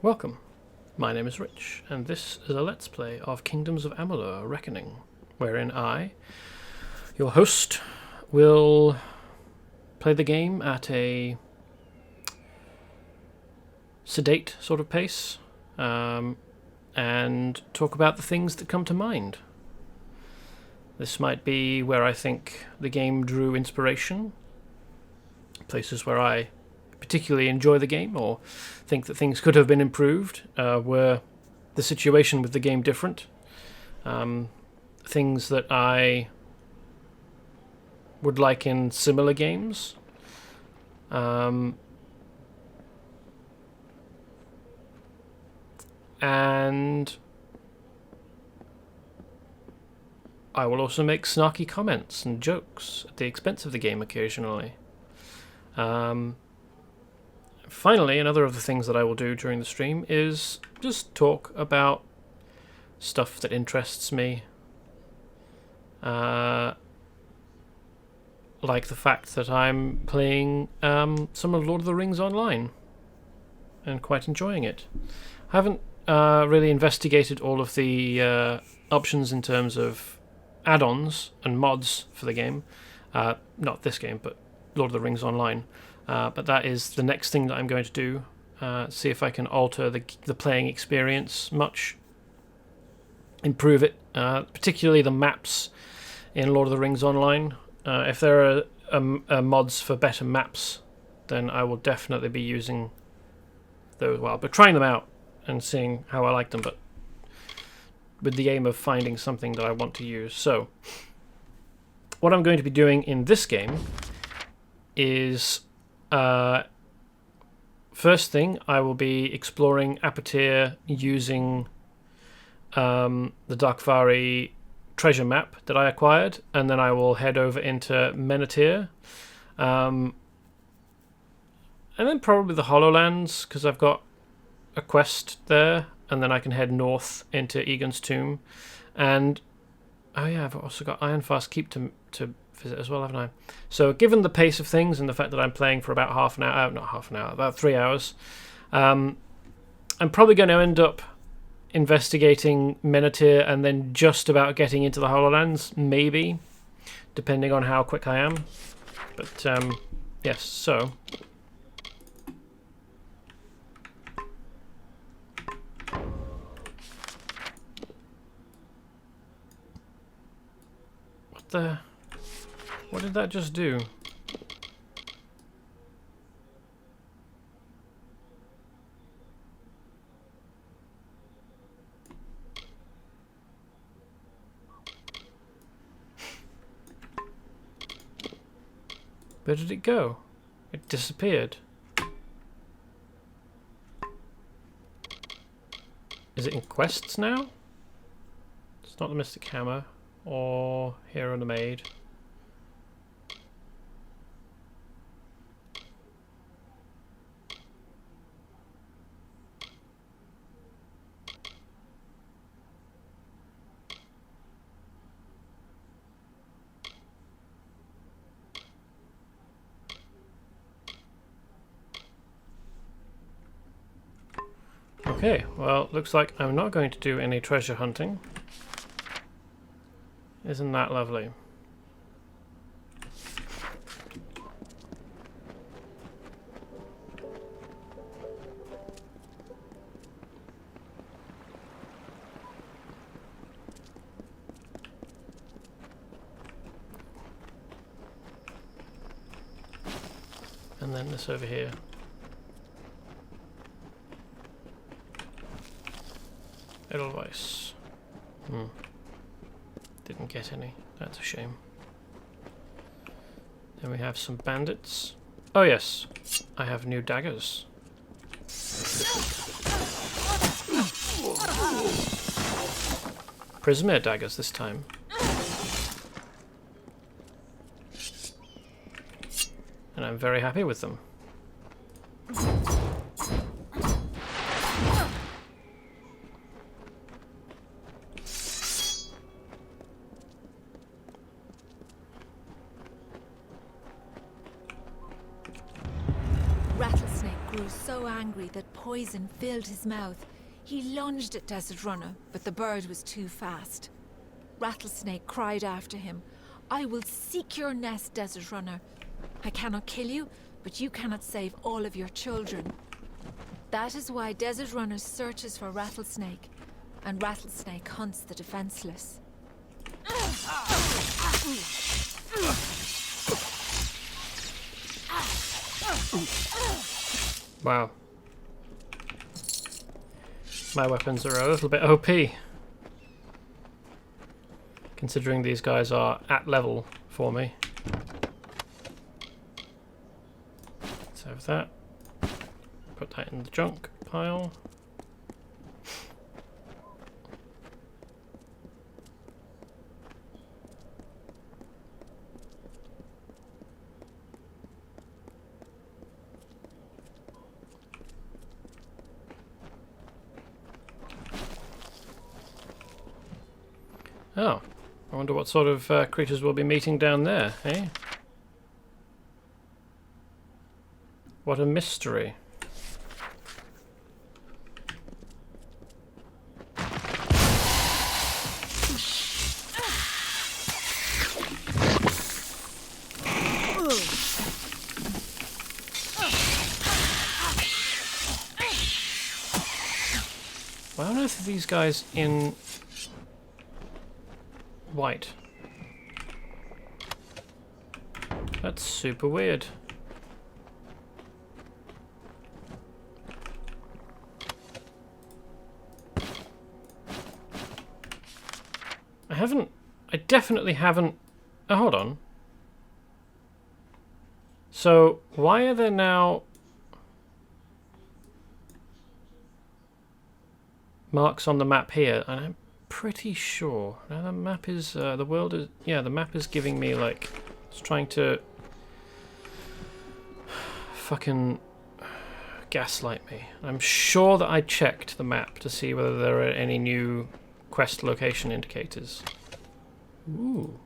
Welcome. My name is Rich, and this is a Let's Play of Kingdoms of Amalur Reckoning, wherein I, your host, will play the game at a sedate sort of pace, and talk about the things that come to mind. This might be where I think the game drew inspiration, places where I particularly enjoy the game or think that things could have been improved, were the situation with the game different, things that I would like in similar games, and I will also make snarky comments and jokes at the expense of the game occasionally. Finally, another of the things that I will do during the stream is just talk about stuff that interests me. Like the fact that I'm playing some of Lord of the Rings online and quite enjoying it. I haven't really investigated all of the options in terms of add-ons and mods for the game. Not this game, but Lord of the Rings Online. But that is the next thing that I'm going to do. See if I can alter the playing experience much. Improve it, particularly the maps in Lord of the Rings Online. If there are mods for better maps, then I will definitely be using those. Well, but trying them out and seeing how I like them, but with the aim of finding something that I want to use. So, what I'm going to be doing in this game is, first thing, I will be exploring Apothecary using the Darkvari treasure map that I acquired, and then I will head over into Menatyre, and then probably the Hollowlands, because I've got a quest there, and then I can head north into Egon's Tomb, and oh yeah, I've also got Ironfast Keep to visit as well, haven't I? So given the pace of things and the fact that I'm playing for about half an hour, not half an hour, about 3 hours, I'm probably going to end up investigating Menatyre and then just about getting into the Hollowlands, maybe, depending on how quick I am. But yes, so what did that just do? Where did it go? It disappeared. Is it in quests now? It's not the Mystic Hammer or Hero and the Maid. Okay, well, looks like I'm not going to do any treasure hunting. Isn't that lovely? And then this over here. Edelweiss. Didn't get any. That's a shame. Then we have some bandits. Oh yes, I have new daggers. Prismere daggers this time. And I'm very happy with them. grew so angry that poison filled his mouth. He lunged at Desert Runner, but the bird was too fast. Rattlesnake cried after him, "I will seek your nest, Desert Runner. I cannot kill you, but you cannot save all of your children." That is why Desert Runner searches for Rattlesnake, and Rattlesnake hunts the defenseless. Wow. My weapons are a little bit OP. Considering these guys are at level for me. Let's have that. Put that in the junk pile. Oh, I wonder what sort of creatures we'll be meeting down there, eh? What a mystery. Why on earth are these guys in white? That's super weird. I definitely haven't... Oh, hold on. So, why are there now marks on the map here? And I'm pretty sure. Now the map is... the world is... Yeah, the map is giving me, like... It's trying to... fucking... gaslight me. I'm sure that I checked the map to see whether there are any new quest location indicators. Ooh.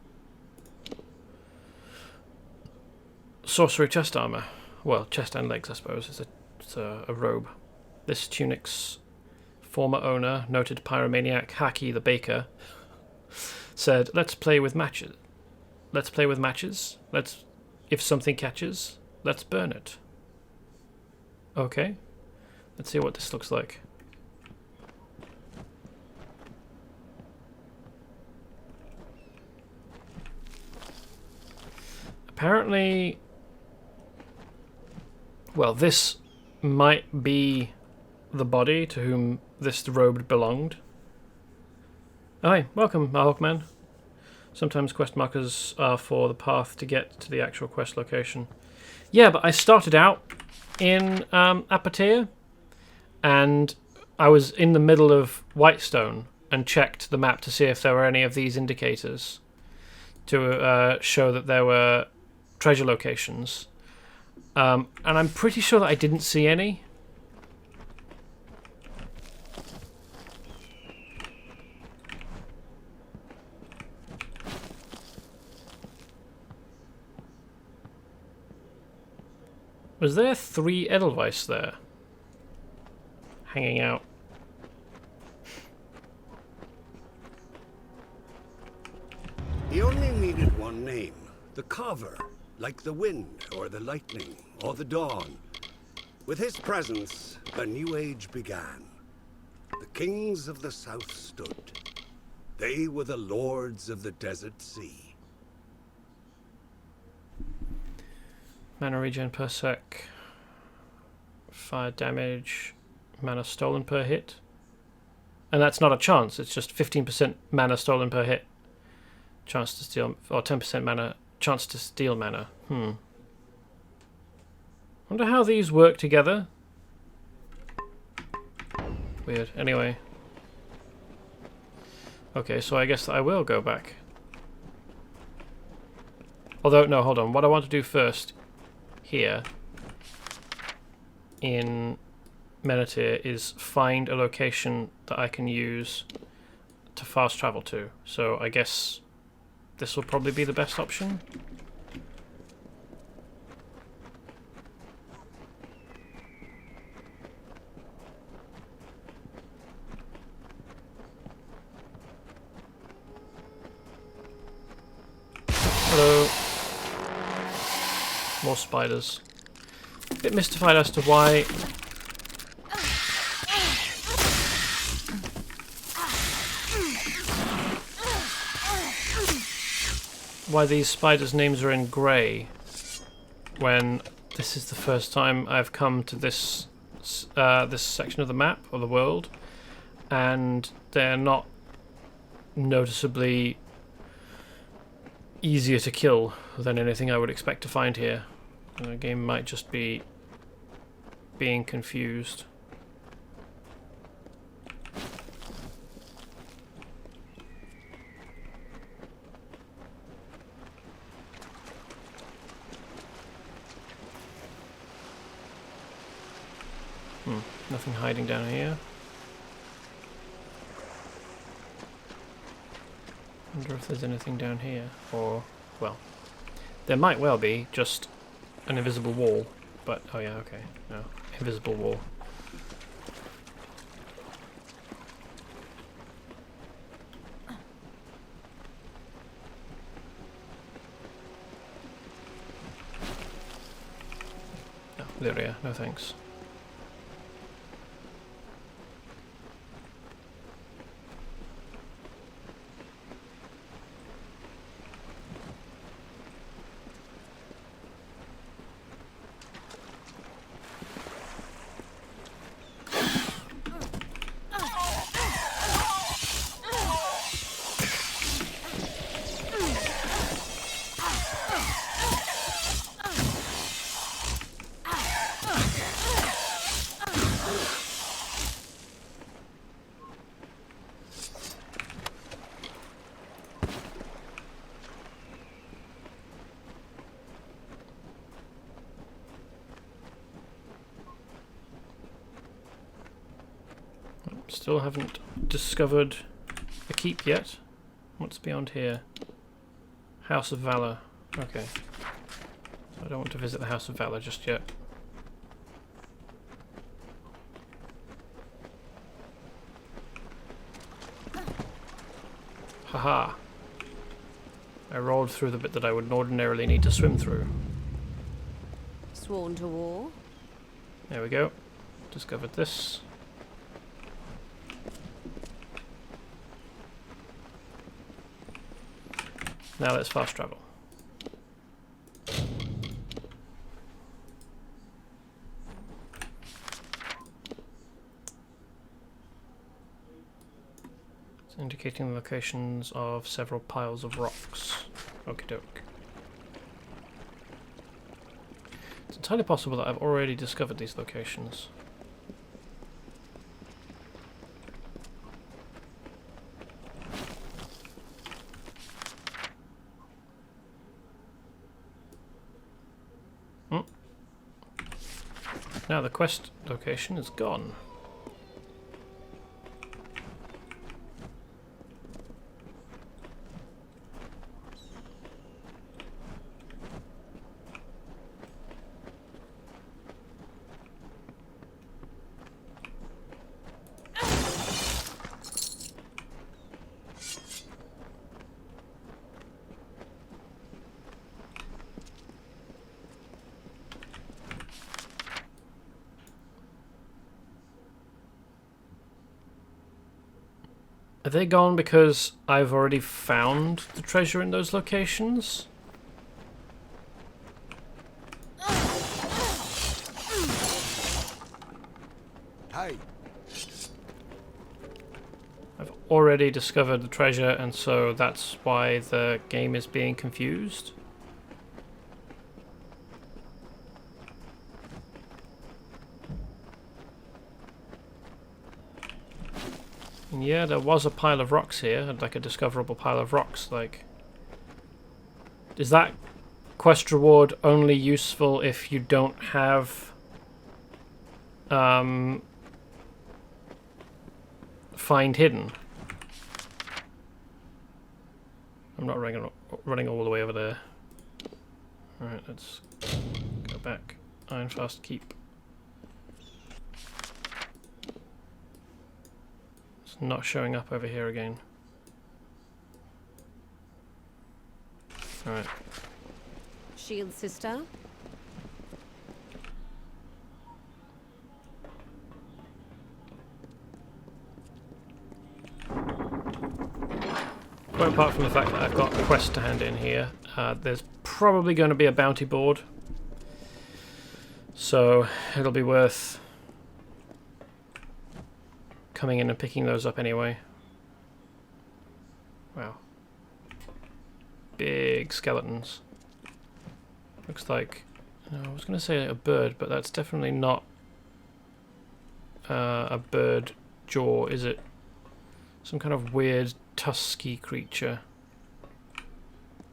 Sorcery chest armor. Well, chest and legs, I suppose. It's a robe. This tunic's former owner, noted pyromaniac Haki the Baker, said, "Let's play with matches. Let's play with matches. If something catches, let's burn it." Okay. Let's see what this looks like. Apparently, well, this might be the body to whom this robe belonged. Hi, welcome, Hawkman. Sometimes quest markers are for the path to get to the actual quest location. Yeah, but I started out in Apothecary, and I was in the middle of Whitestone and checked the map to see if there were any of these indicators to show that there were treasure locations. And I'm pretty sure that I didn't see any. Was there 3 Edelweiss there? Hanging out. He only needed one name. The Carver. Like the wind, or the lightning, or the dawn. With his presence, a new age began. The kings of the south stood. They were the lords of the desert sea. Mana regen per sec. Fire damage. Mana stolen per hit. And that's not a chance, it's just 15% mana stolen per hit. Chance to steal, or 10% mana, chance to steal mana. Wonder how these work together. Weird. Anyway. Okay, so I guess I will go back. Although, no, hold on. What I want to do first, here, in Menatyre, is find a location that I can use to fast travel to. So I guess this will probably be the best option. More spiders. A bit mystified as to why these spiders' names are in grey when this is the first time I've come to this this section of the map or the world, and they're not noticeably easier to kill than anything I would expect to find here. The game might just be being confused. Nothing hiding down here. Wonder if there's anything down here, or, well, there might well be, just an invisible wall, but, oh yeah, okay, no, invisible wall. No, Lyria, no thanks. Still haven't discovered the keep yet. What's beyond here? House of Valor. Okay. So I don't want to visit the House of Valor just yet. Haha. I rolled through the bit that I would ordinarily need to swim through. Sworn to war. There we go. Discovered this. Now let's fast travel. It's indicating the locations of several piles of rocks. Okie doke. It's entirely possible that I've already discovered these locations. Now the quest location is gone. Are they gone because I've already found the treasure in those locations? Hey. I've already discovered the treasure, and so that's why the game is being confused. And yeah, there was a pile of rocks here, like a discoverable pile of rocks. Like, is that quest reward only useful if you don't have find hidden? I'm not running all the way over there. Alright, let's go back. Ironfast Keep. It's not showing up over here again. Alright. Shield sister. apart from the fact that I've got a quest to hand in here, there's probably going to be a bounty board. So it'll be worth coming in and picking those up anyway. Wow. Big skeletons. Looks like... I was going to say a bird, but that's definitely not a bird jaw, is it? Some kind of weird tusky creature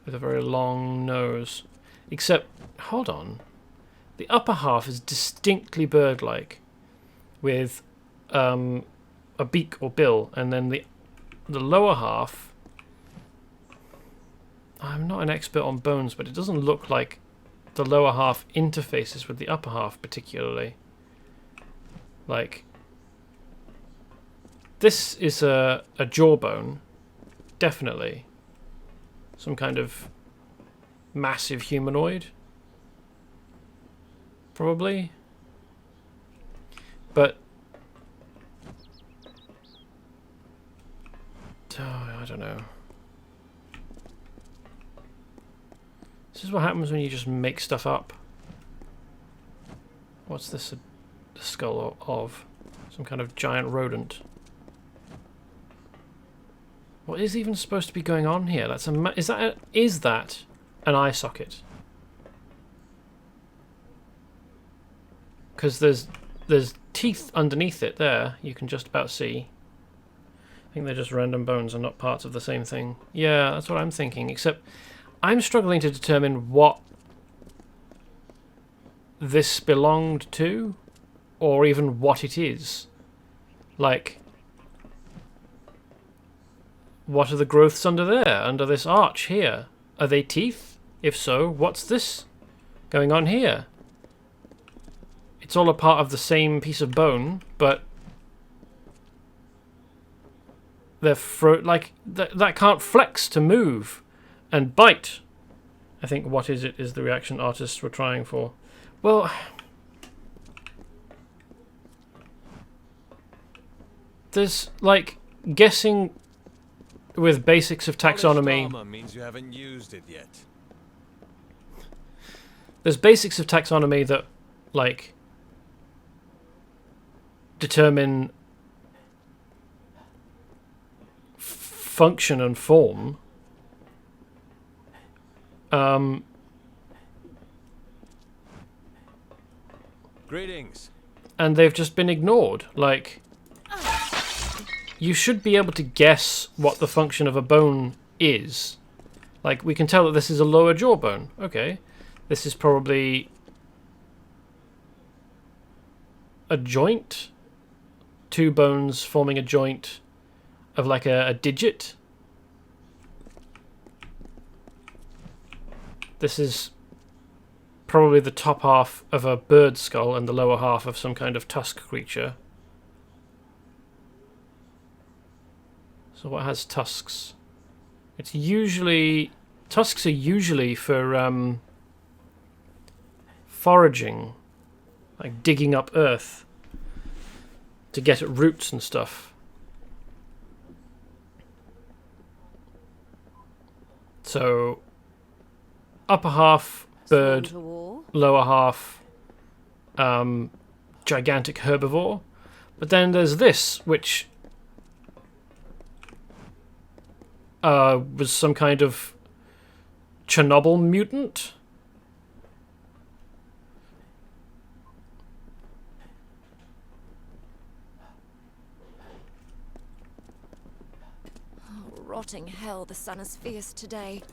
with a very long nose. Except, hold on. The upper half is distinctly bird-like, with a beak or bill, and then the lower half... I'm not an expert on bones, but it doesn't look like the lower half interfaces with the upper half particularly. Like, this is a jawbone, definitely. Some kind of massive humanoid, probably. But I don't know. This is what happens when you just make stuff up. What's this? The skull of some kind of giant rodent. What is even supposed to be going on here? That's is that an eye socket? Because there's teeth underneath it there. You can just about see. I think they're just random bones and not parts of the same thing. Yeah, that's what I'm thinking. Except I'm struggling to determine what this belonged to, or even what it is. Like, what are the growths under there, under this arch here? Are they teeth? If so, what's this going on here? It's all a part of the same piece of bone, but they're that can't flex to move and bite. I think what is it is the reaction artists were trying for. Well, there's like guessing with basics of taxonomy. Means you haven't used it yet. There's basics of taxonomy that like determine function and form. Greetings. And they've just been ignored. Like, you should be able to guess what the function of a bone is. Like, we can tell that this is a lower jawbone. Okay. This is probably a joint. Two bones forming a joint of like a digit. This is probably the top half of a bird skull and the lower half of some kind of tusk creature. So what has tusks? It's usually... Tusks are usually for foraging. Like digging up earth to get at roots and stuff. So, upper half bird, lower half gigantic herbivore. But then there's this, which was some kind of Chernobyl mutant. Oh, rotting hell, the sun is fierce today.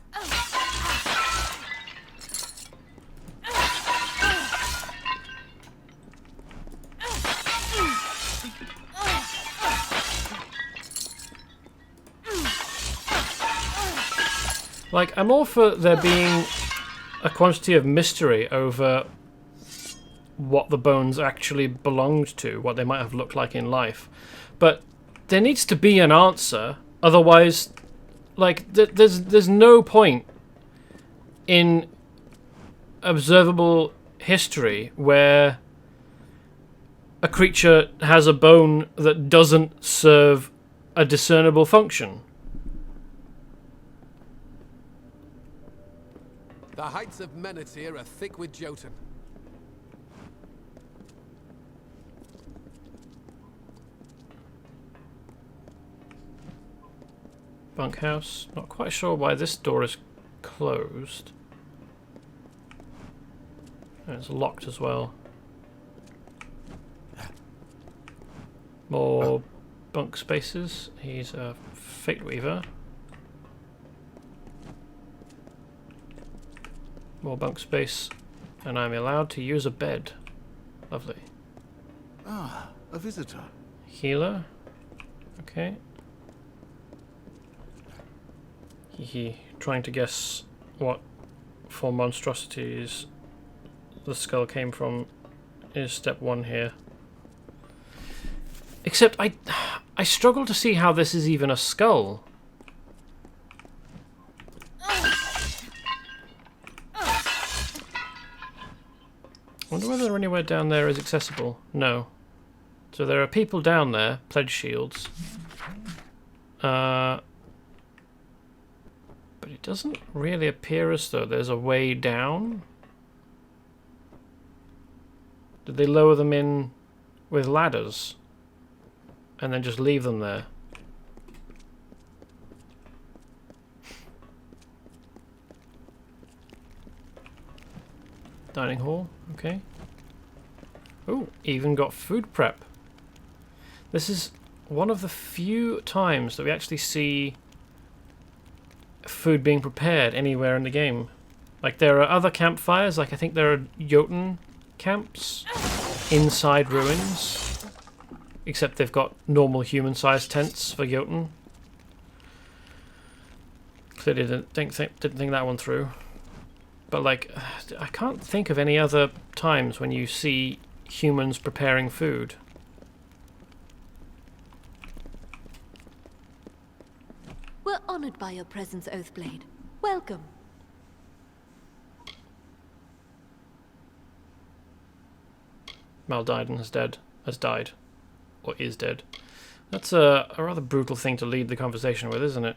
Like, I'm all for there being a quantity of mystery over what the bones actually belonged to, what they might have looked like in life. But there needs to be an answer, otherwise, like, there's no point in observable history where a creature has a bone that doesn't serve a discernible function. The heights of Menatyre are thick with Jotun. Bunkhouse. Not quite sure why this door is closed. And it's locked as well. More bunk spaces. He's a Fate Weaver. More bunk space. And I'm allowed to use a bed. Lovely. Ah, a visitor. Healer. Okay. Trying to guess what four monstrosities the skull came from is step one here. Except I struggle to see how this is even a skull. Wonder whether anywhere down there is accessible. No. So there are people down there, pledge shields. But it doesn't really appear as though there's a way down. Did they lower them in with ladders and then just leave them there? Dining hall, okay. Oh, even got food prep. This is one of the few times that we actually see food being prepared anywhere in the game. Like, there are other campfires, like I think there are Jotun camps inside ruins, except they've got normal human-sized tents for Jotun. Clearly didn't think that one through. But like, I can't think of any other times when you see humans preparing food. We're honored by your presence, Oathblade. Welcome. Maldyden has died, or is dead. That's a rather brutal thing to lead the conversation with, isn't it?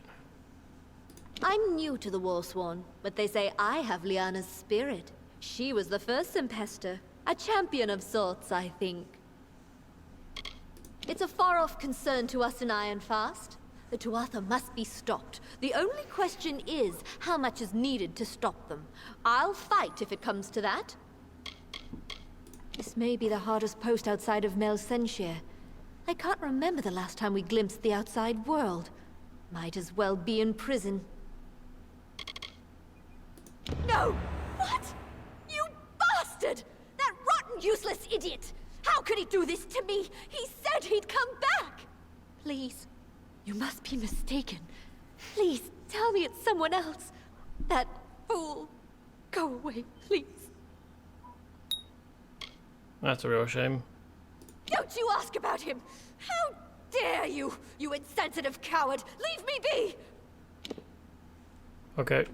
I'm new to the Warsworn, but they say I have Lyanna's spirit. She was the first Impester. A champion of sorts, I think. It's a far-off concern to us in Ironfast. The Tuatha must be stopped. The only question is how much is needed to stop them. I'll fight if it comes to that. This may be the hardest post outside of Melsenshire. I can't remember the last time we glimpsed the outside world. Might as well be in prison. No! What? You bastard! That rotten, useless idiot! How could he do this to me? He said he'd come back! Please, you must be mistaken. Please, tell me it's someone else. That fool. Go away, please. That's a real shame. Don't you ask about him! How dare you, you insensitive coward! Leave me be! Okay.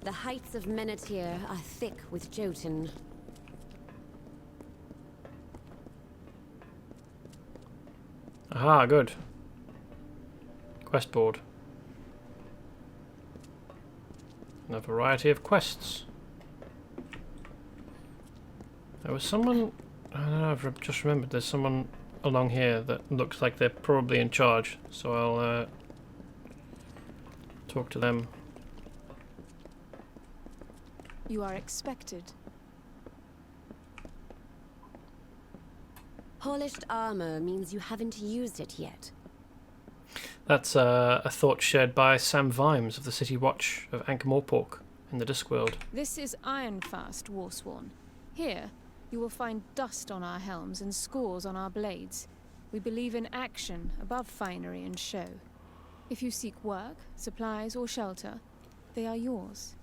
The heights of Menatyre are thick with Jotun. Aha, good. Quest board. And a variety of quests. There was someone, I don't know, I've just remembered there's someone along here that looks like they're probably in charge, so I'll talk to them. You are expected. Polished armor means you haven't used it yet. That's a thought shared by Sam Vimes of the City Watch of Ankh-Morpork in the Discworld. This is Ironfast, Warsworn. Here, you will find dust on our helms and scores on our blades. We believe in action above finery and show. If you seek work, supplies, or shelter, they are yours.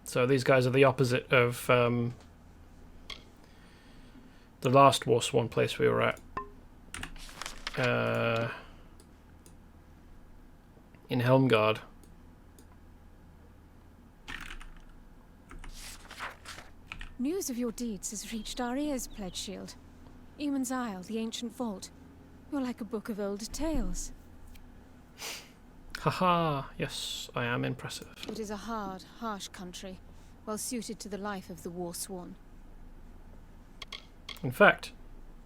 So these guys are the opposite of the last Warsworn place we were at. In Helmgard. News of your deeds has reached our ears, Pledge Shield. Eamon's Isle, the ancient vault. You're like a book of old tales. Haha, yes, I am impressive. It is a hard, harsh country, well suited to the life of the Warsworn. In fact,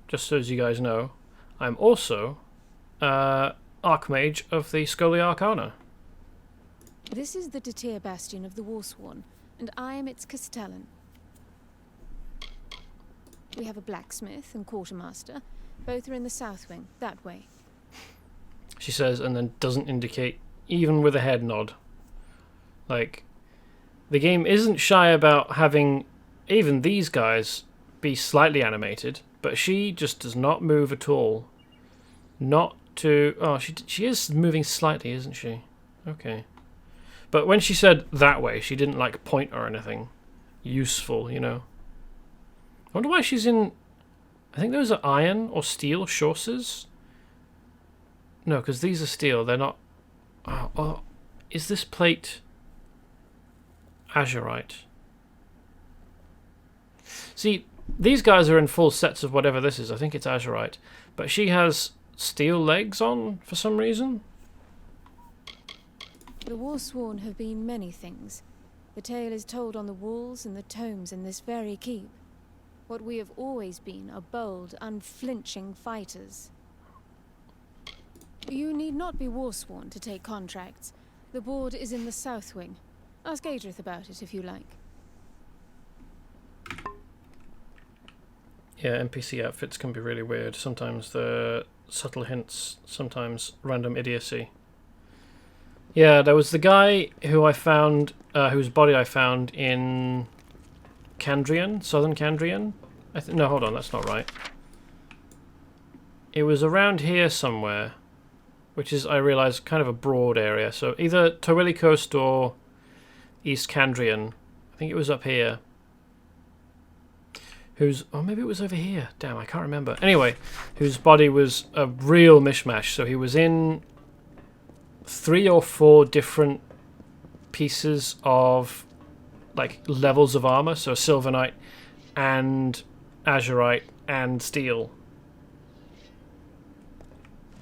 just so as you guys know, I'm also Archmage of the Scully Arcana. This is the Detir Bastion of the Warsworn, and I am its Castellan. We have a blacksmith and quartermaster. Both are in the south wing, that way. She says, and then doesn't indicate, even with a head nod. Like, the game isn't shy about having even these guys be slightly animated, but she just does not move at all. Not to... Oh, she is moving slightly, isn't she? Okay. But when she said that way, she didn't, like, point or anything useful, you know. I wonder why she's in... I think those are iron or steel chaussers. No, because these are steel. They're not... Oh, is this plate azurite? See, these guys are in full sets of whatever this is. I think it's azurite. But she has steel legs on for some reason. The Warsworn have been many things. The tale is told on the walls and the tomes in this very keep. What we have always been are bold, unflinching fighters. You need not be Warsworn to take contracts. The board is in the south wing. Ask Adrith about it if you like. Yeah, NPC outfits can be really weird. Sometimes they're subtle hints, sometimes random idiocy. Yeah, there was the guy who I found, whose body I found in Candrian, Southern Candrian. No, hold on, that's not right. It was around here somewhere, which is, I realise, kind of a broad area. So either Torwilly Coast or East Candrian. I think it was up here. Oh, maybe it was over here. Damn, I can't remember. Anyway, whose body was a real mishmash. So he was in 3 or 4 different pieces of, like, levels of armor. So Silver Knight and azurite and steel.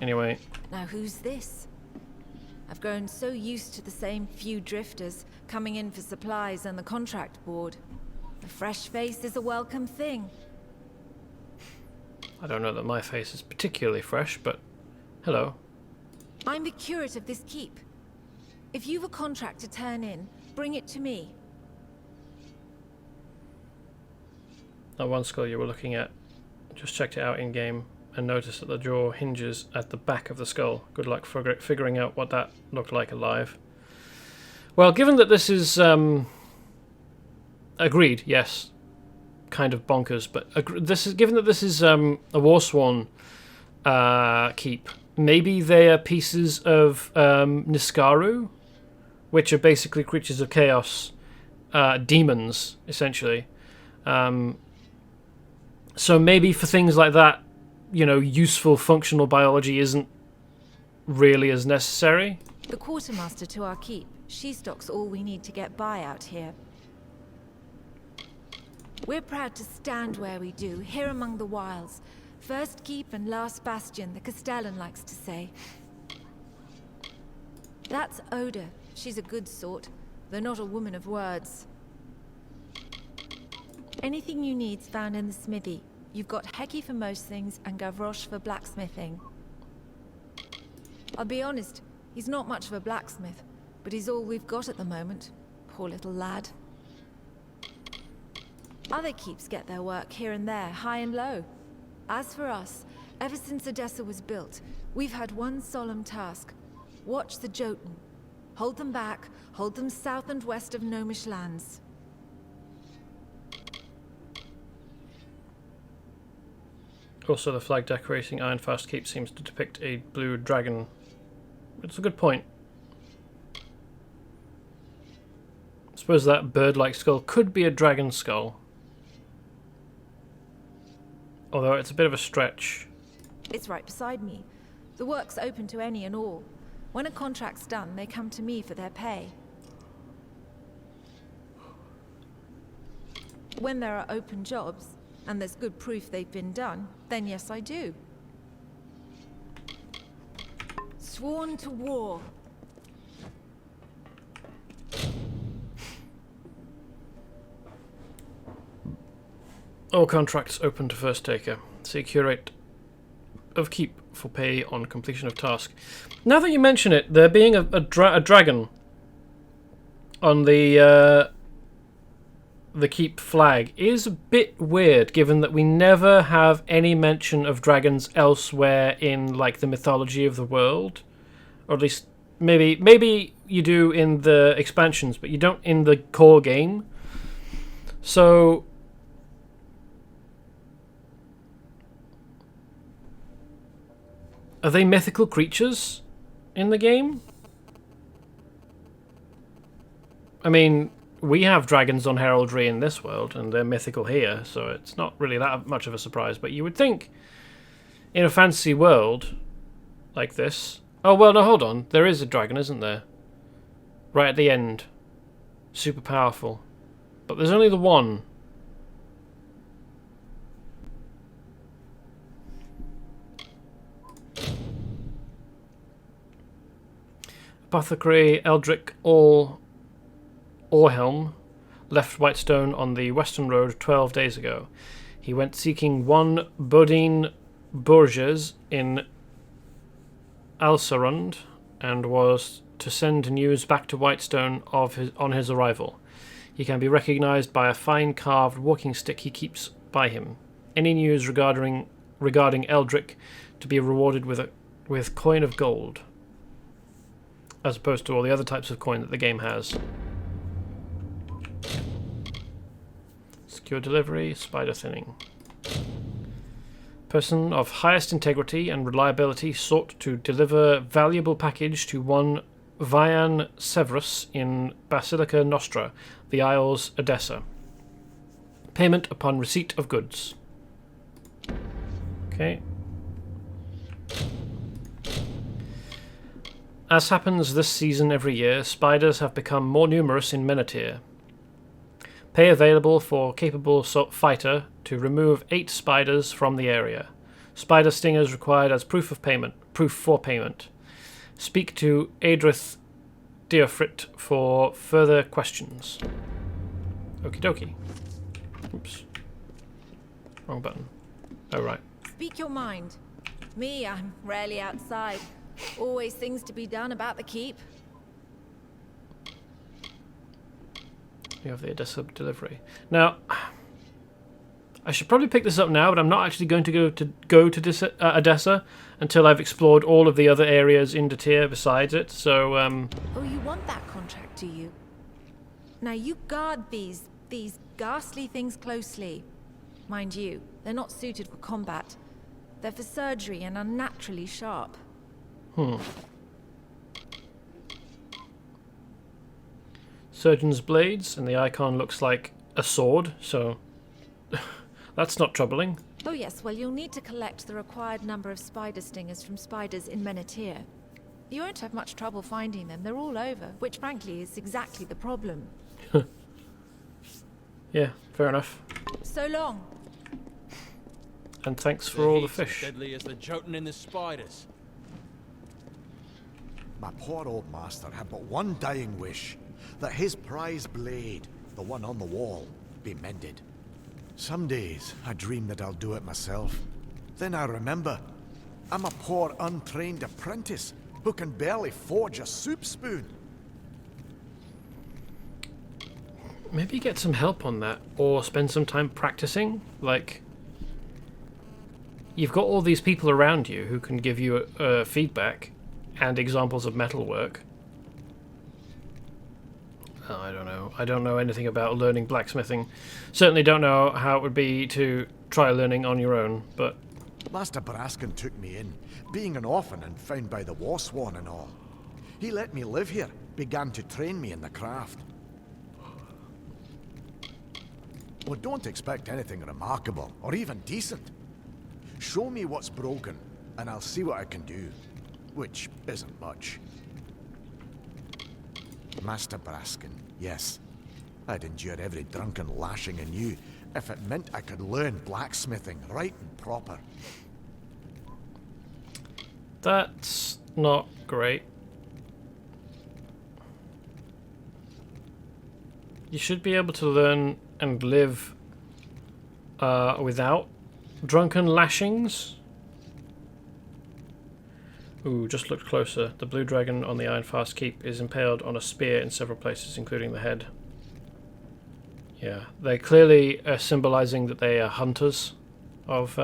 Anyway. Now who's this? I've grown so used to the same few drifters coming in for supplies and the contract board. A fresh face is a welcome thing. I don't know that my face is particularly fresh, but hello. I'm the curate of this keep. If you've a contract to turn in, bring it to me. That one skull you were looking at, just checked it out in game and noticed that the jaw hinges at the back of the skull. Good luck figuring out what that looked like alive. Well, given that this is agreed, yes, kind of bonkers, but given that this is a Warsworn keep, maybe they are pieces of Niskaru, which are basically creatures of chaos, demons essentially. So maybe for things like that, you know, useful functional biology isn't really as necessary. The quartermaster to our keep, she stocks all we need to get by out here. We're proud to stand where we do, here among the wilds. First keep and last bastion, the Castellan likes to say. That's Oda. She's a good sort, though not a woman of words. Anything you need's found in the smithy. You've got Heki for most things and Gavroche for blacksmithing. I'll be honest, he's not much of a blacksmith, but he's all we've got at the moment. Poor little lad. Other keeps get their work here and there, high and low. As for us, ever since Odessa was built, we've had one solemn task. Watch the Jotun. Hold them back, hold them south and west of Gnomish lands. Also, the flag decorating Ironfast Keep seems to depict a blue dragon. It's a good point. I suppose that bird-like skull could be a dragon skull. Although it's a bit of a stretch. It's right beside me. The work's open to any and all. When a contract's done, they come to me for their pay. When there are open jobs, and there's good proof they've been done, then yes, I do. Sworn to war. All contracts open to first taker. See curate of keep for pay on completion of task. Now that you mention it, there being a dragon on the keep flag is a bit weird, given that we never have any mention of dragons elsewhere in like the mythology of the world, or at least maybe you do in the expansions, but you don't in the core game. So are they mythical creatures in the game? I mean, we have dragons on heraldry in this world, and they're mythical here, so it's not really that much of a surprise. But you would think, in a fantasy world like this... Oh, well, no, hold on. There is a dragon, isn't there? Right at the end. Super powerful. But there's only the one. Apothecary Eldrick Orhelm left Whitestone on the Western Road 12 days ago. He went seeking one Bodine Bourges in Alcerund and was to send news back to Whitestone on his arrival. He can be recognized by a fine carved walking stick he keeps by him. Any news regarding Eldrick to be rewarded with coin of gold, as opposed to all the other types of coin that the game has. Secure delivery, spider thinning. Person of highest integrity and reliability sought to deliver valuable package to one Vian Severus in Basilica Nostra, the Isles Edessa. Payment upon receipt of goods. Okay. As happens this season every year, spiders have become more numerous in Menatyre. Pay available for capable fighter to remove 8 spiders from the area. Spider stingers required as proof for payment. Speak to Adrith Deofrit for further questions. Okie dokie. Oops. Wrong button. Oh, right. Speak your mind. Me, I'm rarely outside. Always things to be done about the keep. You have the Edessa delivery. Now, I should probably pick this up now, but I'm not actually going to go to Edessa until I've explored all of the other areas in Detir besides it. So, Oh, you want that contract, do you? Now you guard these ghastly things closely. Mind you, they're not suited for combat. They're for surgery and unnaturally sharp. Surgeon's blades, and the icon looks like a sword, so that's not troubling. Oh yes, well you'll need to collect the required number of spider stingers from spiders in Menatyre. You won't have much trouble finding them, they're all over, which frankly is exactly the problem. Yeah, fair enough. So long. And thanks for all the fish. Deadly as the Jotun and the spiders. My poor old master had but one dying wish, that his prize blade, the one on the wall, be mended. Some days I dream that I'll do it myself. Then I remember, I'm a poor untrained apprentice who can barely forge a soup spoon. Maybe get some help on that, or spend some time practicing. Like, you've got all these people around you who can give you feedback and examples of metalwork. Oh, I don't know. I don't know anything about learning blacksmithing. Certainly don't know how it would be to try learning on your own, but... Master Braskin took me in, being an orphan and found by the Warsworn and all. He let me live here, began to train me in the craft. Well, don't expect anything remarkable, or even decent. Show me what's broken, and I'll see what I can do. Which isn't much. Master Braskin, yes. I'd endure every drunken lashing anew if it meant I could learn blacksmithing right and proper. That's not Great. You should be able to learn and live without drunken lashings. Ooh, just looked closer. The blue dragon on the Ironfast Keep is impaled on a spear in several places, including the head. Yeah, they clearly are symbolizing that they are hunters of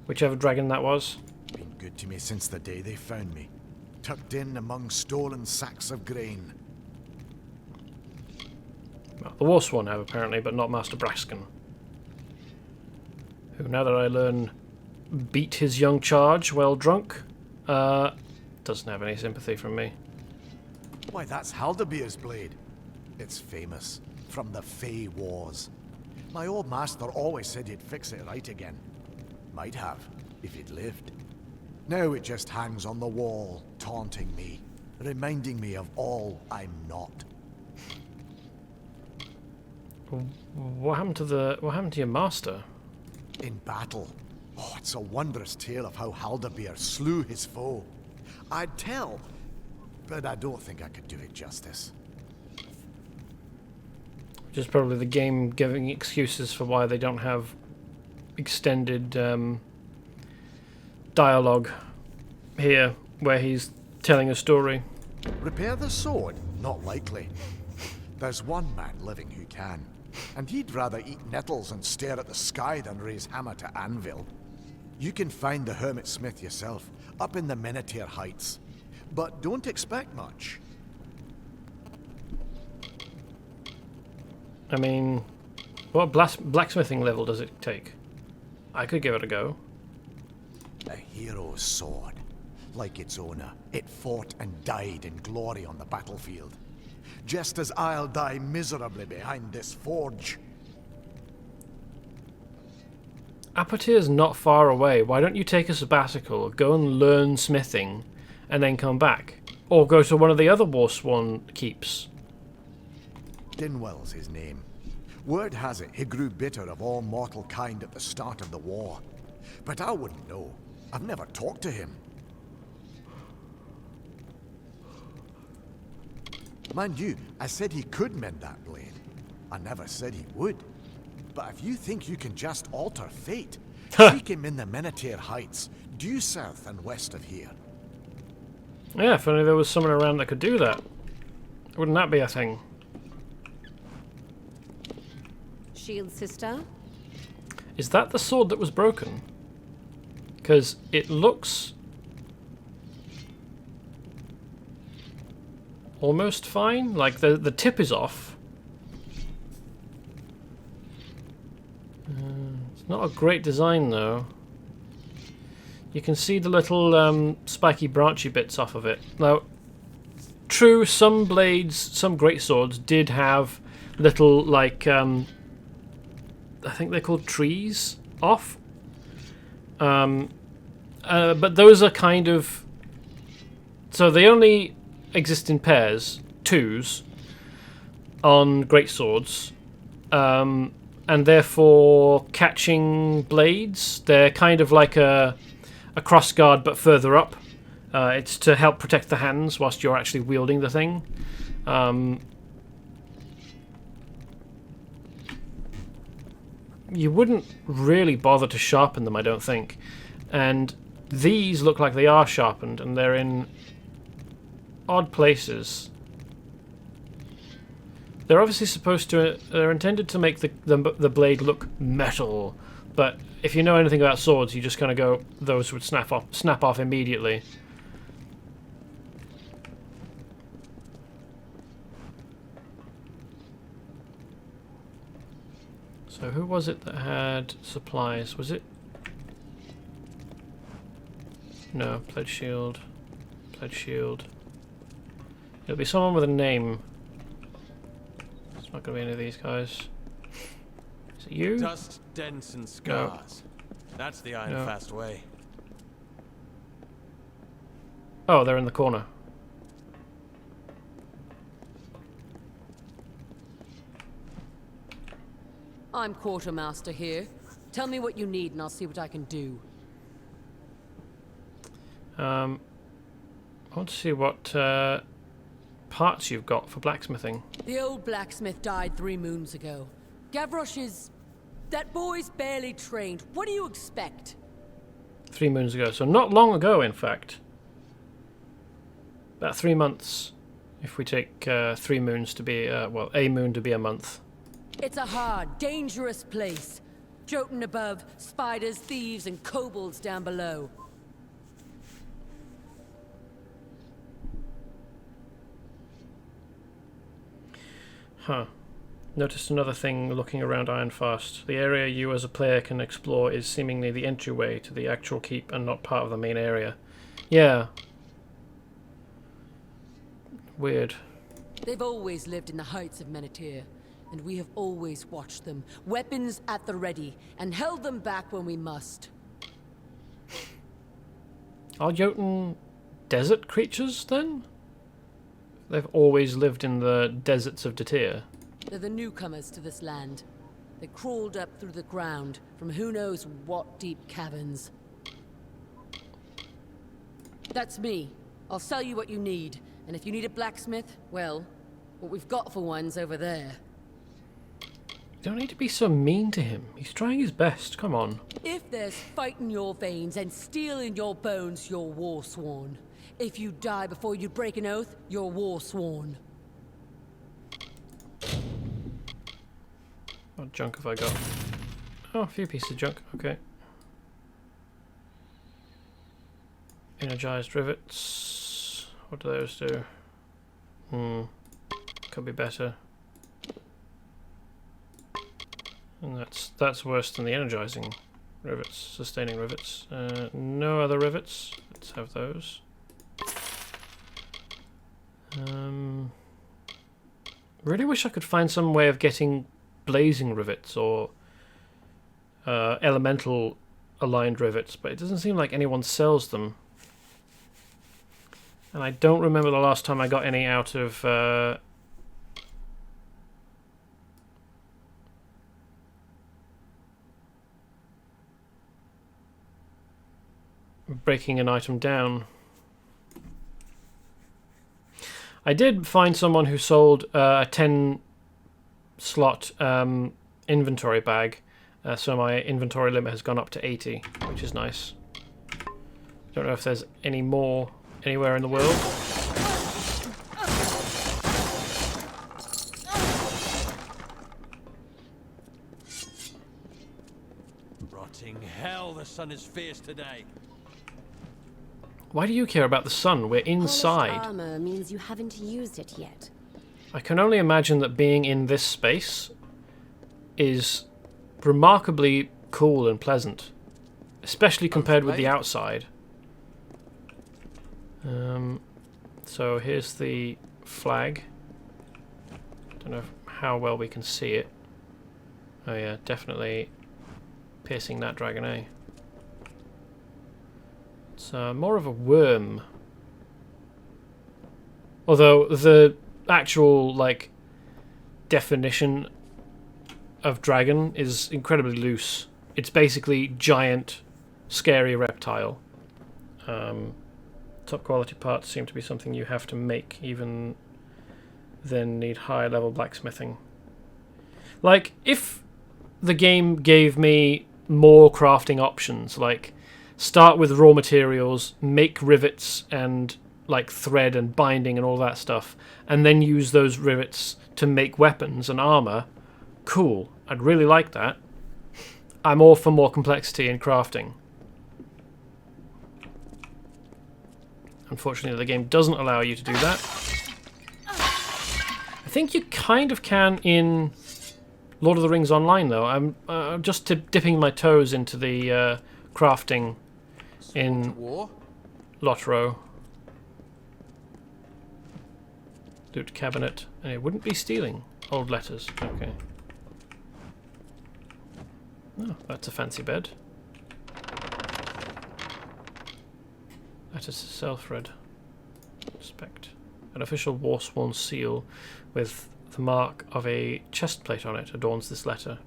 whichever dragon that was. Been good to me since the day they found me, tucked in among stolen sacks of grain. Well, the Warsworn have apparently, but not Master Braskin, who, now that I learn, beat his young charge while drunk, doesn't have any sympathy from me. Why, that's Haldabeer's blade. It's famous, from the Fey Wars. My old master always said he'd fix it right again. Might have, if he'd lived. Now it just hangs on the wall, taunting me, reminding me of all I'm not. What happened to your master? In battle. Oh, it's a wondrous tale of how Haldabeer slew his foe. I'd tell, but I don't think I could do it justice. Which is probably the game giving excuses for why they don't have extended dialogue here, where he's telling a story. Repair the sword? Not likely. There's one man living who can, and he'd rather eat nettles and stare at the sky than raise hammer to anvil. You can find the Hermit Smith yourself, up in the Menatyre Heights. But don't expect much. I mean, what blacksmithing level does it take? I could give it a go. A hero's sword. Like its owner, it fought and died in glory on the battlefield. Just as I'll die miserably behind this forge. Apothecary's not far away. Why don't you take a sabbatical, go and learn smithing, and then come back? Or go to one of the other Warsworn keeps. Dinwell's his name. Word has it he grew bitter of all mortal kind at the start of the war. But I wouldn't know. I've never talked to him. Mind you, I said he could mend that blade. I never said he would. But if you think you can just alter fate, seek him in the Menatyre Heights, due south and west of here. Yeah, if only there was someone around that could do that. Wouldn't that be a thing? Shield sister? Is that the sword that was broken? Because it looks almost fine. Like the tip is off. It's not a great design though. You can see the little spiky branchy bits off of it. Now, true, some blades, some great swords did have little like I think they're called trees off. But those are kind of, so they only exist in pairs, twos, on great swords, and therefore catching blades, they're kind of like a cross guard but further up. It's to help protect the hands whilst you're actually wielding the thing. You wouldn't really bother to sharpen them, I don't think. And these look like they are sharpened, and they're in odd places. They're obviously supposed to, they're intended to make the blade look metal, but if you know anything about swords, you just kind of go, those would snap off immediately. So who was it that had supplies? Was it? No, pledge shield. Pledge shield. It'll be someone with a name. It's not going to be any of these guys. Is it you? Dust, dents, and scars. No. That's the Ironfast way. Oh, they're in the corner. I'm quartermaster here. Tell me what you need and I'll see what I can do. I want to see what parts you've got for blacksmithing. The old blacksmith died 3 moons ago. Gavroche is... That boy's barely trained. What do you expect? 3 moons ago, so not long ago, in fact. About 3 months, if we take 3 moons to be, well, a moon to be a month. It's a hard, dangerous place. Jotun above, spiders, thieves, and kobolds down below. Huh. Noticed another thing looking around Ironfast. The area you as a player can explore is seemingly the entryway to the actual keep and not part of the main area. Yeah. Weird. They've always lived in the heights of Menatyre, and we have always watched them, weapons at the ready, and held them back when we must. Are Jotun desert creatures, then? They've always lived in the deserts of Datir. They're the newcomers to this land. They crawled up through the ground, from who knows what deep caverns. That's me. I'll sell you what you need, and if you need a blacksmith, well, what we've got for one's over there. You don't need to be so mean to him. He's trying his best, come on. If there's fight in your veins and steel in your bones, you're war-sworn. If you die before you break an oath, you're war-sworn. What junk have I got? Oh, a few pieces of junk, okay. Energized rivets. What do those do? Could be better. And that's worse than the energizing rivets, sustaining rivets. No other rivets. Let's have those. Really wish I could find some way of getting blazing rivets or elemental aligned rivets, but it doesn't seem like anyone sells them. And I don't remember the last time I got any out of breaking an item down. I did find someone who sold a 10 slot inventory bag, so my inventory limit has gone up to 80, which is nice. Don't know if there's any more anywhere in the world. Rotting hell, the sun is fierce today. Why do you care about the sun? We're inside. Polished armor means you haven't used it yet. I can only imagine that being in this space is remarkably cool and pleasant, especially compared with the outside. So here's the flag. Don't know how well we can see it. Oh yeah, definitely piercing that dragon, eh? It's more of a worm. Although the actual, like, definition of dragon is incredibly loose. It's basically giant, scary reptile. Top quality parts seem to be something you have to make, even then need high level blacksmithing. Like, if the game gave me more crafting options, like start with raw materials, make rivets and like thread and binding and all that stuff, and then use those rivets to make weapons and armor, cool. I'd really like that. I'm all for more complexity in crafting. Unfortunately, the game doesn't allow you to do that. I think you kind of can in Lord of the Rings Online, though. I'm just dipping my toes into the crafting in Lotro. Loot cabinet. And it wouldn't be stealing old letters. Okay. Oh, that's a fancy bed. That is a self-read. Respect. An official war-sworn seal with the mark of a chest plate on it adorns this letter.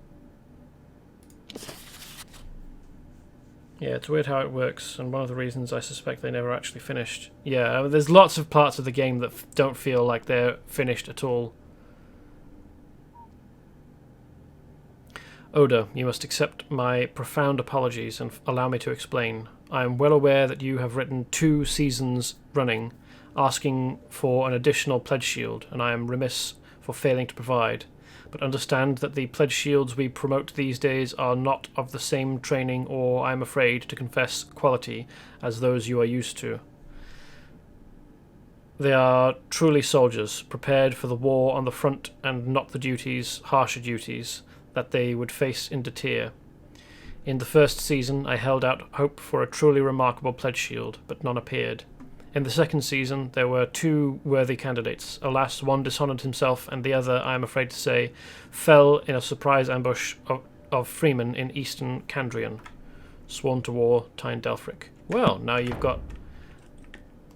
Yeah, it's weird how it works, and one of the reasons I suspect they never actually finished. Yeah, there's lots of parts of the game that don't feel like they're finished at all. Oda, you must accept my profound apologies and allow me to explain. I am well aware that you have written 2 seasons running, asking for an additional pledge shield, and I am remiss for failing to provide. But understand that the pledge shields we promote these days are not of the same training or, I am afraid to confess, quality as those you are used to. They are truly soldiers, prepared for the war on the front and not the duties, harsher duties, that they would face in Detir. In the first season, I held out hope for a truly remarkable pledge shield, but none appeared. In the second season, there were 2 worthy candidates. Alas, one dishonoured himself, and the other, I am afraid to say, fell in a surprise ambush of freemen in eastern Candrian. Sworn to war, Tyne Delphric. Well, now you've got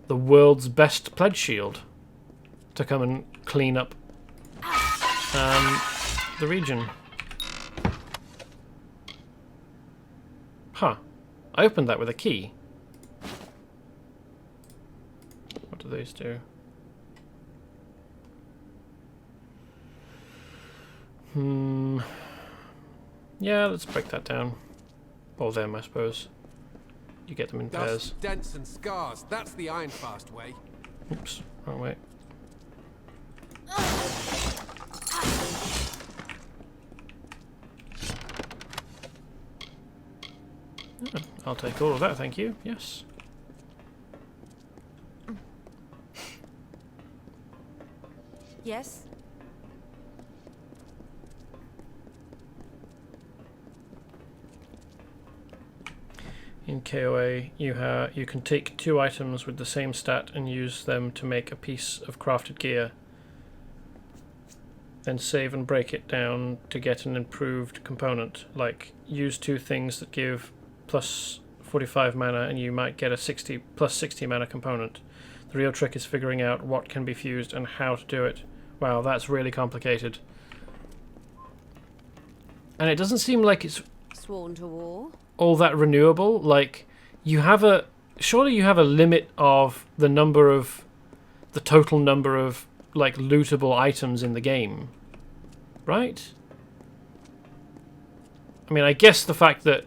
the world's best pledge shield to come and clean up the region. Huh. I opened that with a key. What do these do? Yeah, let's break that down. Or them, I suppose. You get them in pairs. Dust, dents and scars. That's the Ironfast way. Oops, wrong way. I'll take all of that, thank you. Yes. Yes? In KOA, you can take 2 items with the same stat and use them to make a piece of crafted gear. Then save and break it down to get an improved component. Like, use 2 things that give plus 45 mana and you might get a plus 60 mana component. The real trick is figuring out what can be fused and how to do it. Wow, that's really complicated. And it doesn't seem like it's Sworn to war. all that renewable. Like, surely you have a limit of the total number of like lootable items in the game, right? I mean, I guess the fact that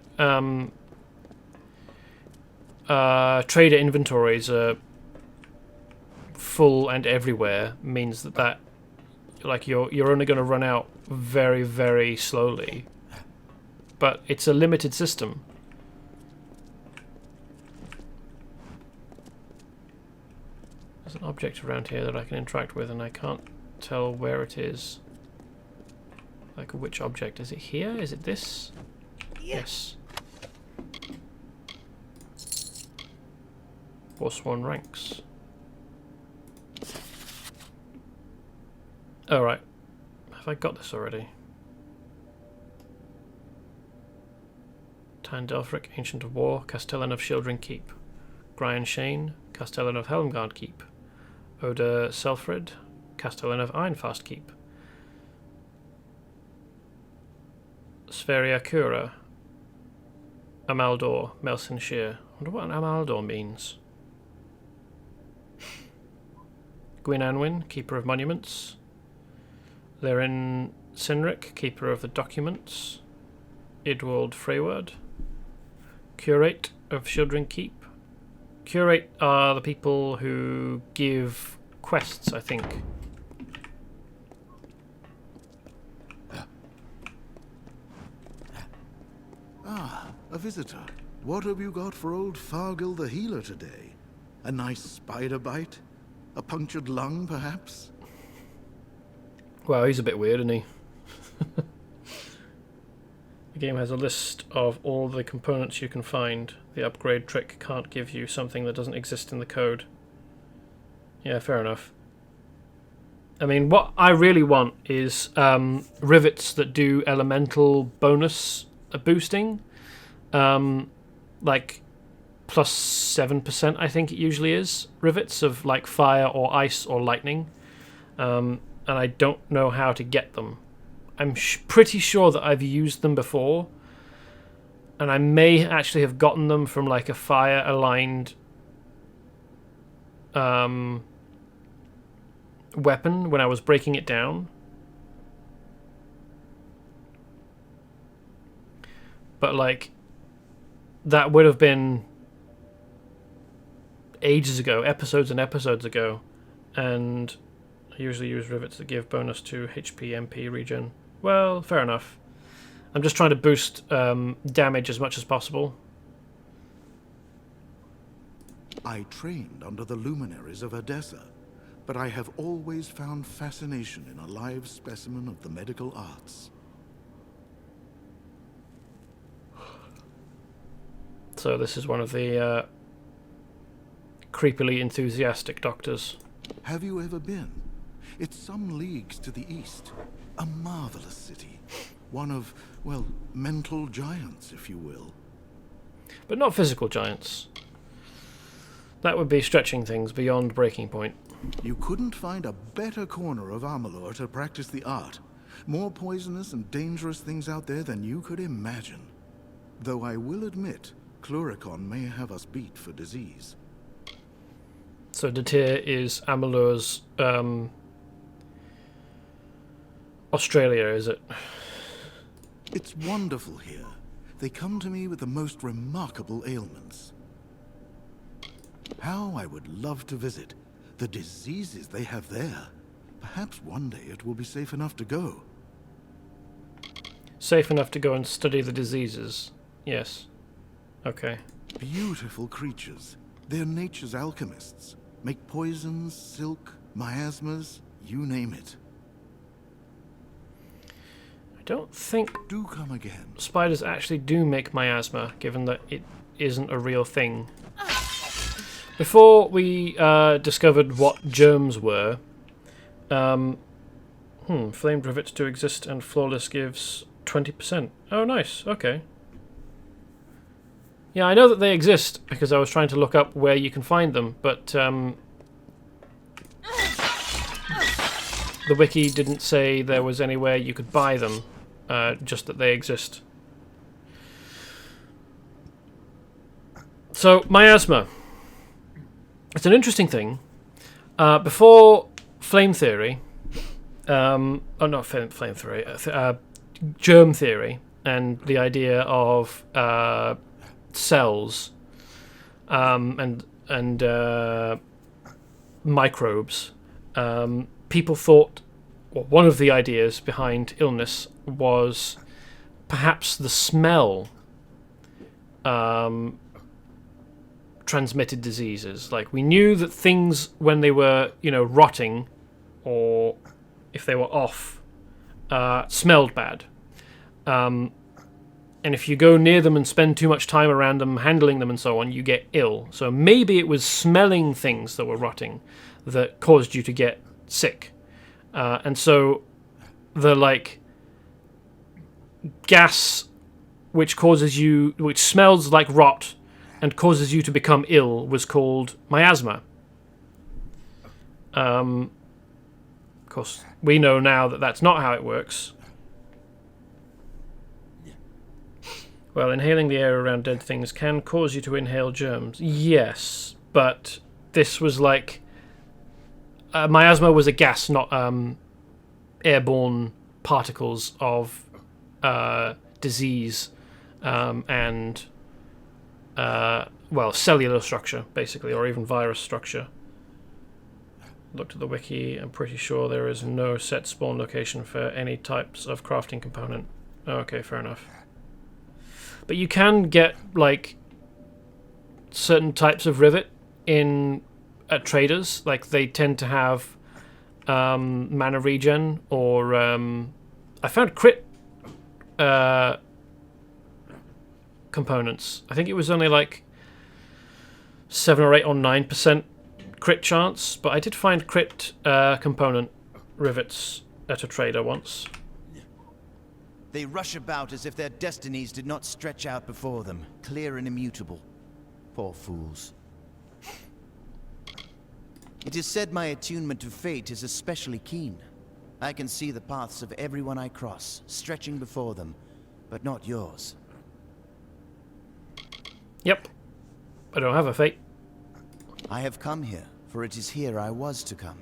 trader inventories are full and everywhere means that like you're only going to run out very, very slowly. But it's a limited system. There's an object around here that I can interact with, and I can't tell where it is. Like, which object? Is it here? Is it this? Yes. Forsworn ranks. Oh, right. Have I got this already? Tyne Delphric, Ancient of War, Castellan of Shieldring Keep. Brian Shane, Castellan of Helmgard Keep. Oda Selfred, Castellan of Ironfast Keep. Sferia Cura, Amalur, Melson Shear. I wonder what an Amalur means. Gwyn Anwyn, Keeper of Monuments. Lerin Sinric, Keeper of the Documents. Idwald Freyward. Curate of Shieldring Keep. Curate are the people who give quests, I think. Ah, a visitor. What have you got for old Fargil the Healer today? A nice spider bite? A punctured lung, perhaps? Wow, he's a bit weird, isn't he? The game has a list of all the components you can find. The upgrade trick can't give you something that doesn't exist in the code. Yeah, fair enough. I mean, what I really want is rivets that do elemental bonus boosting. Like plus 7%, I think it usually is. Rivets of like fire or ice or lightning. And I don't know how to get them. I'm pretty sure that I've used them before, And I may actually have gotten them from like a fire-aligned weapon when I was breaking it down. But like, that would have been ages ago, episodes and episodes ago. And I usually use rivets that give bonus to HP, MP regen. Well, fair enough. I'm just trying to boost damage as much as possible. I trained under the luminaries of Odessa, but I have always found fascination in a live specimen of the medical arts. So this is one of the creepily enthusiastic doctors. Have you ever been? It's some leagues to the east. A marvelous city. One of, well, mental giants, if you will. But not physical giants. That would be stretching things beyond breaking point. You couldn't find a better corner of Amalur to practice the art. More poisonous and dangerous things out there than you could imagine. Though I will admit, Cluricon may have us beat for disease. So Menatyre is Amalur's Australia, is it? It's wonderful here. They come to me with the most remarkable ailments. How I would love to visit. The diseases they have there. Perhaps one day it will be safe enough to go. Safe enough to go and study the diseases. Yes. Okay. Beautiful creatures. They're nature's alchemists. Make poisons, silk, miasmas, you name it. I don't think Do come again. spiders actually do make miasma, given that it isn't a real thing. Before we discovered what germs were, flamed rivets do exist and flawless gives 20%. Oh, nice. Okay. Yeah, I know that they exist because I was trying to look up where you can find them, but the wiki didn't say there was anywhere you could buy them, just that they exist. So, miasma. It's an interesting thing. Before flame theory, not flame theory, germ theory, and the idea of cells and microbes, people thought, well, one of the ideas behind illness was perhaps the smell transmitted diseases. Like, we knew that things, when they were, rotting, or if they were off, smelled bad. And if you go near them and spend too much time around them, handling them and so on, you get ill. So maybe it was smelling things that were rotting that caused you to get sick. And so the, gas which smells like rot and causes you to become ill was called miasma. Of course, we know now that that's not how it works. Well, inhaling the air around dead things can cause you to inhale germs. Yes, but this was like... miasma was a gas, not airborne particles of disease and, cellular structure, basically, or even virus structure. Looked at the wiki, I'm pretty sure there is no set spawn location for any types of crafting component. Okay, fair enough. But you can get, certain types of rivet at traders. Like, they tend to have mana regen, or I found crit components. I think it was only 7 or 8 or 9% crit chance, but I did find crit component rivets at a trader once. They rush about as if their destinies did not stretch out before them, clear and immutable. Poor fools. It is said my attunement to fate is especially keen. I can see the paths of everyone I cross, stretching before them, but not yours. Yep. I don't have a fate. I have come here, for it is here I was to come.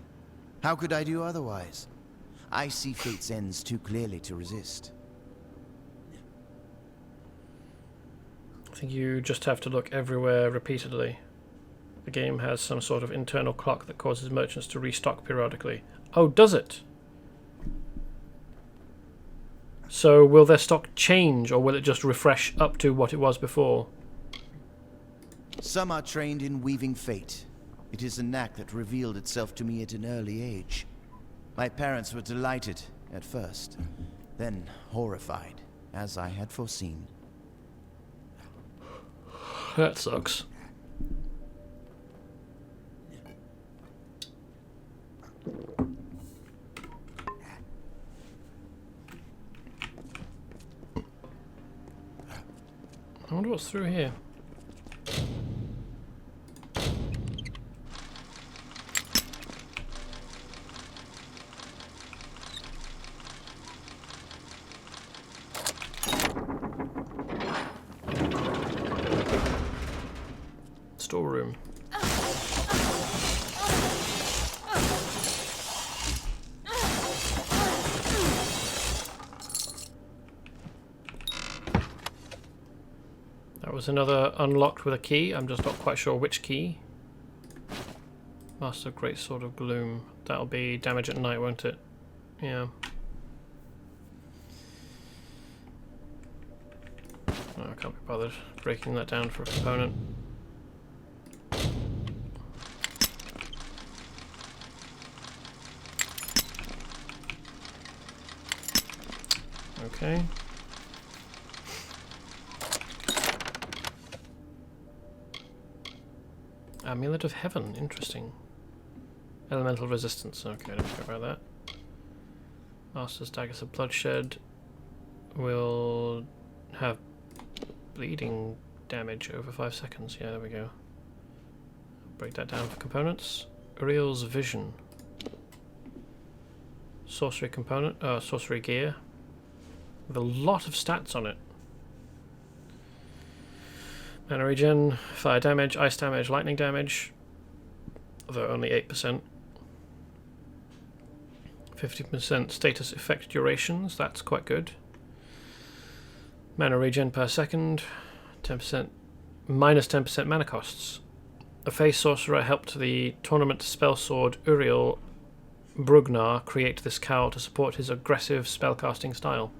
How could I do otherwise? I see fate's ends too clearly to resist. I think you just have to look everywhere repeatedly. The game has some sort of internal clock that causes merchants to restock periodically. Oh, does it? So will their stock change, or will it just refresh up to what it was before? Some are trained in weaving fate. It is a knack that revealed itself to me at an early age. My parents were delighted at first, then horrified, as I had foreseen. That sucks. I wonder what's through here. Storeroom. That was another unlocked with a key. I'm just not quite sure which key. Master of Great Sword of Gloom. That'll be damage at night, won't it? Yeah. Oh, I can't be bothered breaking that down for a component. Okay. Amulet of Heaven, interesting. Elemental resistance, okay, don't care about that. Master's Daggers of Bloodshed will have bleeding damage over 5 seconds. Yeah, there we go. Break that down for components. Uriel's Vision. Sorcery component, sorcery gear. With a lot of stats on it. Mana regen, fire damage, ice damage, lightning damage. Although only 8%. 50% status effect durations, that's quite good. Mana regen per second, 10%, minus 10% mana costs. A Face Sorcerer helped the tournament spellsword Uriel Brugnar create this cowl to support his aggressive spellcasting style.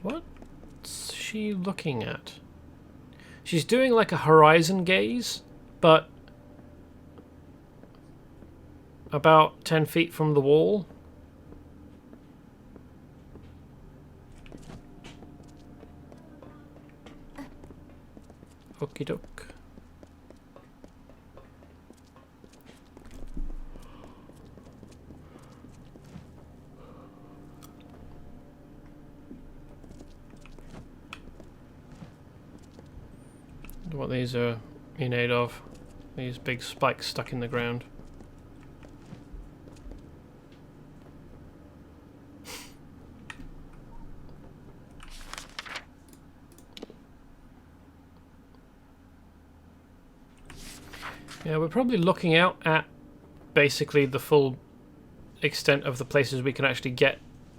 What's she looking at? She's doing like a horizon gaze, but about 10 feet from the wall. Okie doke. What these are in aid of. These big spikes stuck in the ground. Yeah, we're probably looking out at basically the full extent of the places we can actually get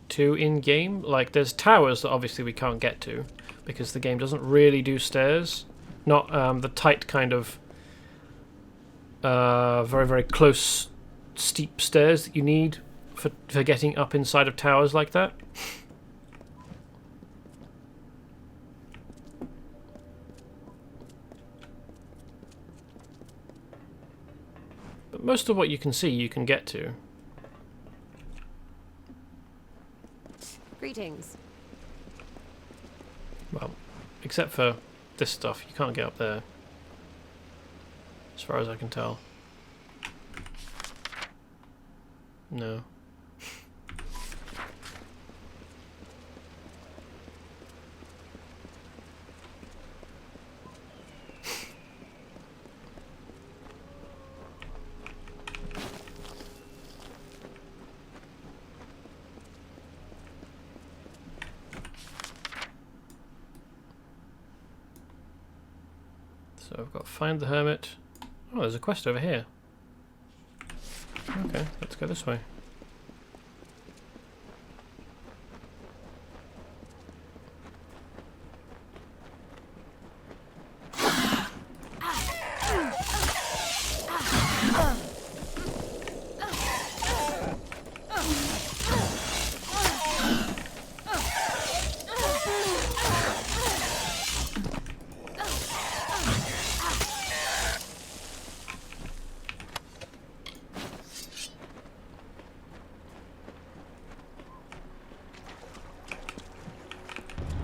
to in-game. Like, there's towers that obviously we can't get to because the game doesn't really do stairs. Not the tight kind of very, very close steep stairs that you need for getting up inside of towers like that. But most of what you can see, you can get to. Greetings. Well, except for this stuff, you can't get up there. As far as I can tell. No. So I've got to find the hermit. Oh, there's a quest over here. Okay, let's go this way.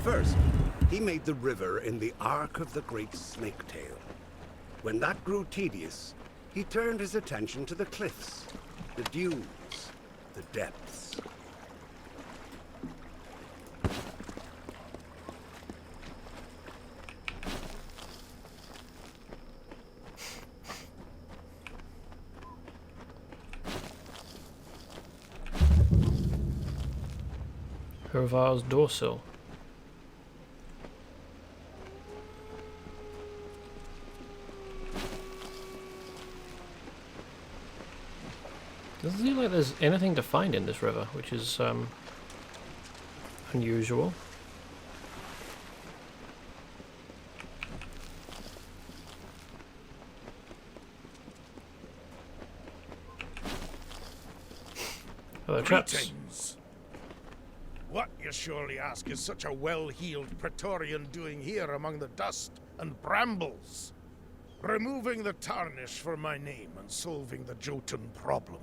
First, he made the river in the arc of the great snaketail. When that grew tedious, he turned his attention to the cliffs, the dunes, the depths. Hervar's dorsal. Doesn't seem like there's anything to find in this river, which is unusual. Hello, chaps. Greetings. What, you surely ask, is such a well-heeled Praetorian doing here among the dust and brambles? Removing the tarnish for my name and solving the Jotun problem.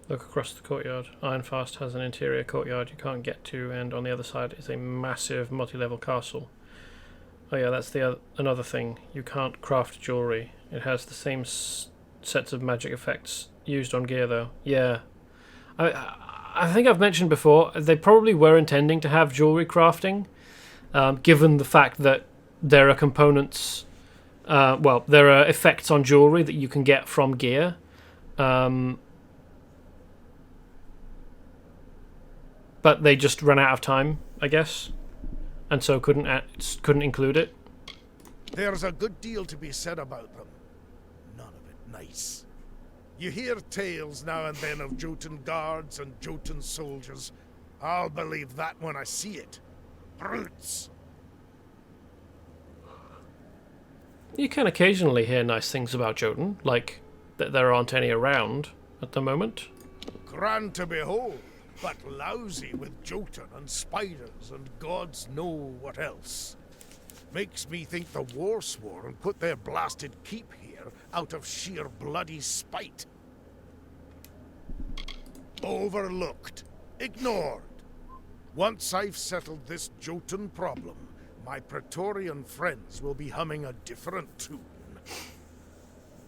Look across the courtyard. Ironfast has an interior courtyard you can't get to, and on the other side is a massive multi-level castle. Oh yeah, that's the another thing. You can't craft jewelry. It has the same sets of magic effects used on gear, though. Yeah. I think I've mentioned before, they probably were intending to have jewelry crafting, given the fact that there are components... well, there are effects on jewelry that you can get from gear. But they just ran out of time, I guess, and so couldn't include it. There's a good deal to be said about them. None of it nice. You hear tales now and then of Jotun guards and Jotun soldiers. I'll believe that when I see it. Brutes! You can occasionally hear nice things about Jotun, like that there aren't any around at the moment. Grand to behold. But lousy with Jotun and spiders and gods know what else. Makes me think the Warsworn put their blasted keep here out of sheer bloody spite. Overlooked. Ignored. Once I've settled this Jotun problem, my Praetorian friends will be humming a different tune.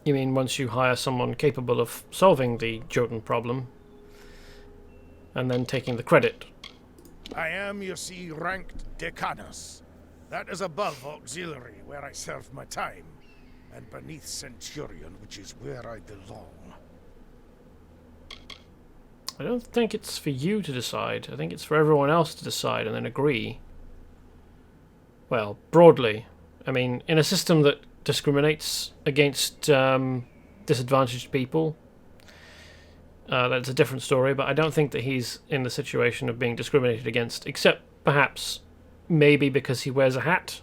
You mean once you hire someone capable of solving the Jotun problem? And then taking the credit. I am, you see, ranked Decanus. That is above Auxiliary, where I serve my time, and beneath Centurion, which is where I belong. I don't think it's for you to decide. I think it's for everyone else to decide and then agree. Well, broadly. I mean, in a system that discriminates against disadvantaged people, that's a different story, but I don't think that he's in the situation of being discriminated against, except perhaps maybe because he wears a hat,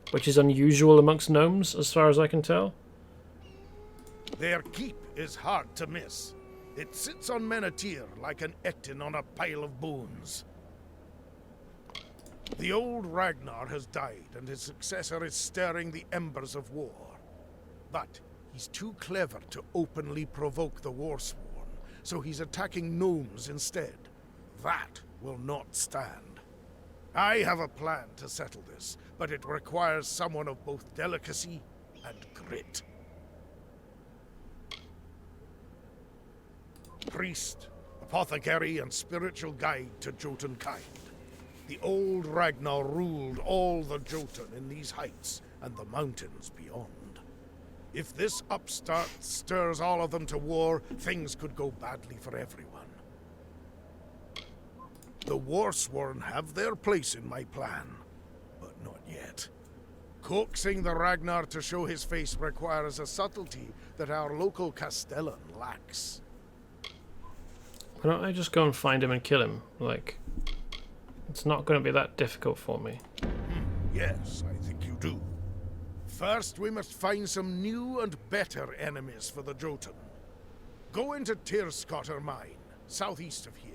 which is unusual amongst gnomes, as far as I can tell. Their keep is hard to miss. It sits on Menatyre like an Etin on a pile of bones. The old Ragnar has died, and his successor is stirring the embers of war. But he's too clever to openly provoke the Warsworn. So he's attacking gnomes instead. That will not stand. I have a plan to settle this, but it requires someone of both delicacy and grit. Priest, apothecary, and spiritual guide to Jotun kind. The old Ragnar ruled all the Jotun in these heights and the mountains beyond. If this upstart stirs all of them to war, things could go badly for everyone. The Warsworn have their place in my plan, but not yet. Coaxing the Ragnar to show his face requires a subtlety that our local Castellan lacks. Why don't I just go and find him and kill him? Like, it's not going to be that difficult for me. Yes, I think you do. First, we must find some new and better enemies for the Jotun. Go into Tyrscotter Mine, southeast of here,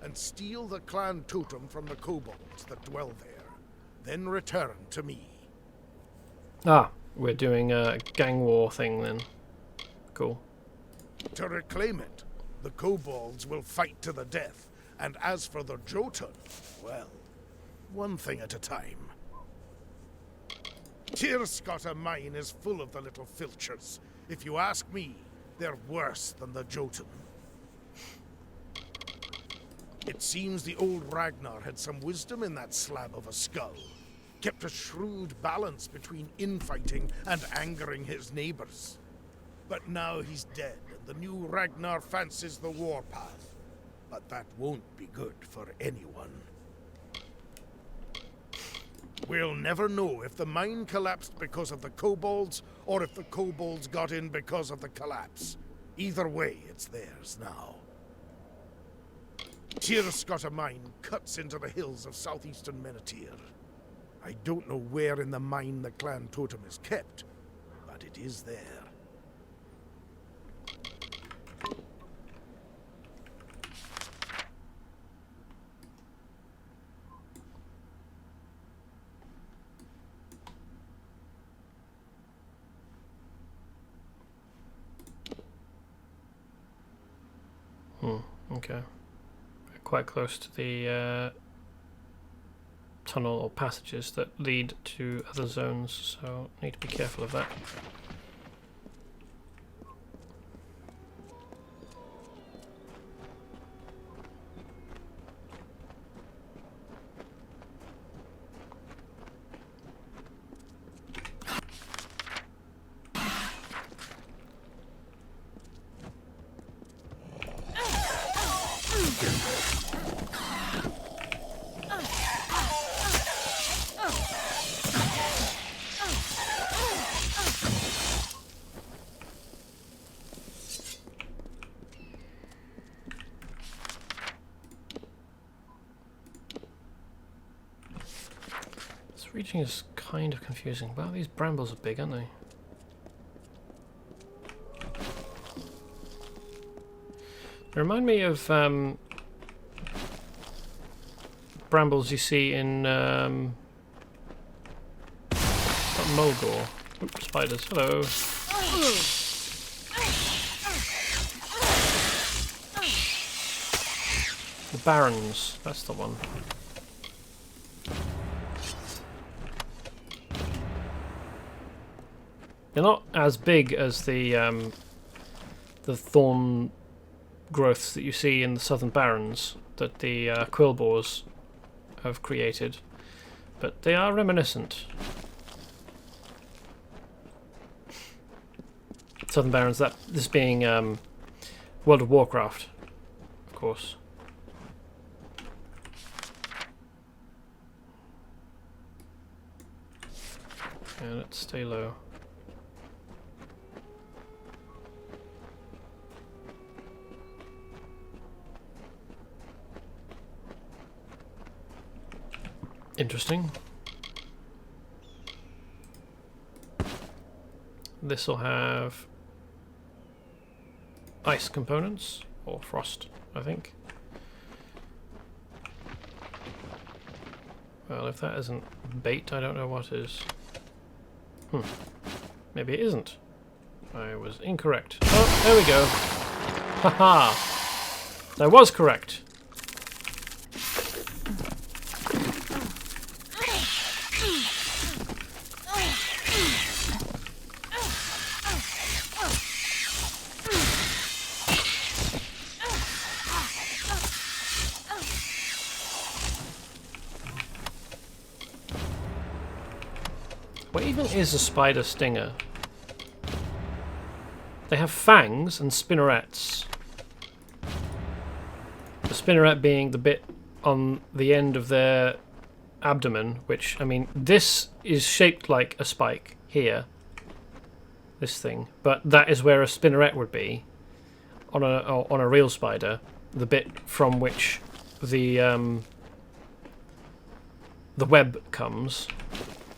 and steal the clan totem from the kobolds that dwell there. Then return to me. Ah, we're doing a gang war thing then. Cool. To reclaim it, the kobolds will fight to the death, and as for the Jotun, well, one thing at a time. Tyrscotter Mine is full of the little filchers. If you ask me, they're worse than the Jotun. It seems the old Ragnar had some wisdom in that slab of a skull. Kept a shrewd balance between infighting and angering his neighbors. But now he's dead, and the new Ragnar fancies the warpath. But that won't be good for anyone. We'll never know if the mine collapsed because of the kobolds, or if the kobolds got in because of the collapse. Either way, it's theirs now. Tyrscotter Mine cuts into the hills of southeastern Menatyre. I don't know where in the mine the clan totem is kept, but it is there. Okay. We're quite close to the tunnel or passages that lead to other zones, so need to be careful of that. Reaching is kind of confusing. Wow, these brambles are big, aren't they? They remind me of brambles you see in not Mulgore. Oops, spiders. Hello. The Barrens. That's the one. They're not as big as the thorn growths that you see in the Southern Barrens that the Quillboars have created, but they are reminiscent. Southern Barrens, this being World of Warcraft, of course. And let's stay low. Interesting. This will have ice components, or frost, I think. Well, if that isn't bait, I don't know what is. Maybe it isn't. I was incorrect. Oh, there we go. Haha! I was correct. What even is a spider stinger? They have fangs and spinnerets. The spinneret being the bit on the end of their abdomen, which, I mean, this is shaped like a spike here, this thing, but that is where a spinneret would be on a real spider, the bit from which the web comes,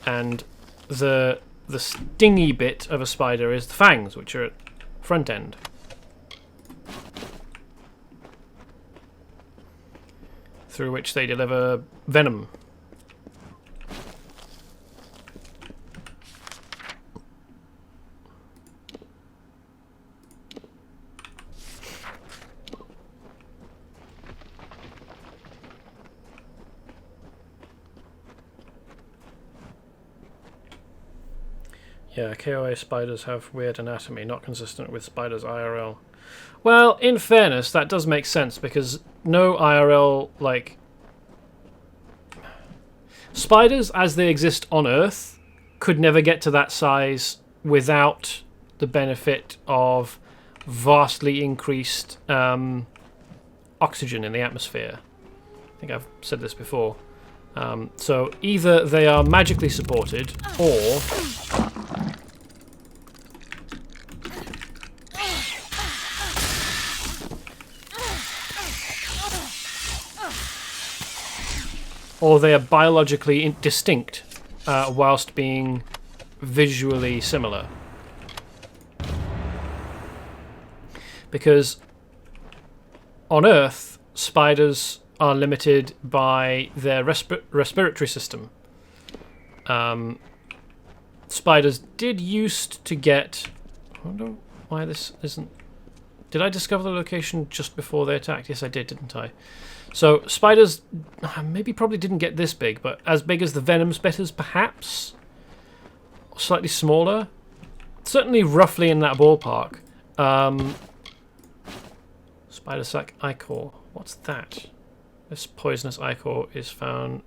and the stingy bit of a spider is the fangs, which are at front end. Through which they deliver venom. Yeah, KOA spiders have weird anatomy, not consistent with spiders IRL. Well, in fairness, that does make sense, because no IRL, like... spiders, as they exist on Earth, could never get to that size without the benefit of vastly increased oxygen in the atmosphere. I think I've said this before. So either they are magically supported, or they are biologically distinct whilst being visually similar. Because on Earth, spiders are limited by their respiratory system. Spiders did used to get... I wonder why this isn't... Did I discover the location just before they attacked? Yes, I did, didn't I? So, spiders probably didn't get this big, but as big as the venom spitters, perhaps? Slightly smaller? Certainly roughly in that ballpark. Spider sac ichor. What's that? This poisonous ichor is found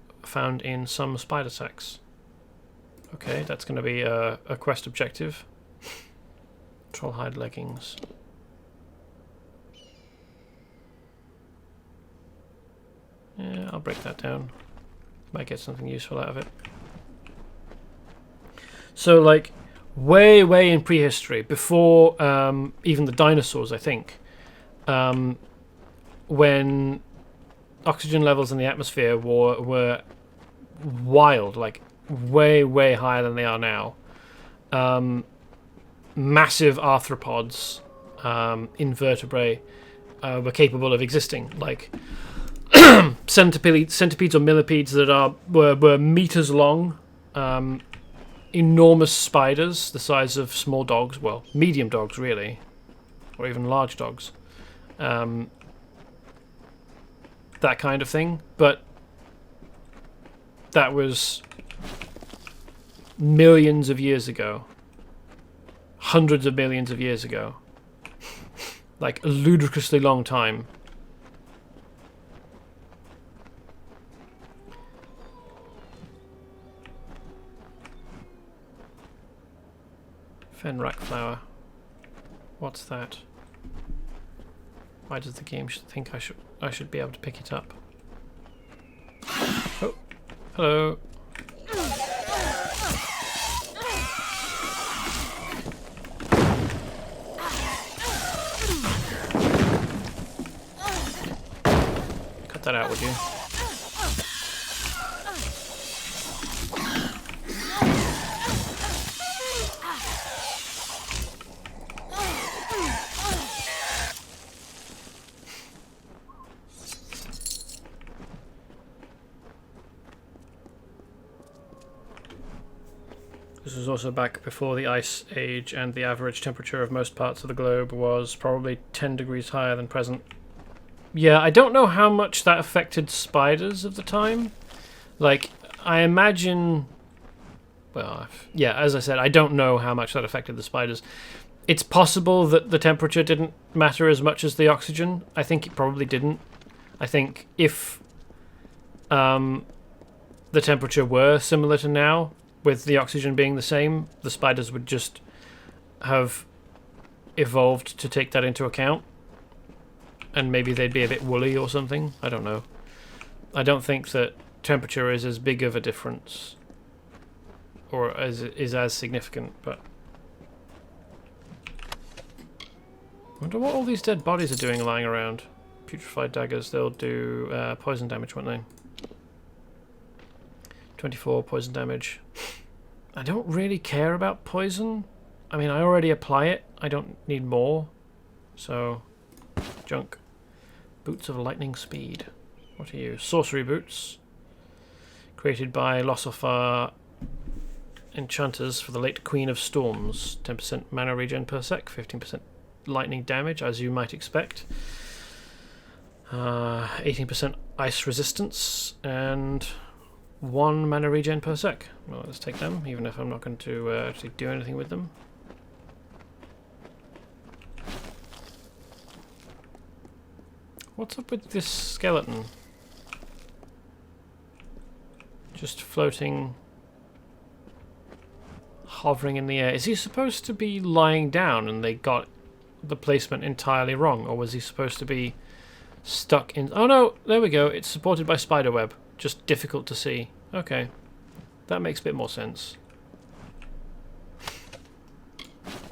in some spider sacs. Okay, that's going to be a quest objective. Trollhide leggings. Yeah, I'll break that down. Might get something useful out of it. So, like, way in prehistory, before even the dinosaurs, I think, when oxygen levels in the atmosphere were wild, like way higher than they are now. Massive arthropods, invertebrate, were capable of existing, like centipedes or millipedes that were meters long, enormous spiders the size of small dogs, well, medium dogs really, or even large dogs. That kind of thing, but that was millions of years ago. Hundreds of millions of years ago. Like a ludicrously long time. Fenrac flower. What's that? Why does the game think I should be able to pick it up? Oh, hello. Cut that out, would you? This was also back before the Ice Age, and the average temperature of most parts of the globe was probably 10 degrees higher than present. Yeah, I don't know how much that affected spiders of the time. Like, I imagine... Well, yeah, as I said, I don't know how much that affected the spiders. It's possible that the temperature didn't matter as much as the oxygen. I think it probably didn't. I think if the temperature were similar to now, with the oxygen being the same, the spiders would just have evolved to take that into account. And maybe they'd be a bit woolly or something. I don't know. I don't think that temperature is as big of a difference, or is as significant, but I wonder what all these dead bodies are doing lying around. Putrefied daggers, they'll do poison damage, won't they? 24 poison damage. I don't really care about poison. I mean, I already apply it. I don't need more. So, junk. Boots of lightning speed. What are you? Sorcery Boots. Created by Lossophar enchanters for the late Queen of Storms. 10% mana regen per sec, 15% lightning damage, as you might expect. 18% ice resistance, and 1 mana regen per sec. Well, let's take them, even if I'm not going to actually do anything with them. What's up with this skeleton? Just floating, hovering in the air. Is he supposed to be lying down and they got the placement entirely wrong? Or was he supposed to be stuck in... Oh no, there we go. It's supported by spiderweb. Just difficult to see. Okay. That makes a bit more sense.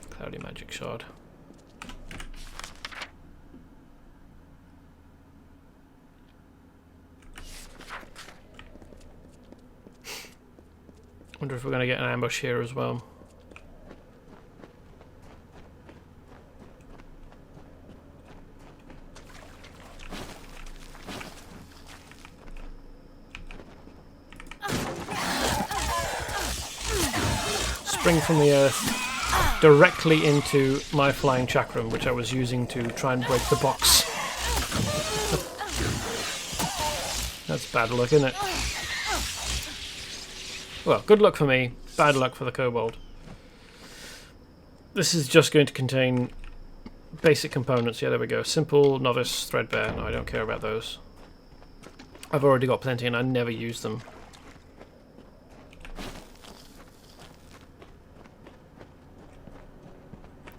Cloudy magic shard. Wonder if we're going to get an ambush here as well. Spring from the earth directly into my flying chakram, which I was using to try and break the box. That's bad luck, isn't it? Well, good luck for me, bad luck for the kobold. This is just going to contain basic components. Yeah, there we go. Simple, novice, threadbare. No, I don't care about those. I've already got plenty and I never use them.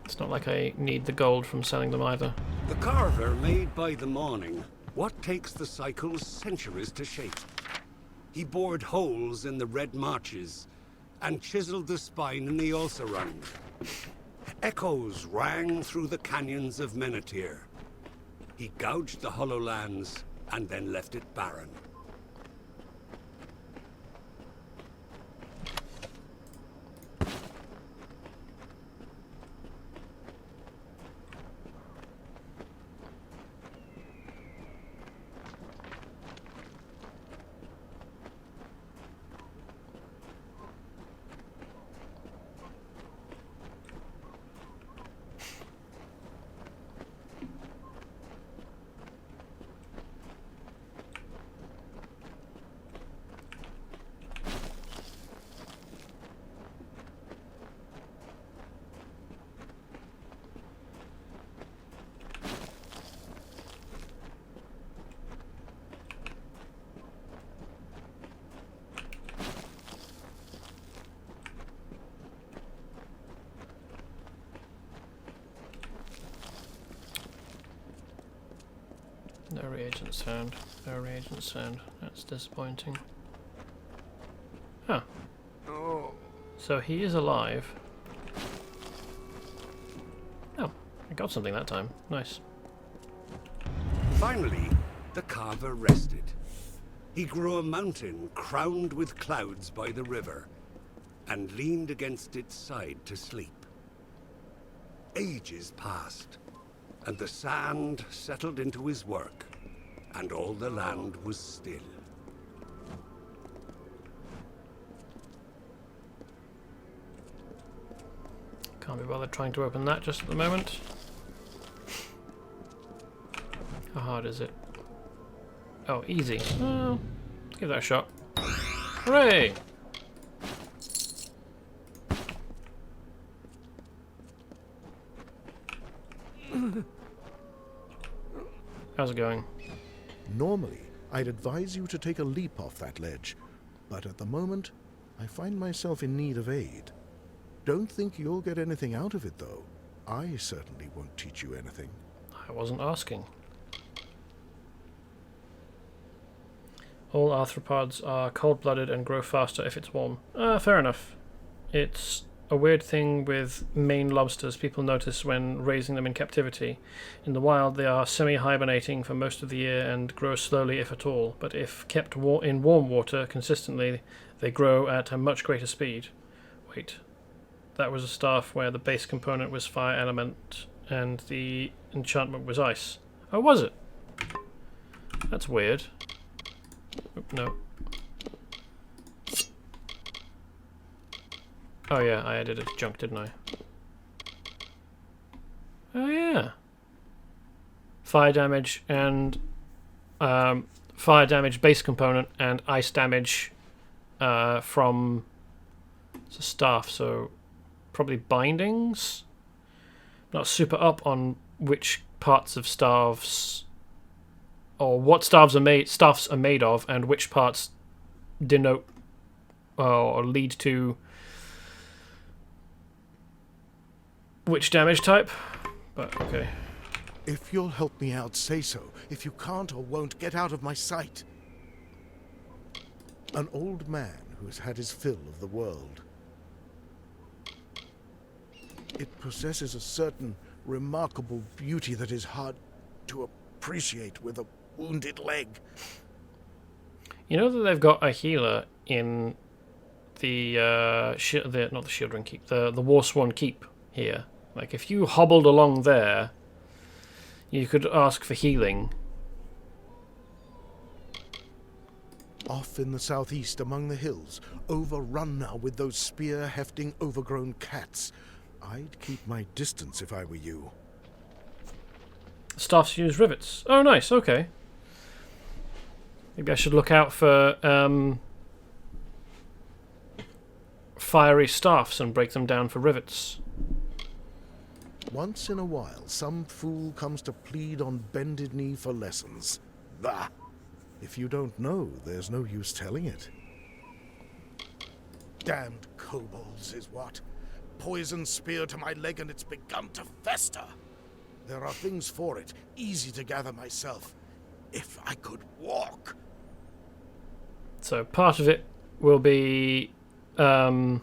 It's not like I need the gold from selling them either. The carver made by the morning what takes the cycles centuries to shape. He bored holes in the red marches and chiseled the spine in the Ulcerung. Echoes rang through the canyons of Menatyre. He gouged the hollow lands and then left it barren. No reagent sound. No reagent sound. That's disappointing. Huh. So he is alive. Oh, I got something that time. Nice. Finally, the carver rested. He grew a mountain crowned with clouds by the river and leaned against its side to sleep. Ages passed, and the sand settled into his work, and all the land was still. Can't be bothered trying to open that just at the moment. How hard is it? Oh, easy. Well, let's give that a shot. Hooray! How's it going? Normally, I'd advise you to take a leap off that ledge, but at the moment, I find myself in need of aid. Don't think you'll get anything out of it, though. I certainly won't teach you anything. I wasn't asking. All arthropods are cold-blooded and grow faster if it's warm. Fair enough. It's a weird thing with Maine lobsters people notice when raising them in captivity. In the wild, they are semi-hibernating for most of the year and grow slowly if at all, but if kept in warm water consistently, they grow at a much greater speed. Wait, that was a staff where the base component was fire element and the enchantment was ice. Oh, was it? That's weird. Oop, no. Oh yeah, I added it to junk, didn't I? Oh yeah. Fire damage and fire damage base component and ice damage from it's a staff, so probably bindings. Not super up on which parts of staffs or what staffs are made of and which parts denote or lead to which damage type, but okay. If you'll help me out, say so. If you can't or won't, get out of my sight. An old man who has had his fill of the world. It possesses a certain remarkable beauty that is hard to appreciate with a wounded leg. You know that they've got a healer in the not the Shieldring Keep, the Warsworn Keep here. Like, if you hobbled along there, you could ask for healing. Off in the southeast among the hills, overrun now with those spear-hefting overgrown cats. I'd keep my distance if I were you. Staffs use rivets. Oh, nice, okay. Maybe I should look out for fiery staffs and break them down for rivets. Once in a while, some fool comes to plead on bended knee for lessons. Bah! If you don't know, there's no use telling it. Damned kobolds is what. Poison spear to my leg and it's begun to fester. There are things for it, easy to gather myself. If I could walk. So part of it will be that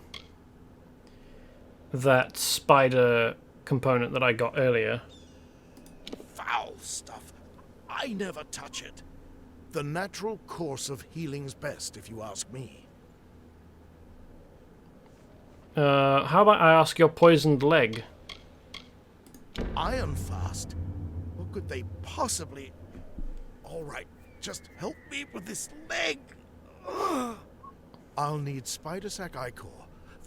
spider component that I got earlier. Foul stuff. I never touch it. The natural course of healing's best, if you ask me. How about I ask your poisoned leg? Iron fast? What could they possibly... Alright, just help me with this leg. Ugh. I'll need spider sac ichor,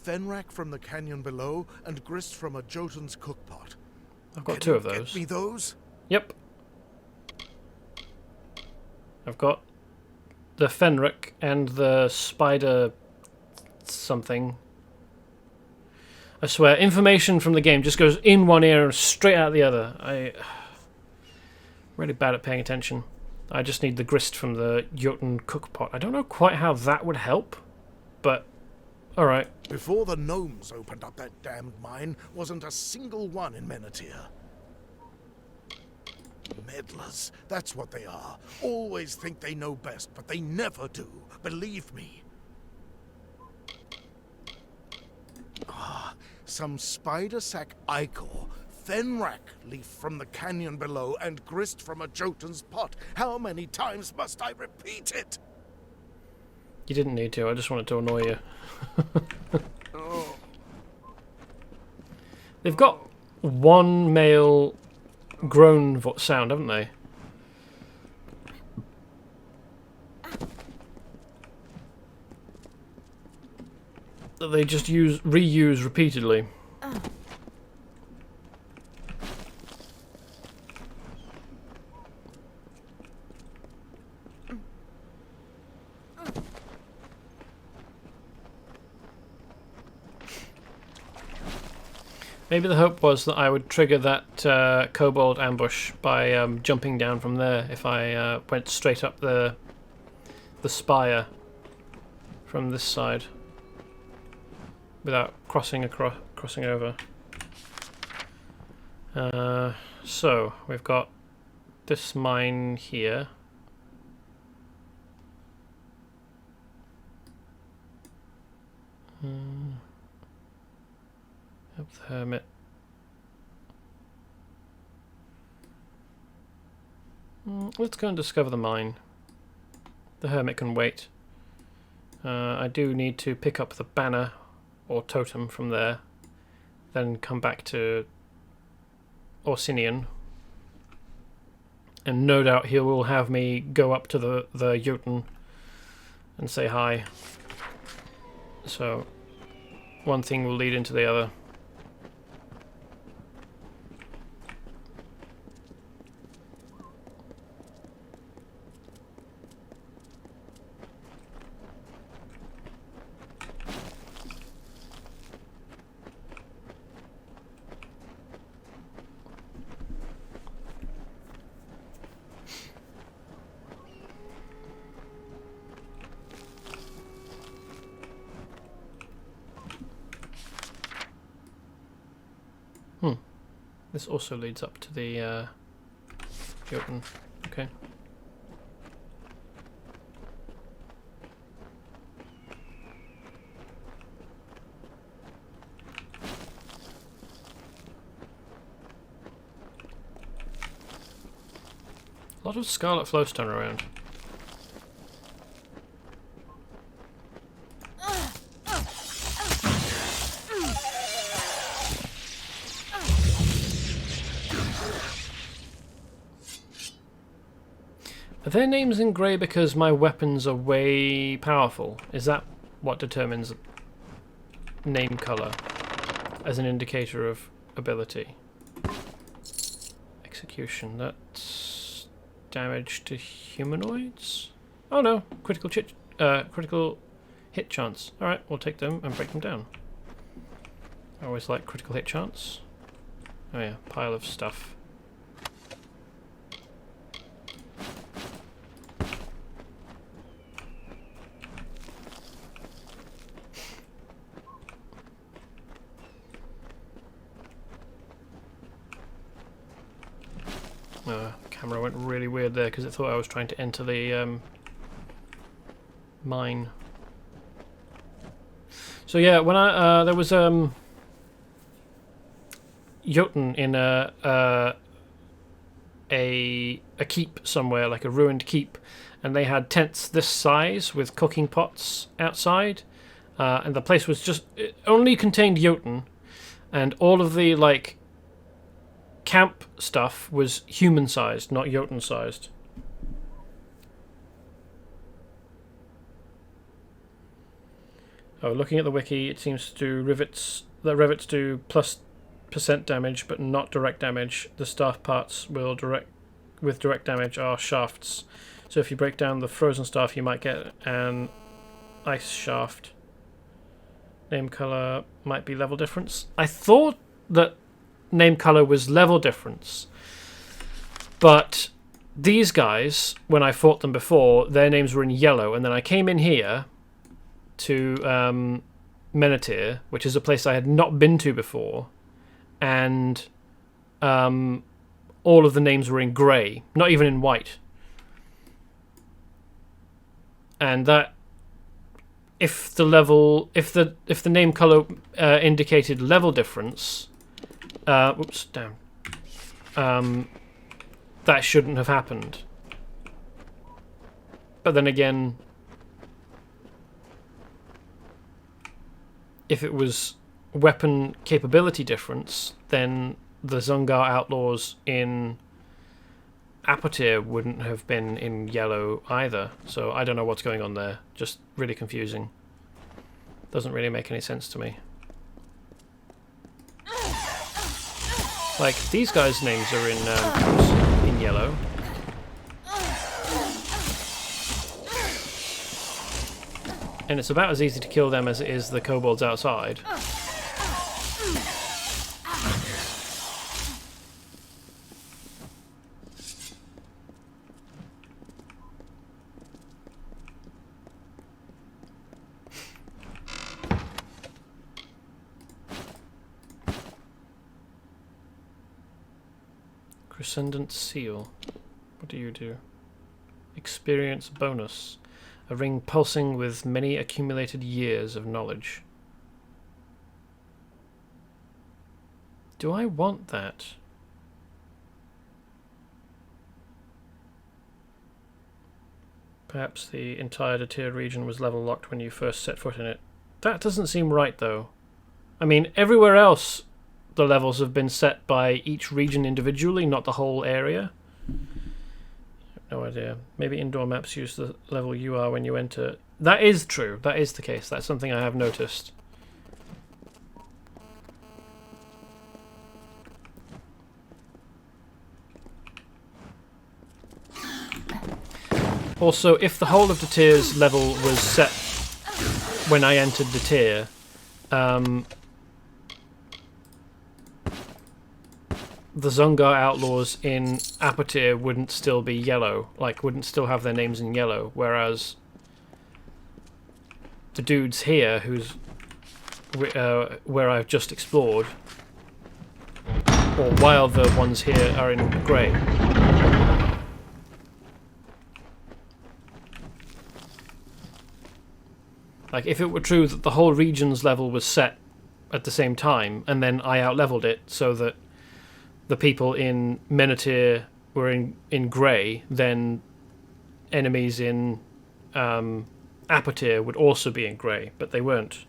fenrac from the canyon below, and grist from a Jotun's cookpot. I've got two of those. Get me those? Yep. I've got the fenric and the spider something. I swear, information from the game just goes in one ear and straight out the other. I'm really bad at paying attention. I just need the grist from the Jotun cookpot. I don't know quite how that would help, but alright. Before the gnomes opened up that damned mine, wasn't a single one in Menatyre. Meddlers, that's what they are. Always think they know best, but they never do. Believe me. Some spider sac ichor, fenrac leaf from the canyon below, and grist from a Jotun's pot. How many times must I repeat it? You didn't need to, I just wanted to annoy you. Oh. They've got one male groan sound, haven't they? That they just reuse repeatedly. Maybe the hope was that I would trigger that kobold ambush by jumping down from there if I went straight up the spire from this side without crossing over. So we've got this mine here. The Hermit. Let's go and discover the mine. The Hermit can wait. I do need to pick up the banner or totem from there, then come back to Orsinian, and no doubt he will have me go up to the Jotun and say hi. So one thing will lead into the other. This also leads up to the Jotun. Okay. A lot of scarlet flowstone around. Are their names in grey because my weapons are way powerful? Is that what determines name colour as an indicator of ability? Execution, that's damage to humanoids? Oh no, critical hit chance. Alright, we'll take them and break them down. I always like critical hit chance. Oh yeah, pile of stuff. Camera went really weird there because it thought I was trying to enter the mine. So yeah, when I there was Jotun in a keep somewhere, like a ruined keep, and they had tents this size with cooking pots outside, and the place was just, it only contained Jotun, and all of the like camp stuff was human-sized, not Jotun-sized. Oh, looking at the wiki, it seems to do rivets do +% damage, but not direct damage. The staff parts with direct damage are shafts. So if you break down the frozen staff, you might get an ice shaft. Name color might be level difference. I thought that name color was level difference, but these guys, when I fought them before, their names were in yellow, and then I came in here to Menatyre, which is a place I had not been to before, and all of the names were in grey, not even in white. And that, if the name color indicated level difference, oops, damn. That shouldn't have happened. But then again, if it was weapon capability difference, then the Zungar outlaws in Apothecary wouldn't have been in yellow either. So I don't know what's going on there. Just really confusing. Doesn't really make any sense to me. Like, these guys' names are in yellow. And it's about as easy to kill them as it is the kobolds outside. Crescendent Seal. What do you do? Experience bonus. A ring pulsing with many accumulated years of knowledge. Do I want that? Perhaps the entire Detir region was level locked when you first set foot in it. That doesn't seem right, though. I mean, everywhere else the levels have been set by each region individually, not the whole area. No idea. Maybe indoor maps use the level you are when you enter. That is true. That is the case. That's something I have noticed. Also, if the whole of Detir's level was set when I entered Detir, the Zungar outlaws in Apothecary wouldn't still be yellow, like wouldn't still have their names in yellow, whereas the dudes here, where I've just explored, or while the ones here are in grey. Like, if it were true that the whole region's level was set at the same time, and then I out-leveled it so that the people in Menatyre were in grey, then enemies in Apothecary would also be in grey, but they weren't.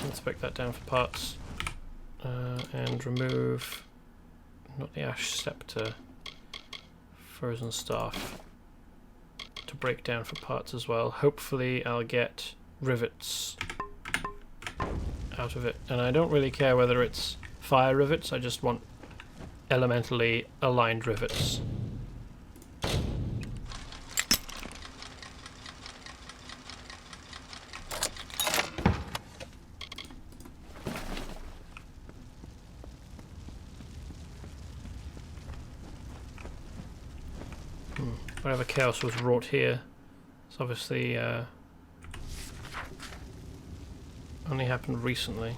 Let's break that down for parts and remove not the Ash Scepter, Frozen Staff to break down for parts as well. Hopefully I'll get rivets out of it, and I don't really care whether it's fire rivets, I just want elementally aligned rivets. Whatever chaos was wrought here, it's obviously only happened recently.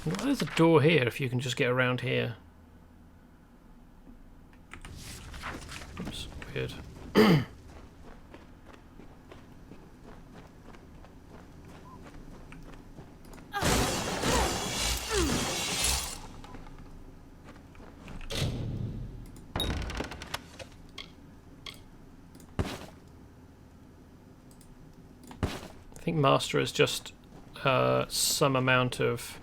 Why there's a door here if you can just get around here? Oops, weird. I think Master is just some amount of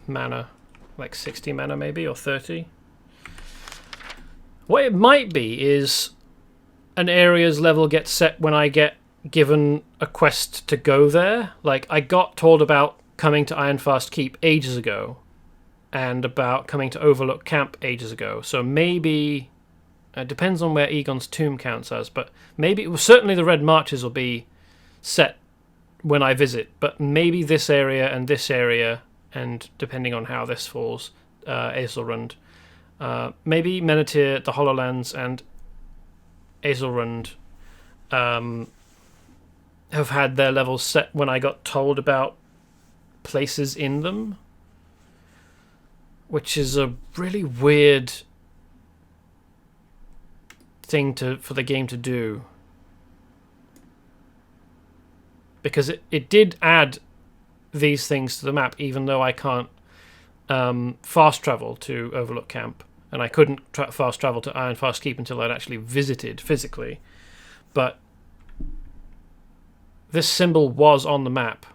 mana, like 60 mana maybe, or 30. What it might be is an area's level gets set when I get given a quest to go there. Like, I got told about coming to Ironfast Keep ages ago, and about coming to Overlook Camp ages ago. So maybe, it depends on where Egon's tomb counts as, but maybe, well, certainly the Red Marches will be set when I visit, but maybe this area, and depending on how this falls, Azelrund. Maybe Menatyre, the Hollowlands, and Azelrund have had their levels set when I got told about places in them, which is a really weird thing for the game to do, because it did add these things to the map, even though I can't fast travel to Overlook Camp, and I couldn't fast travel to Ironfast Keep until I'd actually visited physically. But this symbol was on the map.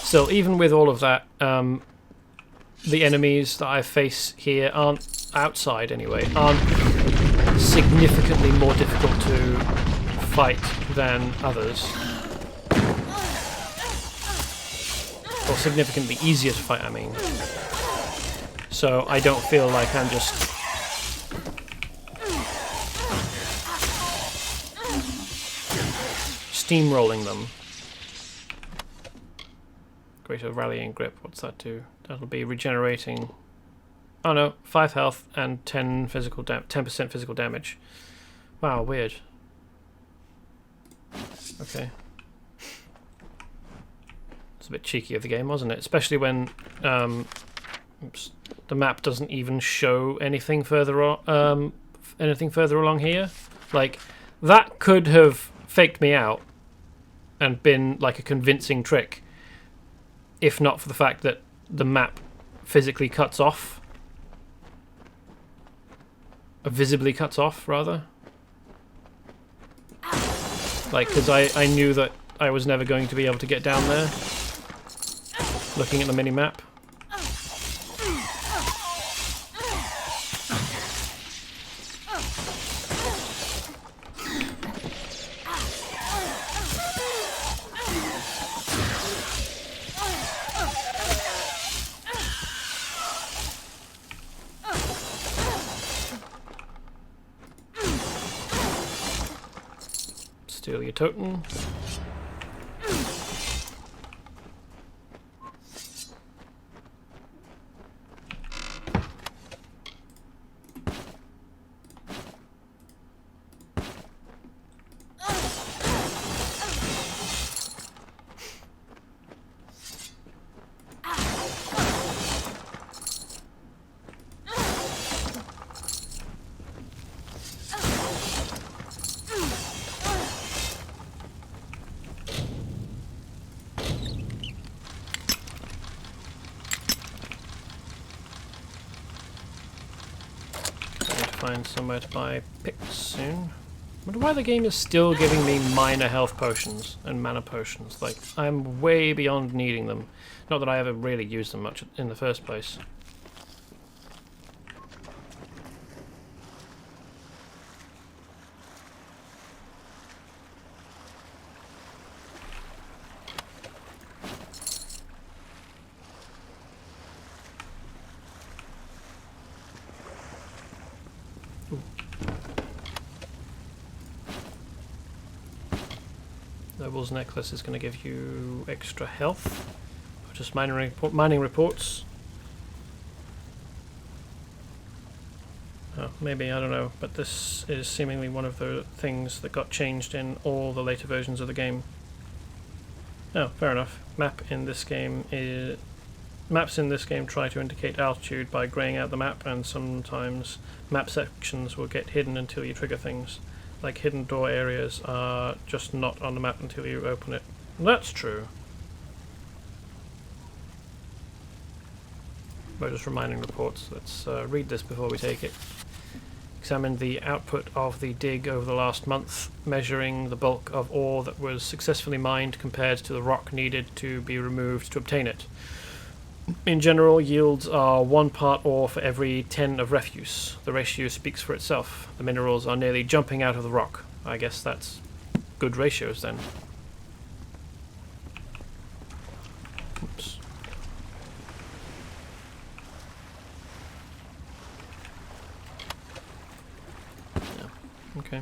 Still, even with all of that, the enemies that I face here aren't outside anyway, aren't significantly more difficult to fight than others. Or significantly easier to fight, I mean. So I don't feel like I'm just steamrolling them. Greater rallying grip, what's that do? That'll be regenerating. Oh no, 5 health and 10% physical damage. Wow, weird. Okay. It's a bit cheeky of the game, wasn't it? Especially when the map doesn't even show anything further on, anything further along here. Like, that could have faked me out and been like a convincing trick, if not for the fact that the map physically cuts off. Visibly cuts off, rather. Like, because I knew that I was never going to be able to get down there, looking at the mini-map. Steal your totem. Find somewhere to buy picks soon. I wonder why the game is still giving me minor health potions and mana potions. Like, I'm way beyond needing them. Not that I ever really used them much in the first place. Noble's necklace is going to give you extra health. Just mining reports. Oh, maybe, I don't know, but this is seemingly one of the things that got changed in all the later versions of the game. Oh, fair enough. Maps in this game try to indicate altitude by greying out the map, and sometimes map sections will get hidden until you trigger things. Like, hidden door areas are just not on the map until you open it. That's true. We're just reminding reports. Let's read this before we take it. Examine the output of the dig over the last month, measuring the bulk of ore that was successfully mined compared to the rock needed to be removed to obtain it. In general, yields are 1 part ore for every 10 of refuse. The ratio speaks for itself. The minerals are nearly jumping out of the rock. I guess that's good ratios then. Oops. Yeah. Okay.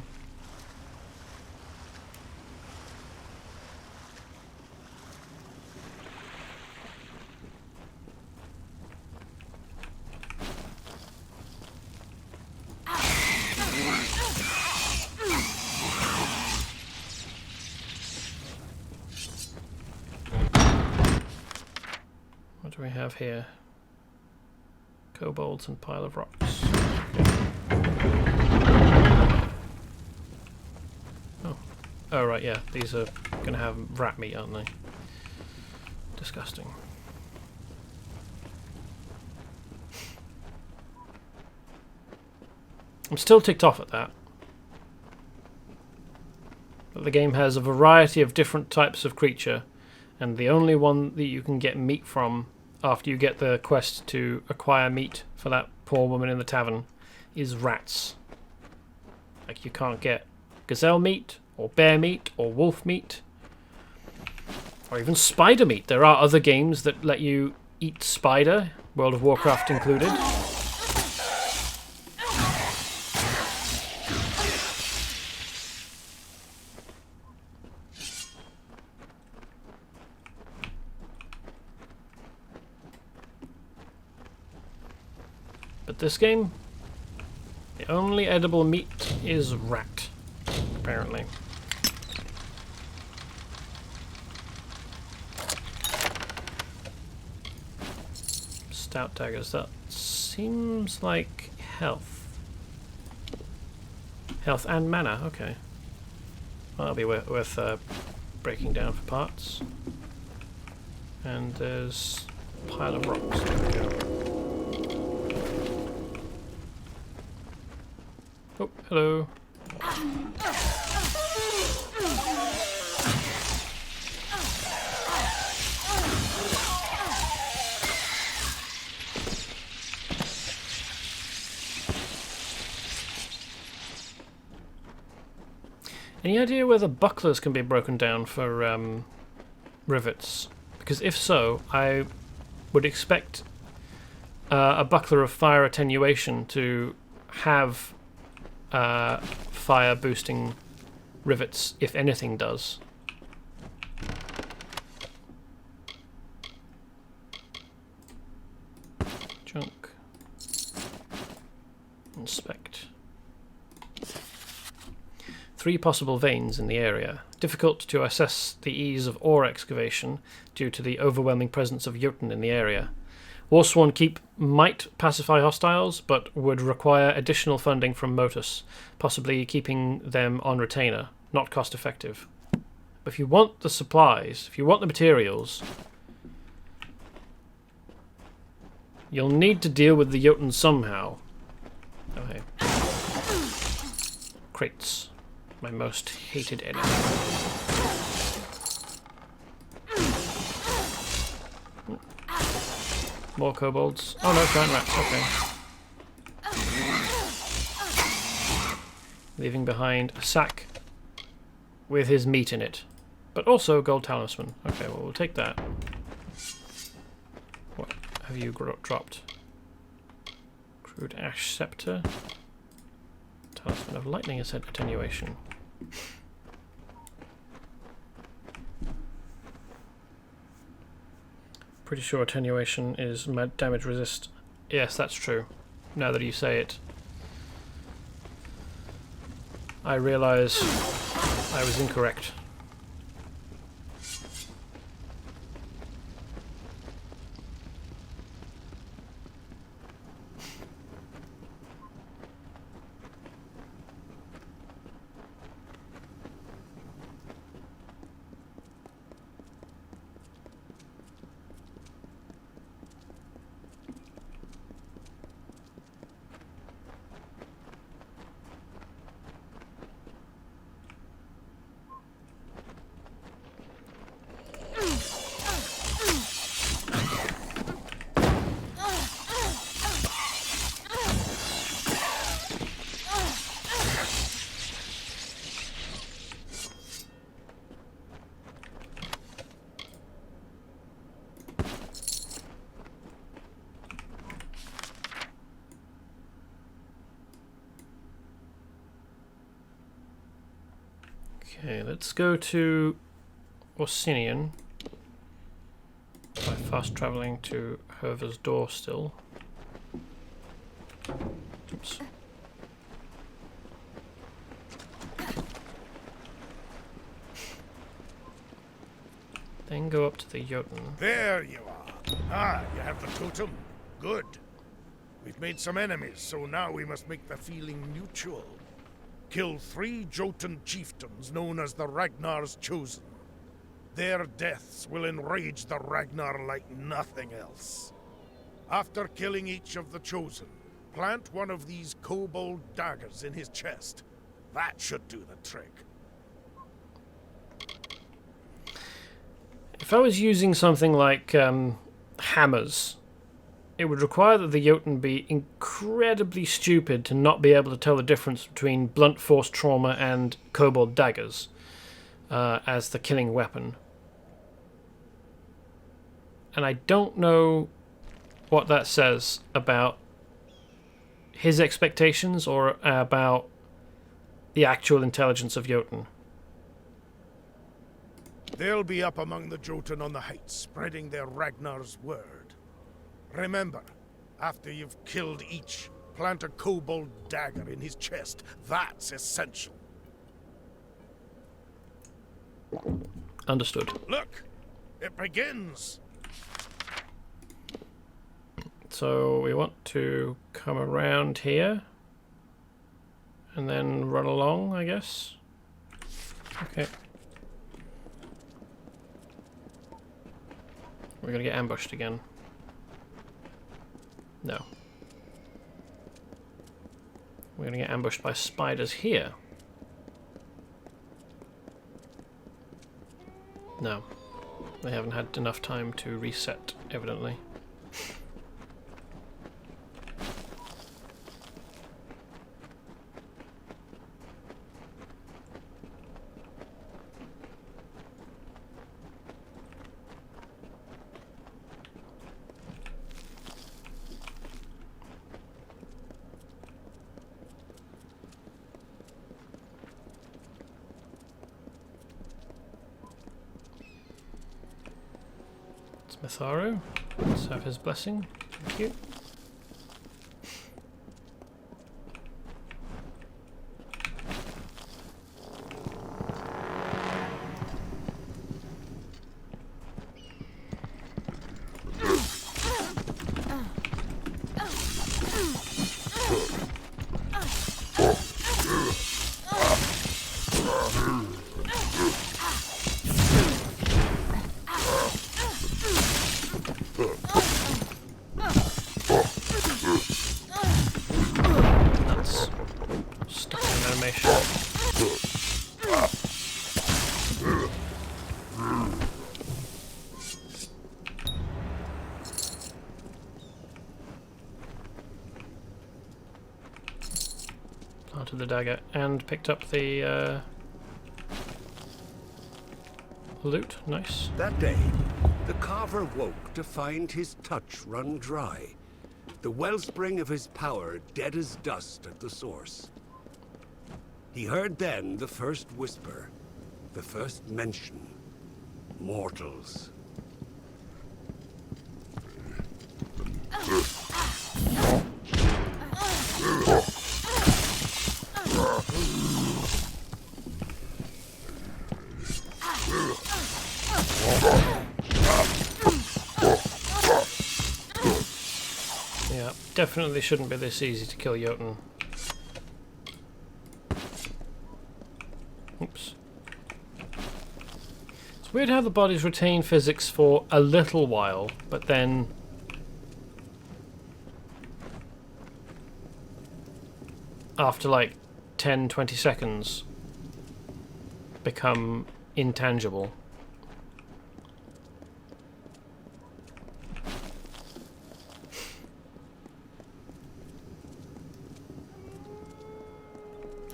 What do we have here? Kobolds and pile of rocks. Okay. Oh, right, yeah. These are going to have rat meat, aren't they? Disgusting. I'm still ticked off at that. But the game has a variety of different types of creature, and the only one that you can get meat from after you get the quest to acquire meat for that poor woman in the tavern, is rats. Like, you can't get gazelle meat, or bear meat, or wolf meat, or even spider meat. There are other games that let you eat spider, World of Warcraft included. But this game, the only edible meat is rat, apparently. Stout daggers, that seems like health. Health and mana, okay. That'll be worth breaking down for parts. And there's a pile of rocks. There we go. Oh, hello. Any idea whether bucklers can be broken down for rivets? Because if so, I would expect a buckler of fire attenuation to have fire boosting rivets, if anything does. Junk. Inspect. 3 possible veins in the area. Difficult to assess the ease of ore excavation due to the overwhelming presence of Jotun in the area. Warsworn Keep might pacify hostiles, but would require additional funding from Motus, possibly keeping them on retainer. Not cost effective. But if you want the supplies, if you want the materials, you'll need to deal with the Jotun somehow. Okay. Crates. My most hated enemy. More kobolds. Oh no, giant rats, okay. Leaving behind a sack with his meat in it. But also gold talisman. Okay, well we'll take that. What have you dropped? Crude ash scepter. Talisman of lightning attenuation. Pretty sure attenuation is damage resist. Yes, that's true. Now that you say it, I realise I was incorrect. Okay, let's go to Orsinian by fast travelling to Herva's door still. Oops. Then go up to the Jotun. There you are. Ah, you have the totem. Good. We've made some enemies, so now we must make the feeling mutual. Kill 3 Jotun chieftains known as the Ragnar's Chosen. Their deaths will enrage the Ragnar like nothing else. After killing each of the Chosen, plant one of these kobold daggers in his chest. That should do the trick. If I was using something like hammers, it would require that the Jotun be incredibly stupid to not be able to tell the difference between blunt force trauma and kobold daggers as the killing weapon. And I don't know what that says about his expectations or about the actual intelligence of Jotun. They'll be up among the Jotun on the heights, spreading their Ragnar's word. Remember, after you've killed each, plant a kobold dagger in his chest. That's essential. Understood. Look, it begins. So we want to come around here and then run along, I guess. Okay. We're gonna get ambushed again. No. We're gonna get ambushed by spiders here. No. They haven't had enough time to reset, evidently. Menatyre, let's have his blessing. Thank you. The dagger and picked up the loot. Nice. That day, the carver woke to find his touch run dry, the wellspring of his power dead as dust at the source. He heard then the first whisper, the first mention: mortals. Yeah, definitely shouldn't be this easy to kill Jotun. Oops. It's weird how the bodies retain physics for a little while, but then after like 10-20 seconds become intangible.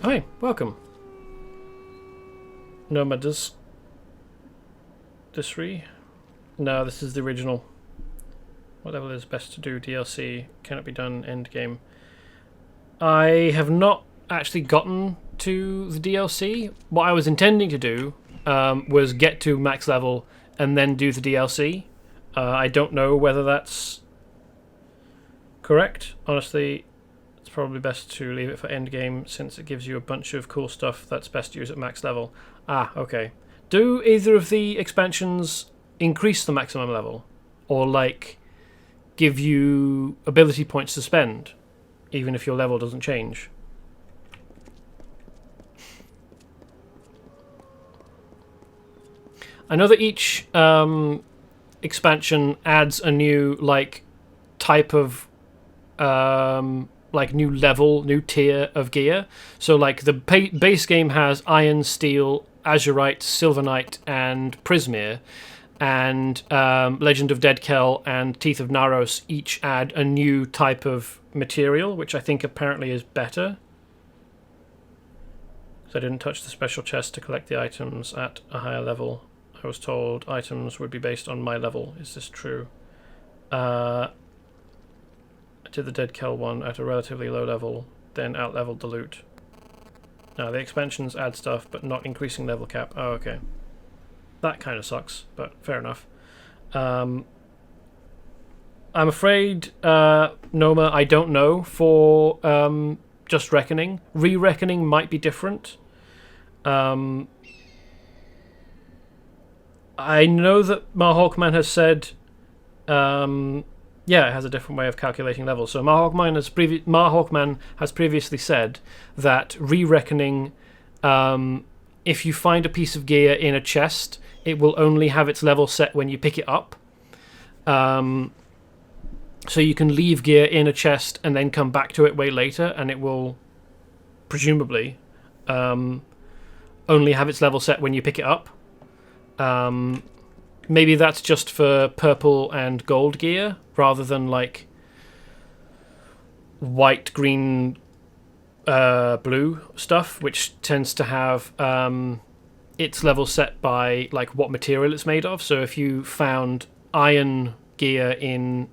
Hi, welcome. Nomadas. Disri? No, this is the original. What level is best to do? DLC. Cannot be done endgame. I have not actually gotten to the DLC. What I was intending to do was get to max level and then do the DLC. I don't know whether that's correct. Honestly, it's probably best to leave it for endgame since it gives you a bunch of cool stuff that's best to use at max level. Ah, okay. Do either of the expansions increase the maximum level? Or, like, give you ability points to spend, even if your level doesn't change? I know that each expansion adds a new, like, type of like new level, new tier of gear. So like the base game has Iron, Steel, Azurite, Silver Knight and Prismere, and Legend of Deadkel and Teeth of Naros each add a new type of material, which I think apparently is better. So I didn't touch the special chest to collect the items at a higher level. I was told items would be based on my level. Is this true? I did the Deadkel one at a relatively low level, then out-leveled the loot. Now the expansions add stuff, but not increasing level cap. Oh, okay. That kind of sucks, but fair enough. I'm afraid, Noma, I don't know for Just Reckoning. Re-Reckoning might be different. I know that Mahawkman has said, yeah, it has a different way of calculating levels. So Mahawkman has previously said that Re-Reckoning, if you find a piece of gear in a chest, it will only have its level set when you pick it up. So you can leave gear in a chest and then come back to it way later, and it will presumably only have its level set when you pick it up. Maybe that's just for purple and gold gear rather than like white, green, blue stuff, which tends to have its level set by like what material it's made of. So if you found iron gear in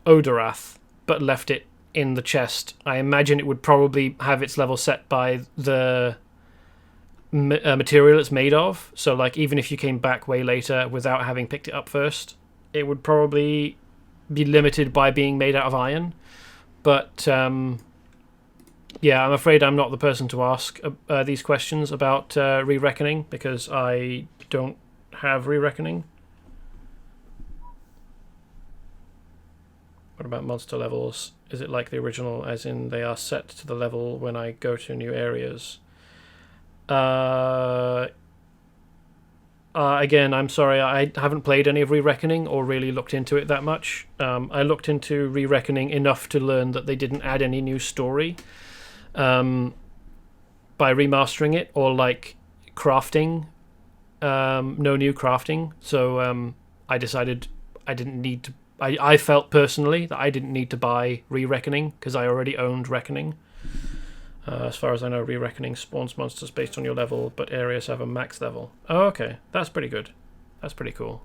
Odorath but left it in the chest, I imagine it would probably have its level set by the material it's made of. So like even if you came back way later without having picked it up first, it would probably be limited by being made out of iron. But yeah, I'm afraid I'm not the person to ask these questions about Re-Reckoning, because I don't have Re-Reckoning. What about monster levels? Is it like the original, as in they are set to the level when I go to new areas? Again, I'm sorry, I haven't played any of Re-Reckoning or really looked into it that much. I looked into Re-Reckoning enough to learn that they didn't add any new story by remastering it, or like crafting, no new crafting. So I decided I didn't need to. I felt personally that I didn't need to buy Re-Reckoning because I already owned Reckoning. As far as I know, Re-Reckoning spawns monsters based on your level, but areas have a max level. Oh, okay. That's pretty good. That's pretty cool.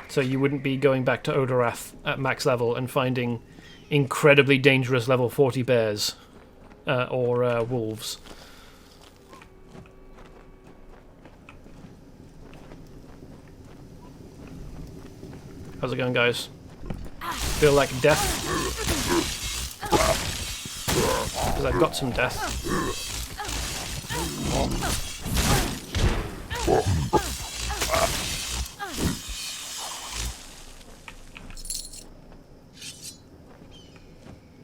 So you wouldn't be going back to Odorath at max level and finding incredibly dangerous level 40 bears or wolves. How's it going, guys? Feel like death? Because I've got some death.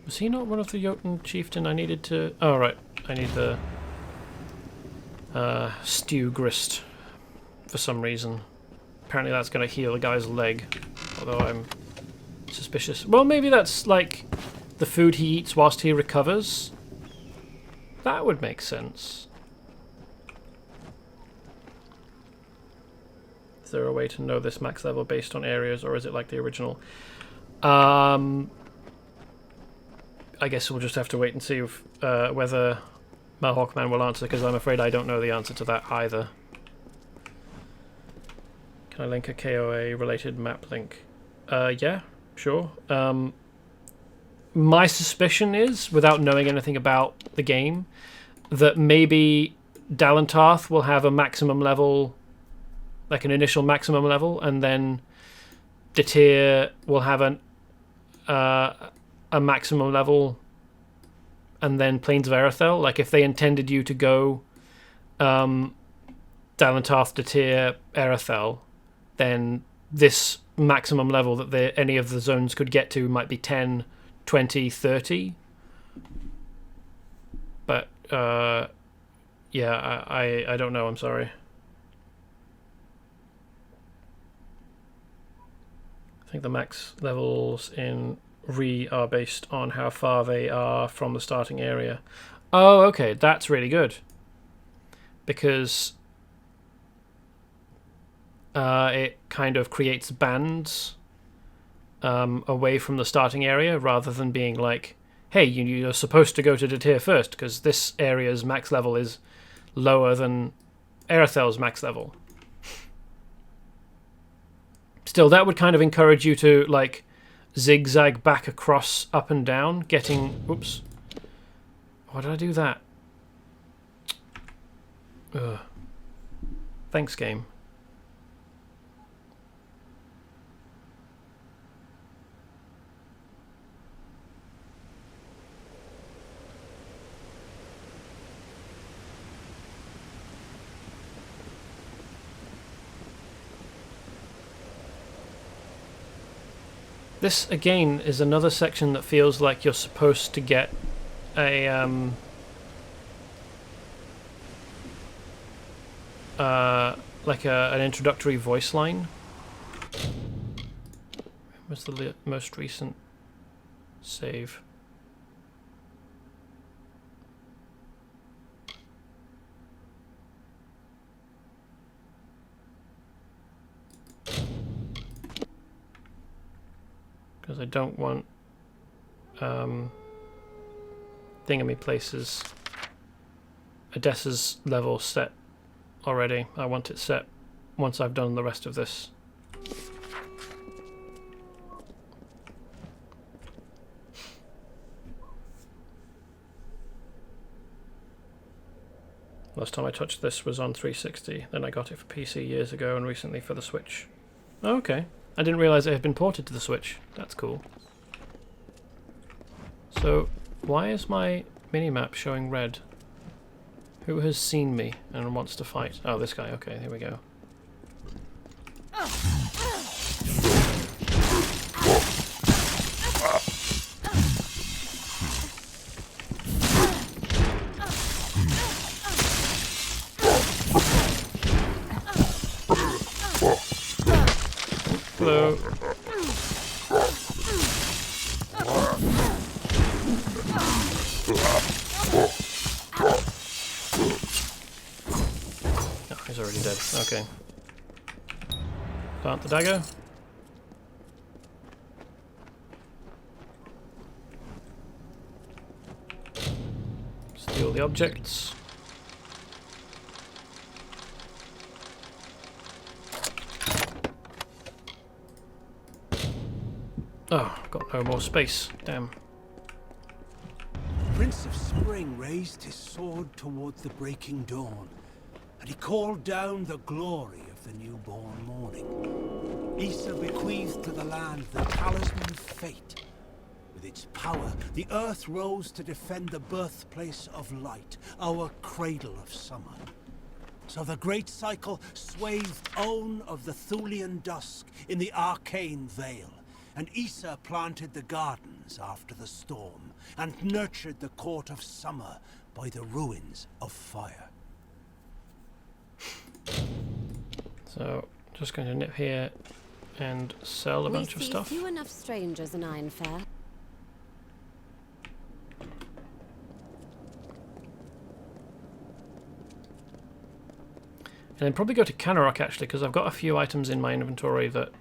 Was he not one of the Jotun chieftain I needed to... Oh, right. I need the stew grist for some reason. Apparently that's going to heal a guy's leg, although I'm suspicious. Well, maybe that's like the food he eats whilst he recovers. That would make sense. Is there a way to know this max level based on areas, or is it like the original? I guess we'll just have to wait and see if, whether Mahawkman will answer, because I'm afraid I don't know the answer to that either. Can I link a KOA related map link? Yeah, sure. My suspicion is, without knowing anything about the game, that maybe Dalentarth will have a maximum level, like an initial maximum level, and then Detir will have a maximum level, and then Plains of Erethel. Like if they intended you to go Dalentarth, Detir, Erethel, then this maximum level that any of the zones could get to might be 10, 20, 30. But yeah, I don't know, I'm sorry. I think the max levels in Re are based on how far they are from the starting area. Oh, okay, that's really good. Because it kind of creates bands away from the starting area, rather than being like, hey, you're supposed to go to Detir first because this area's max level is lower than Erethel's max level. Still, that would kind of encourage you to like zigzag back across, up and down, getting... Oops. Why did I do that? Ugh. Thanks, game. This, again, is another section that feels like you're supposed to get a, like an introductory voice line. What's the most recent save? Because I don't want Thingamy Places Odessa's level set already. I want it set once I've done the rest of this. Last time I touched this was on 360, then I got it for PC years ago and recently for the Switch. Oh, okay. I didn't realise it had been ported to the Switch. That's cool. So, why is my minimap showing red? Who has seen me and wants to fight? Oh, this guy. Okay, here we go. Hello. Oh, he's already dead. Okay. Plant the dagger. Steal the objects. Oh, I've got no more space. Damn. Prince of Spring raised his sword toward the breaking dawn, and he called down the glory of the newborn morning. Issa bequeathed to the land the talisman of fate. With its power, the earth rose to defend the birthplace of light, our cradle of summer. So the great cycle swathed Own of the Thulian dusk in the arcane veil, and Issa planted the gardens after the storm, and nurtured the court of summer by the ruins of fire. So, just going to nip here and sell a bunch of stuff. We see few enough strangers in Ironfair. And then probably go to Canarok actually, because I've got a few items in my inventory that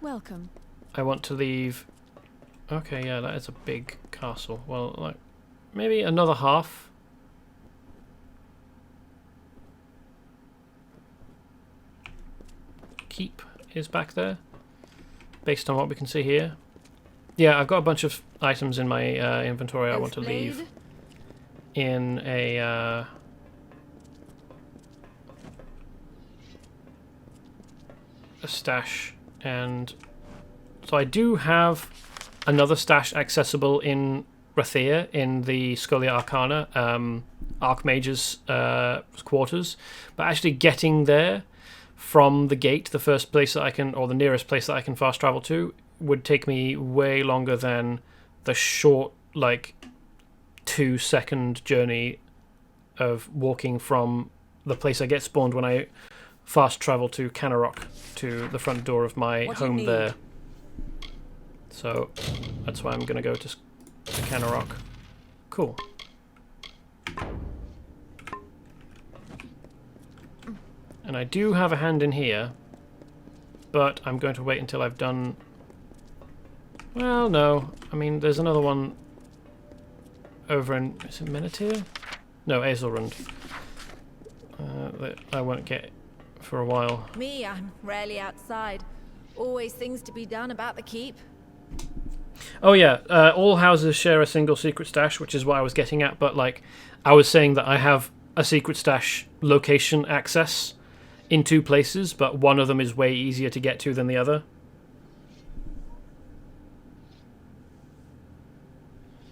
Welcome. I want to leave. Okay, yeah, that is a big castle. Well, like maybe another half. Keep is back there, based on what we can see here. Yeah, I've got a bunch of items in my inventory I want to leave in a stash, and so I do have another stash accessible in Rathir in the Scholia Arcana Archmage's quarters, but actually getting there from the gate, the first place that I can, or the nearest place that I can fast travel to, would take me way longer than the short, like 2-second journey of walking from the place I get spawned when I fast travel to Canarok, to the front door of my home there. So that's why I'm going to go to Canarok. Cool. And And I do have a hand in here, but I'm going to wait until I've done... Well, no. I mean, there's another one over in... Is it Menatyre? No, Azelrond. That I won't get for a while. Me, I'm rarely outside. Always things to be done about the keep. Oh yeah, all houses share a single secret stash, which is what I was getting at, but like, I was saying that I have a secret stash location access in 2 places, but one of them is way easier to get to than the other.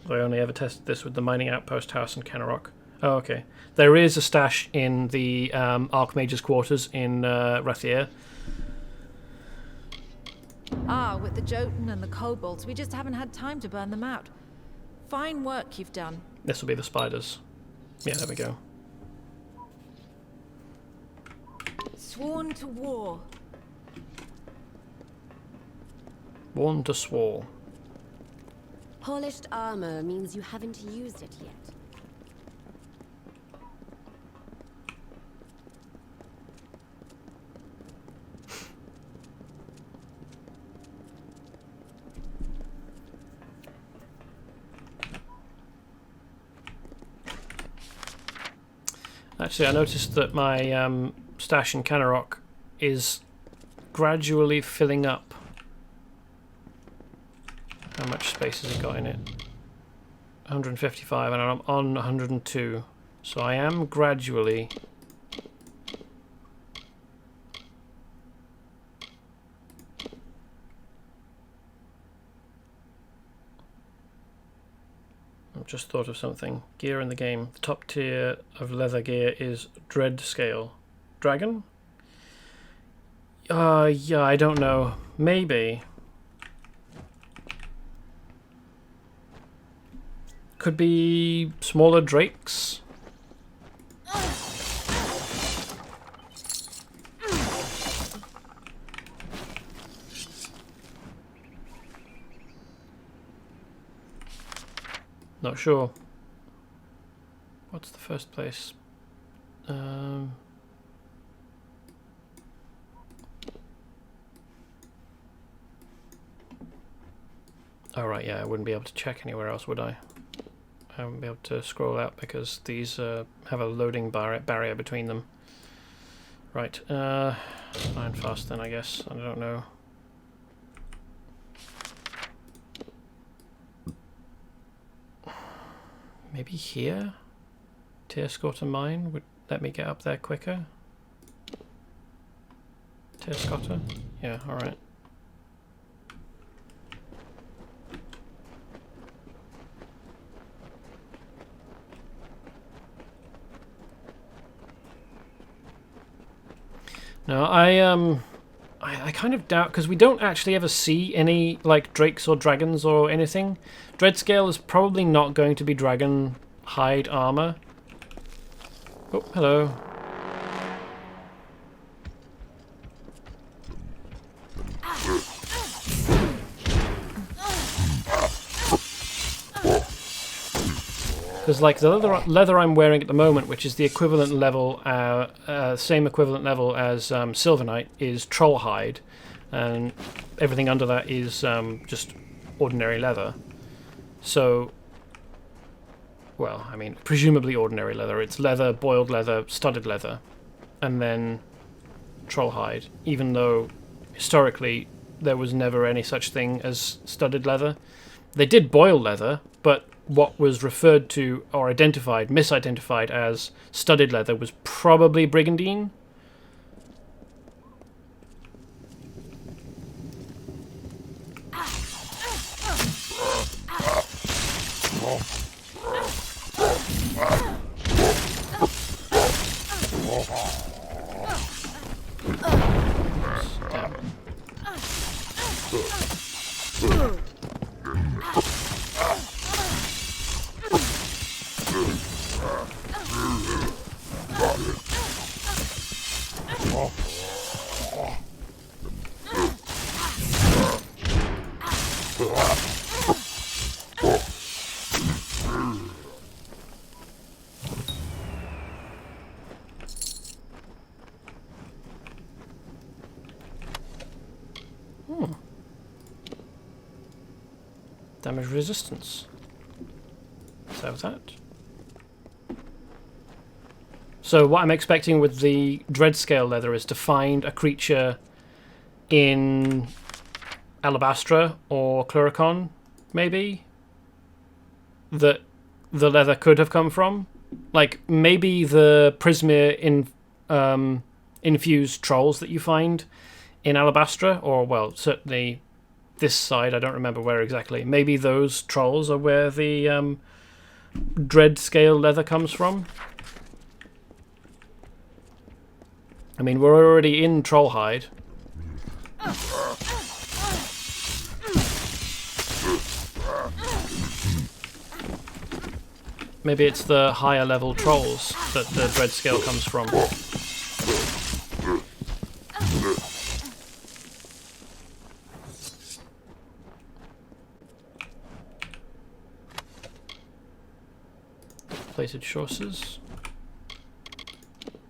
I only ever tested this with the Mining Outpost house in Canarok. Oh, okay. There is a stash in the Archmage's quarters in Rathier. Ah, with the Jotun and the kobolds, we just haven't had time to burn them out. Fine work you've done. This will be the spiders. Yeah, there we go. Sworn to war. Sworn to swore. Polished armor means you haven't used it yet. Actually, I noticed that my stash in Canarok is gradually filling up. How much space has it got in it? 155, and I'm on 102. So I am gradually... I've just thought of something. Gear in the game. The top tier of leather gear is Dread Scale. Dragon? Yeah, I don't know. Maybe. Could be smaller drakes. Not sure. What's the first place? Oh right, yeah, I wouldn't be able to check anywhere else, would I? I wouldn't be able to scroll out because these have a loading barrier between them. Right, iron fast then, I guess. I don't know. Maybe here? Tearscotter mine would let me get up there quicker. Tearscotter? Yeah, alright. No, I kind of doubt, because we don't actually ever see any like drakes or dragons or anything. Dreadscale is probably not going to be dragon hide armor. Oh, hello. Because like the leather I'm wearing at the moment, which is the equivalent level, same equivalent level as Silver is troll hide, and everything under that is just ordinary leather. So, well, I mean, presumably ordinary leather. It's leather, boiled leather, studded leather, and then troll hide. Even though historically there was never any such thing as studded leather. They did boil leather, but what was referred to or misidentified as studded leather was probably brigandine. Damage resistance. Let's have that. So what I'm expecting with the Dreadscale leather is to find a creature in Alabastra or Cluricon, maybe, that the leather could have come from. Like, maybe the Prismir infused trolls that you find in Alabastra, or, well, certainly this side, I don't remember where exactly. Maybe those trolls are where the Dreadscale leather comes from. I mean, we're already in Trollhide. Maybe it's the higher level trolls that the Dreadscale comes from. Plated chaucers.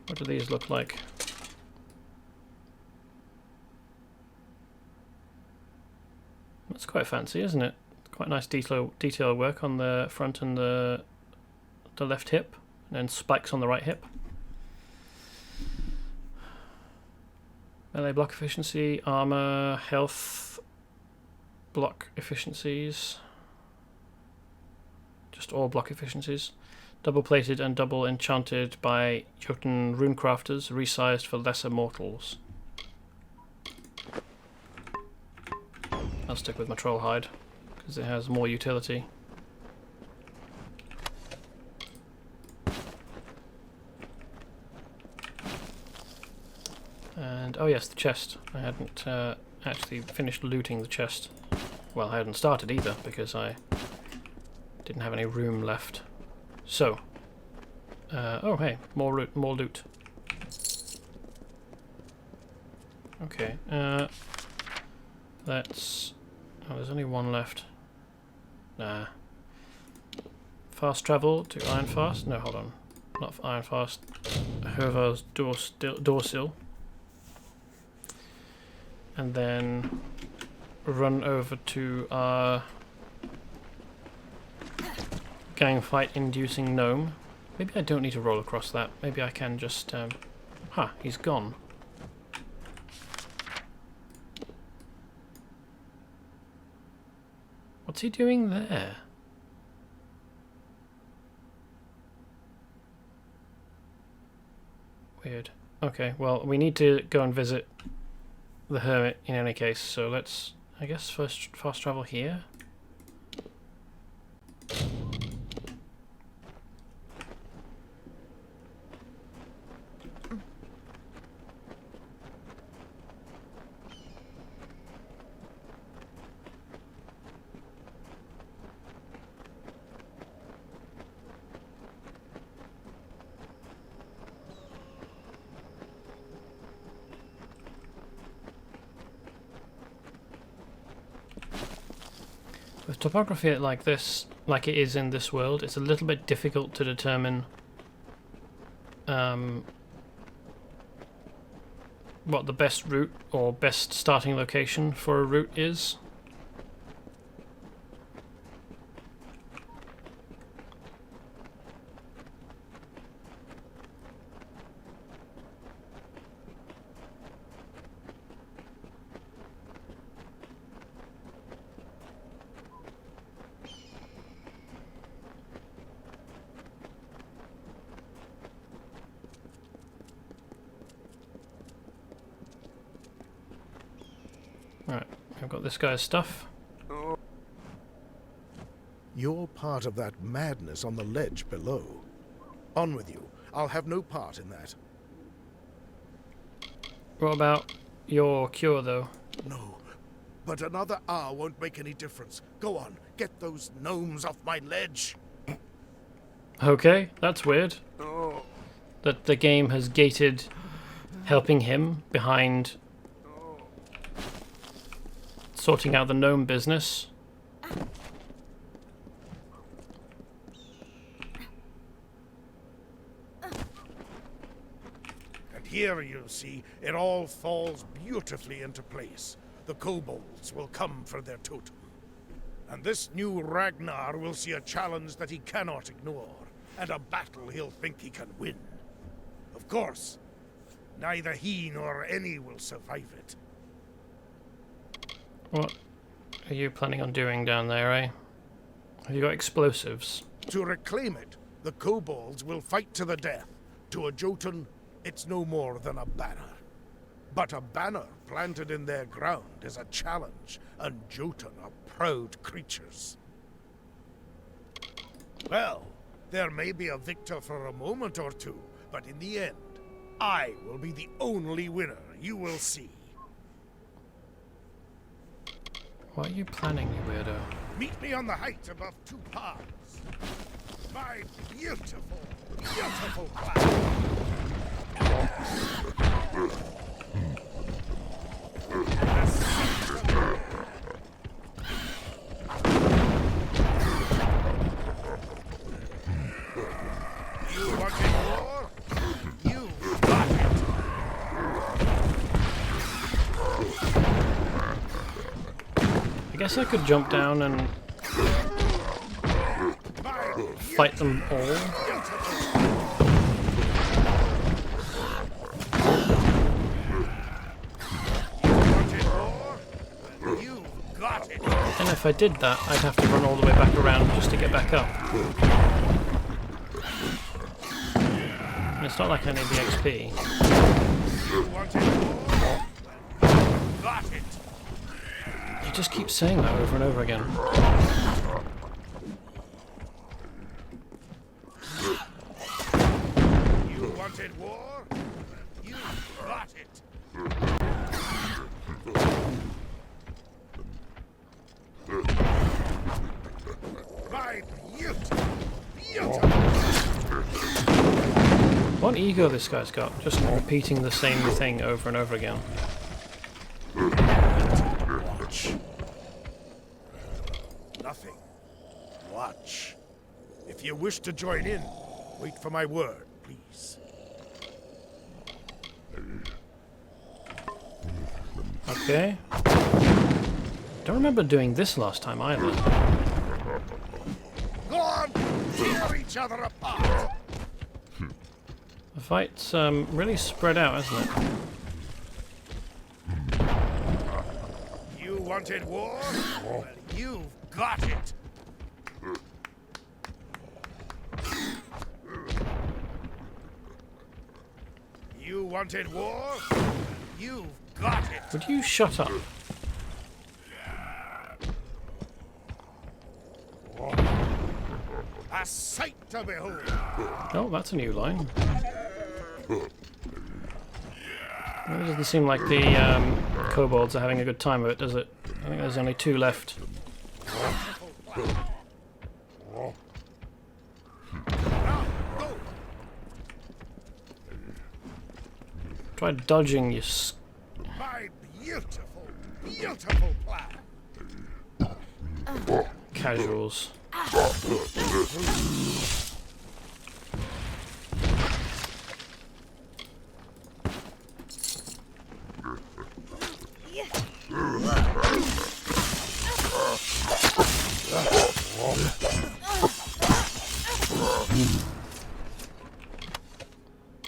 What do these look like? That's quite fancy, isn't it? Quite nice detail work on the front and the left hip, and then spikes on the right hip. Melee block efficiency, armor, health, block efficiencies. Just all block efficiencies. Double plated and double enchanted by Jotun runecrafters, resized for lesser mortals. I'll stick with my troll hide because it has more utility. And oh yes, the chest. I hadn't actually finished looting the chest. Well, I hadn't started either because I didn't have any room left. So, oh hey, more loot. Okay, let's. Oh, there's only one left. Nah. Fast travel to Ironfast. No, hold on, not for Ironfast. Hervar's Dorsil. And then run over to our gang fight inducing gnome. Maybe I don't need to roll across that. Maybe I can just he's gone. What's he doing there? Weird. Okay, well, we need to go and visit the Hermit in any case, so let's, I guess, first fast travel here. With topography like this, like it is in this world, it's a little bit difficult to determine what the best route or best starting location for a route is. Right, I've got this guy's stuff. You're part of that madness on the ledge below. On with you. I'll have no part in that. What about your cure, though? No, but another hour won't make any difference. Go on, get those gnomes off my ledge. Okay, that's weird. That the game has gated helping him behind sorting out the gnome business. And here, you see, it all falls beautifully into place. The kobolds will come for their totem. And this new Ragnar will see a challenge that he cannot ignore, and a battle he'll think he can win. Of course, neither he nor any will survive it. What are you planning on doing down there, eh? Have you got explosives? To reclaim it, the kobolds will fight to the death. To a Jotun, it's no more than a banner. But a banner planted in their ground is a challenge, and Jotun are proud creatures. Well, there may be a victor for a moment or two, but in the end, I will be the only winner you will see. What are you planning, you weirdo? Meet me on the height above 2 paths. My beautiful, beautiful plan. You wanting more? You've got it. I guess I could jump down and fight them all. And if I did that, I'd have to run all the way back around just to get back up. And it's not like I need the XP. You just keep saying that over and over again. You wanted war? You got it. My beautiful, beautiful. What ego this guy's got, just repeating the same thing over and over again. Watch. Nothing. Watch. If you wish to join in, wait for my word, please. Okay. Don't remember doing this last time either. Go on! Tear each other apart! The fight's really spread out, hasn't it? You wanted war? Well, you've got it! You wanted war? You've got it! Would you shut up? A sight to behold! Oh, that's a new line. It doesn't seem like the kobolds are having a good time of it, does it? I think there's only 2 left. Try dodging, you My beautiful, beautiful plan! casuals.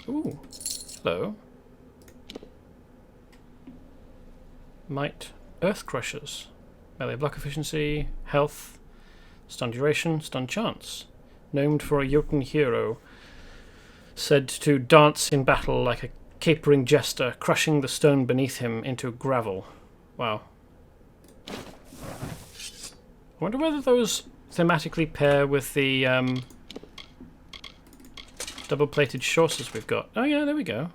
Ooh, hello. Might Earth Crushers. Melee block efficiency, health, stun duration, stun chance. Named for a Jotun hero. Said to dance in battle like a capering jester, crushing the stone beneath him into gravel. Wow. I wonder whether those thematically pair with the double-plated chaucers we've got. Oh yeah, there we go.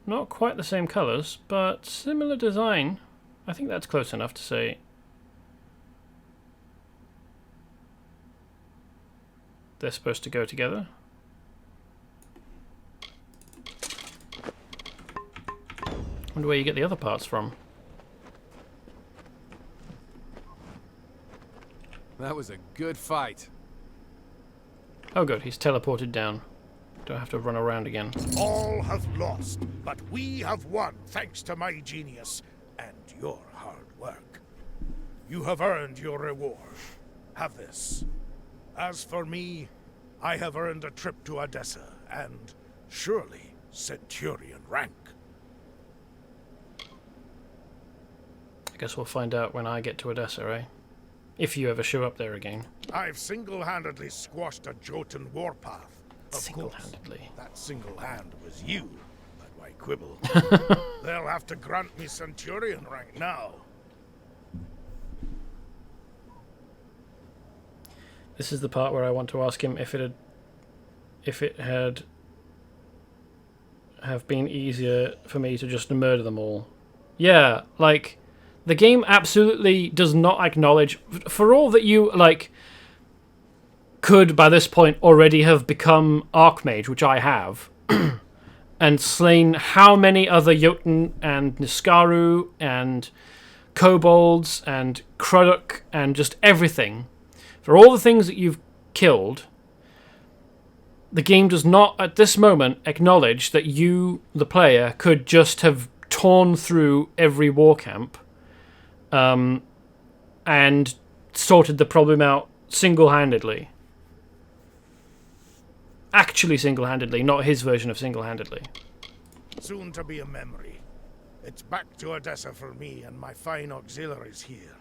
Not quite the same colours, but similar design. I think that's close enough to say. They're supposed to go together. Wonder where you get the other parts from. That was a good fight. Oh good, he's teleported down. Don't have to run around again. All have lost, but we have won thanks to my genius and your hard work. You have earned your reward. Have this. As for me, I have earned a trip to Odessa, and surely Centurion rank. I guess we'll find out when I get to Odessa, eh? If you ever show up there again. I've single-handedly squashed a Jotun warpath. Single-handedly. That single hand was you, but why quibble? They'll have to grant me Centurion rank now. This is the part where I want to ask him if it had have been easier for me to just murder them all. Yeah, like, the game absolutely does not acknowledge, for all that you, like, could by this point already have become Archmage, which I have, and slain how many other Jotun and Niskaru and Kobolds and Kruduk and just everything. For all the things that you've killed, the game does not, at this moment, acknowledge that you, the player, could just have torn through every war camp and sorted the problem out single-handedly. Actually single-handedly, not his version of single-handedly. Soon to be a memory. It's back to Odessa for me and my fine auxiliaries here.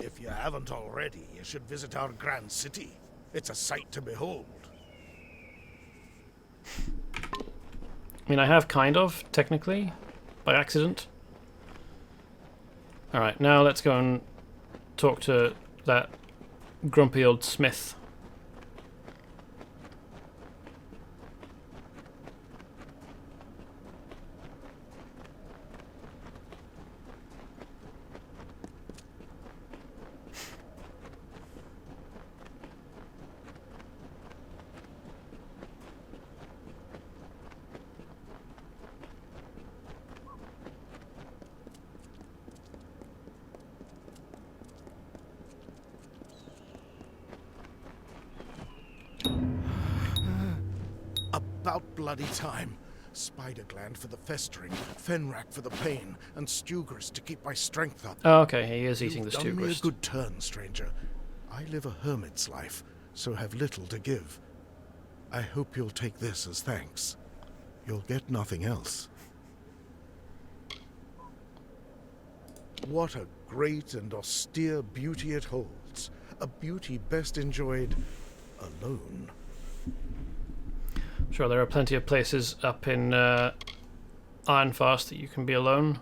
If you haven't already, you should visit our grand city. It's a sight to behold. I mean, I have kind of, technically, by accident. Alright, now let's go and talk to that grumpy old smith. About bloody time. Spider gland for the festering, Fenrak for the pain, and Stugris to keep my strength up. Oh, okay, he is eating the You've done me a Stugris. good turn, stranger. I live a hermit's life, so have little to give. I hope you'll take this as thanks. You'll get nothing else. What a great and austere beauty it holds. A beauty best enjoyed alone. Sure, there are plenty of places up in Ironfast that you can be alone.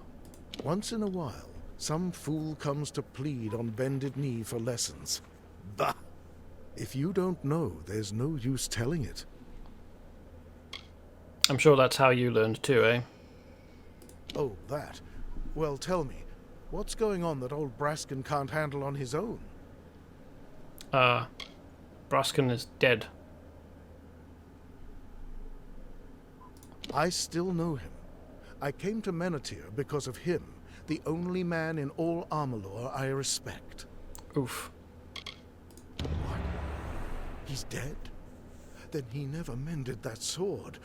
Once in a while, some fool comes to plead on bended knee for lessons. Bah! If you don't know, there's no use telling it. I'm sure that's how you learned too, eh? Oh, that. Well, tell me, what's going on that old Braskin can't handle on his own? Braskin is dead. I still know him. I came to Menatyre because of him, the only man in all Amalur I respect. Oof. What? He's dead? Then he never mended that sword,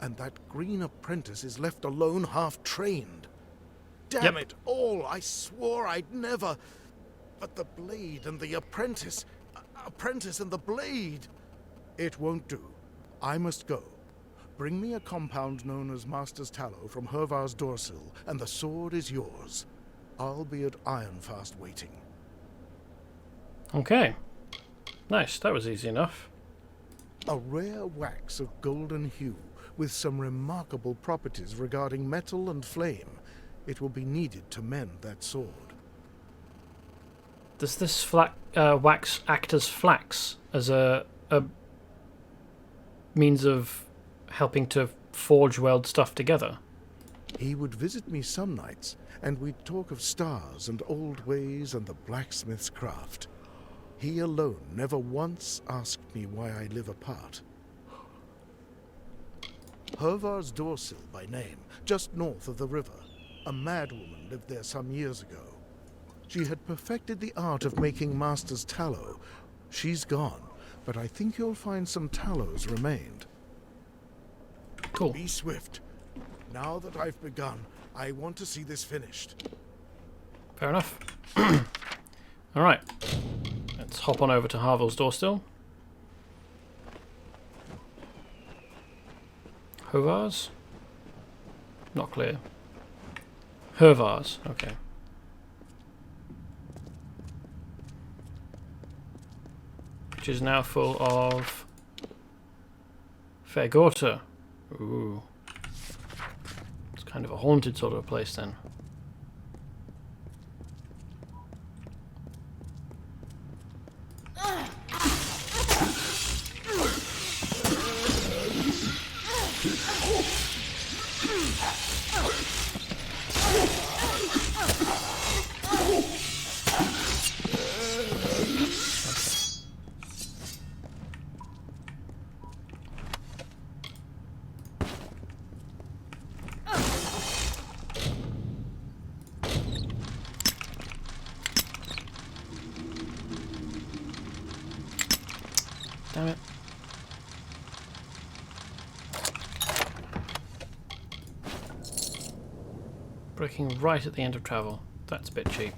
and that green apprentice is left alone, half-trained. Damn it all! I swore I'd never... But the blade and the apprentice... Apprentice and the blade... It won't do. I must go. Bring me a compound known as Master's Tallow from Hervar's Dorsil, and the sword is yours. I'll be at Ironfast waiting. Okay. Nice, that was easy enough. A rare wax of golden hue, with some remarkable properties regarding metal and flame. It will be needed to mend that sword. Does this wax act as flax, as a means of helping to forge weld stuff together? He would visit me some nights, and we'd talk of stars and old ways and the blacksmith's craft. He alone never once asked me why I live apart. Hervar's Dorsil by name, just north of the river. A madwoman lived there some years ago. She had perfected the art of making Master's Tallow. She's gone, but I think you'll find some tallows remained. Cool. Be swift. Now that I've begun, I want to see this finished. Fair enough. Alright. Let's hop on over to Harville's door still. Hovars? Not clear. Hervars, okay. Which is now full of Fairgorta. Ooh. It's kind of a haunted sort of a place then. Damn it. Breaking right at the end of travel. That's a bit cheap.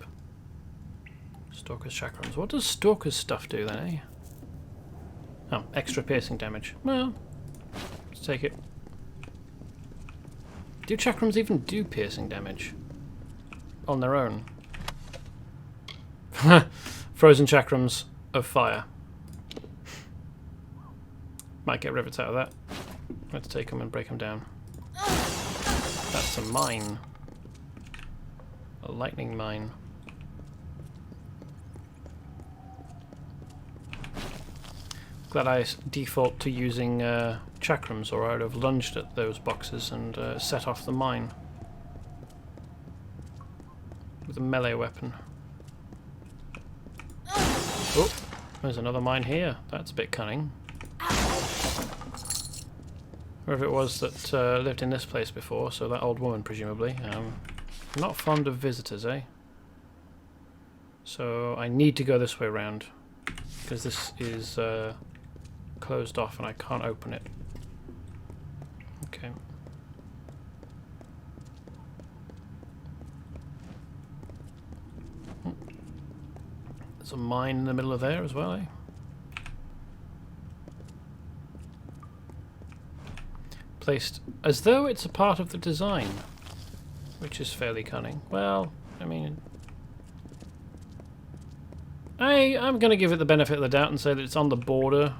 Stalker's chakrams. What does Stalker's stuff do then, eh? Oh, extra piercing damage. Well, let's take it. Do chakrams even do piercing damage? On their own? Frozen chakrams of fire. Might get rivets out of that. Let's take them and break them down. That's a mine. A lightning mine. Glad I default to using chakrams, or I'd have lunged at those boxes and set off the mine with a melee weapon. Oh, there's another mine here. That's a bit cunning. Whoever it was that lived in this place before, so that old woman presumably. Not fond of visitors, eh? So I need to go this way around because this is closed off and I can't open it. Okay. There's a mine in the middle of there as well, eh? Placed as though it's a part of the design, which is fairly cunning. Well, I mean, I'm going to give it the benefit of the doubt and say that it's on the border,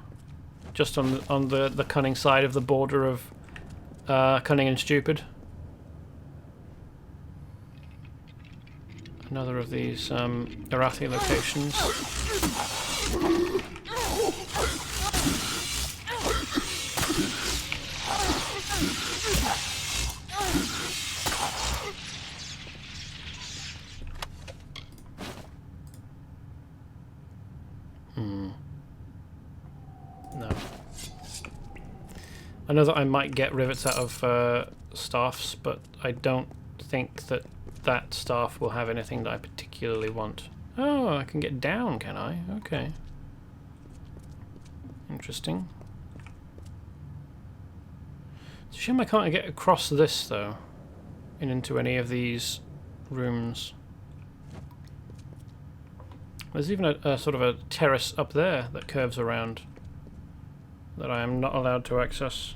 just on the cunning side of the border of cunning and stupid. Another of these Arathi locations. No. I know that I might get rivets out of staffs, but I don't think that that staff will have anything that I particularly want. Oh, I can get down, can I? Okay. Interesting. It's a shame I can't get across this, though, and into any of these rooms. There's even a sort of a terrace up there that curves around that I am not allowed to access.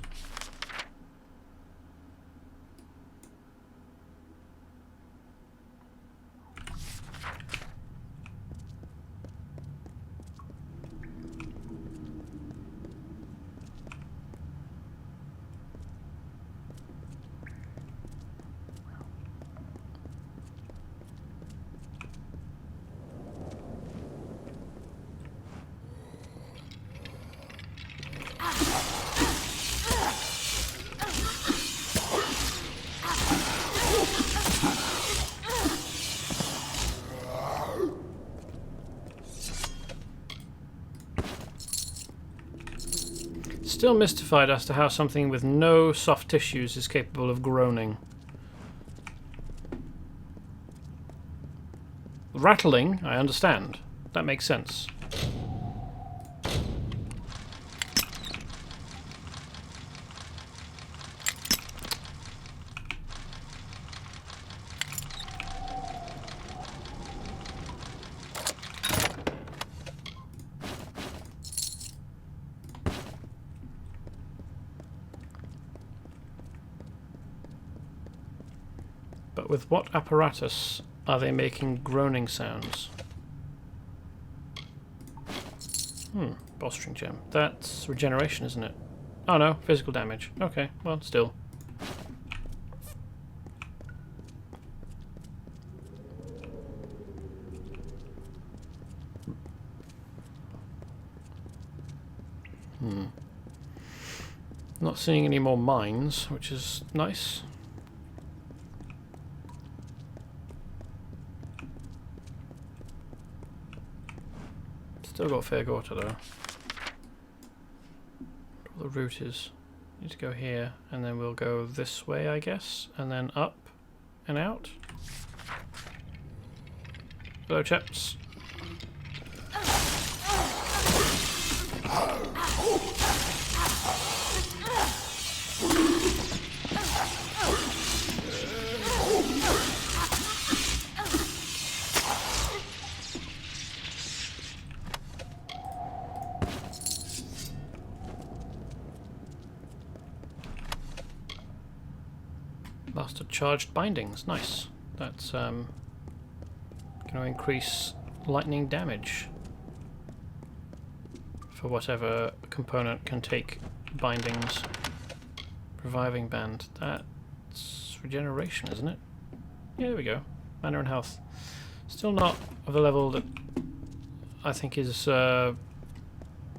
Still mystified as to how something with no soft tissues is capable of groaning. Rattling, I understand. That makes sense. with what apparatus are they making groaning sounds? Bowstring gem. That's regeneration, isn't it? Oh no, physical damage. Okay, well, still. Not seeing any more mines, which is nice. Still got Fairgorta though. What the route is. Need to go here, and then we'll go this way, I guess, and then up and out. Hello, chaps. Master charged bindings, nice. That's going to increase lightning damage for whatever component can take bindings. Reviving band, that's regeneration, isn't it? Yeah, there we go. Mana and health. Still not of the level that I think is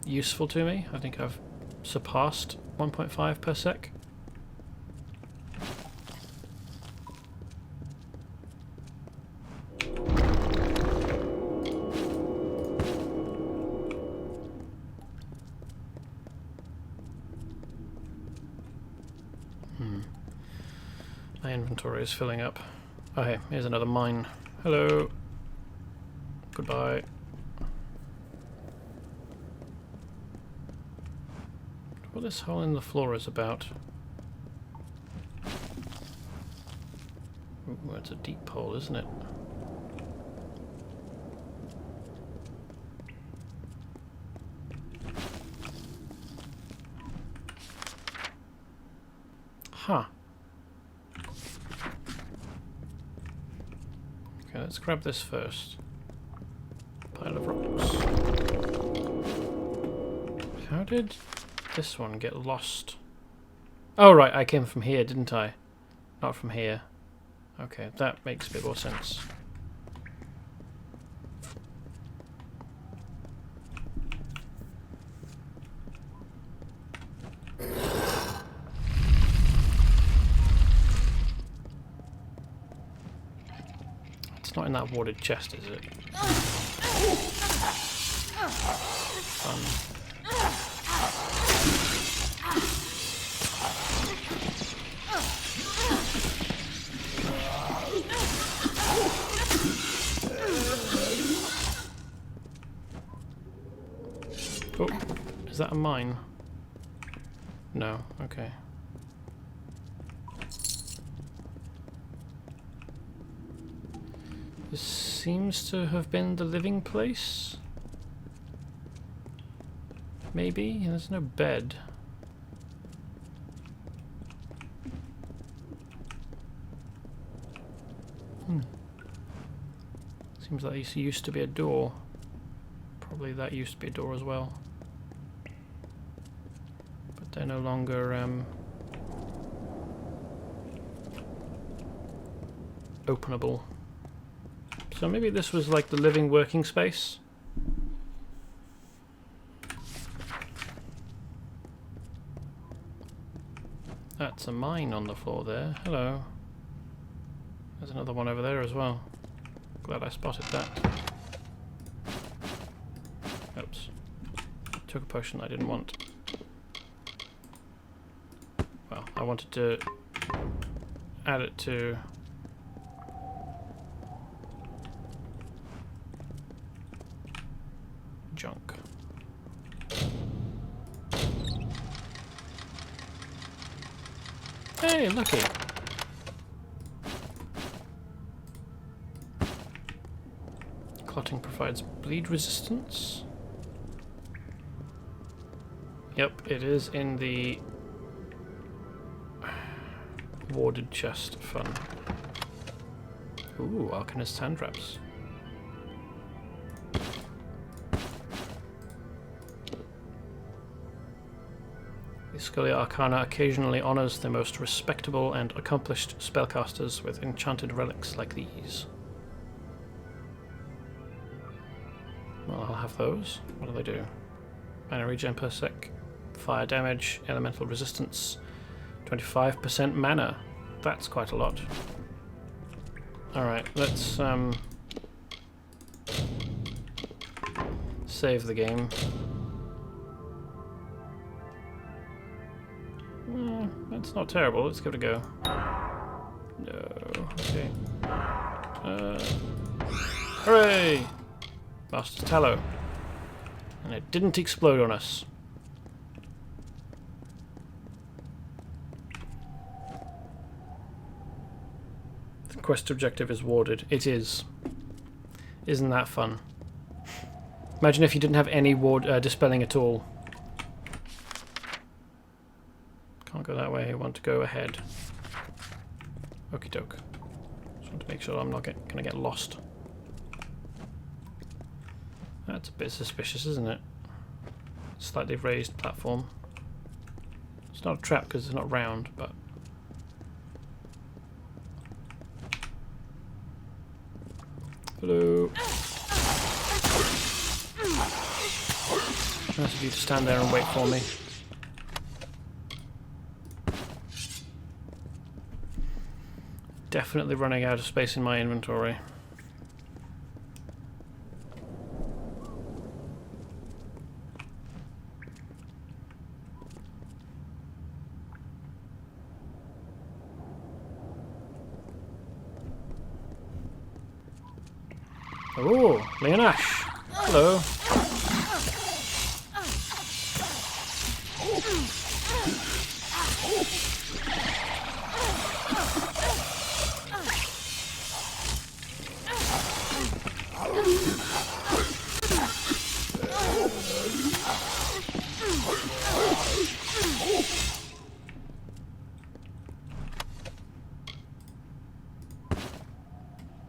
useful to me. I think I've surpassed 1.5 per sec. My inventory is filling up. Oh hey, here's another mine. Hello. Goodbye. What this hole in the floor is about. Ooh, it's a deep hole, isn't it? Huh. Okay, let's grab this first. Pile of rocks. How did this one get lost? Oh right, I came from here, didn't I? Not from here. Okay, that makes a bit more sense. It's not in that warded chest, is it? Oh, is that a mine? No, okay. This seems to have been the living place. Maybe? There's no bed. Seems like this used to be a door. Probably that used to be a door as well. But they're no longer openable. So maybe this was like the living working space. That's a mine on the floor there. Hello. There's another one over there as well. Glad I spotted that. Oops. Took a potion I didn't want. Well, I wanted to add it to... junk. Hey, lucky. Clotting provides bleed resistance. Yep, it is in the warded chest. Fun. Ooh, Arcanist hand traps. The Scholia Arcana occasionally honors the most respectable and accomplished spellcasters with enchanted relics like these. Well, I'll have those. What do they do? Mana regen per sec, fire damage, elemental resistance, 25% mana. That's quite a lot. Alright, let's save the game. That's not terrible. Let's give it a go. No. Okay. Hooray! Master Tallow. And it didn't explode on us. The quest objective is warded. It is. Isn't that fun? Imagine if you didn't have any dispelling at all. Can't go that way, I want to go ahead. Okie doke. Just want to make sure I'm not gonna get lost. That's a bit suspicious, isn't it? Slightly raised platform. It's not a trap because it's not round, but... Hello. Nice of you to stand there and wait for me. Definitely running out of space in my inventory. Oh, Leonash. Hello.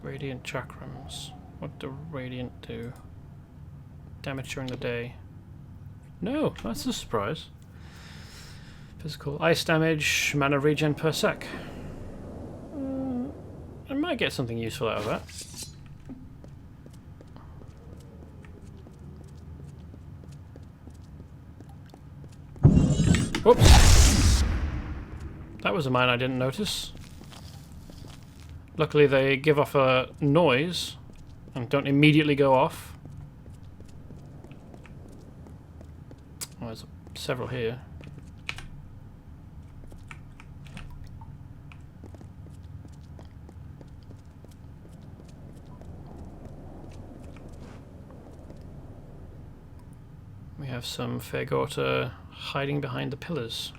Radiant chakrams. What do Radiant do? Damage during the day. No, that's a surprise. Physical ice damage, mana regen per sec. I might get something useful out of that. Whoops! That was a mine I didn't notice. Luckily they give off a noise and don't immediately go off. Oh, there's several here. We have some Fairgauta hiding behind the pillars.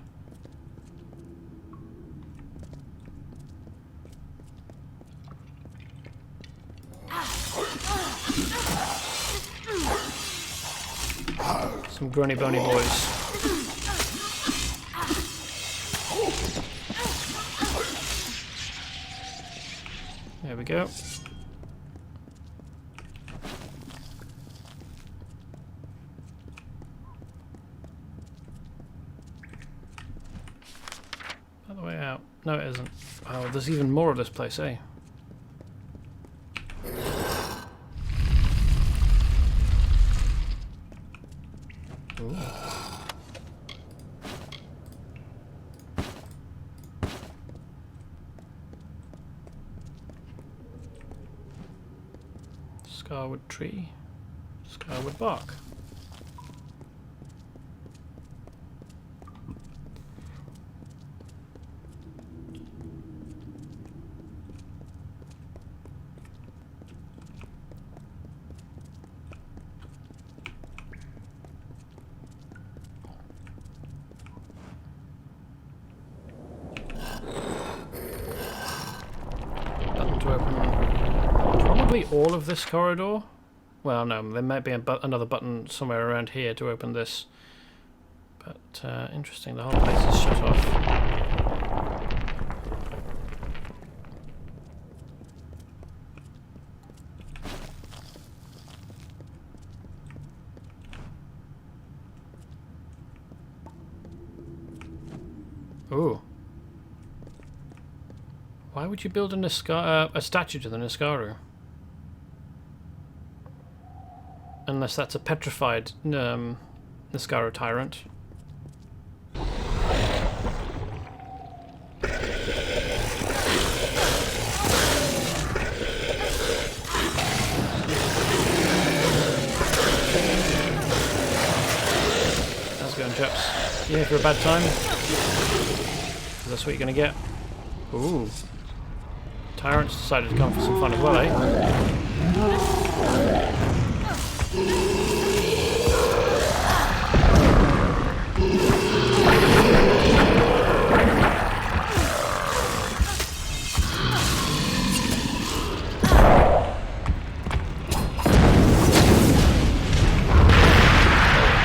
Some grunny bony boys. There we go. Other way out. No, it isn't. Oh, there's even more of this place, eh? Ooh. Scarwood tree, Scarwood bark. All of this corridor? Well, no, there might be another button somewhere around here to open this. But, interesting, the whole place is shut off. Ooh. Why would you build a statue to the Niskaru? Unless that's a petrified Niskaru tyrant. How's it going, chaps? You here for a bad time? 'Cause that's what you're gonna get. Ooh. Tyrants decided to come for some fun as well, eh?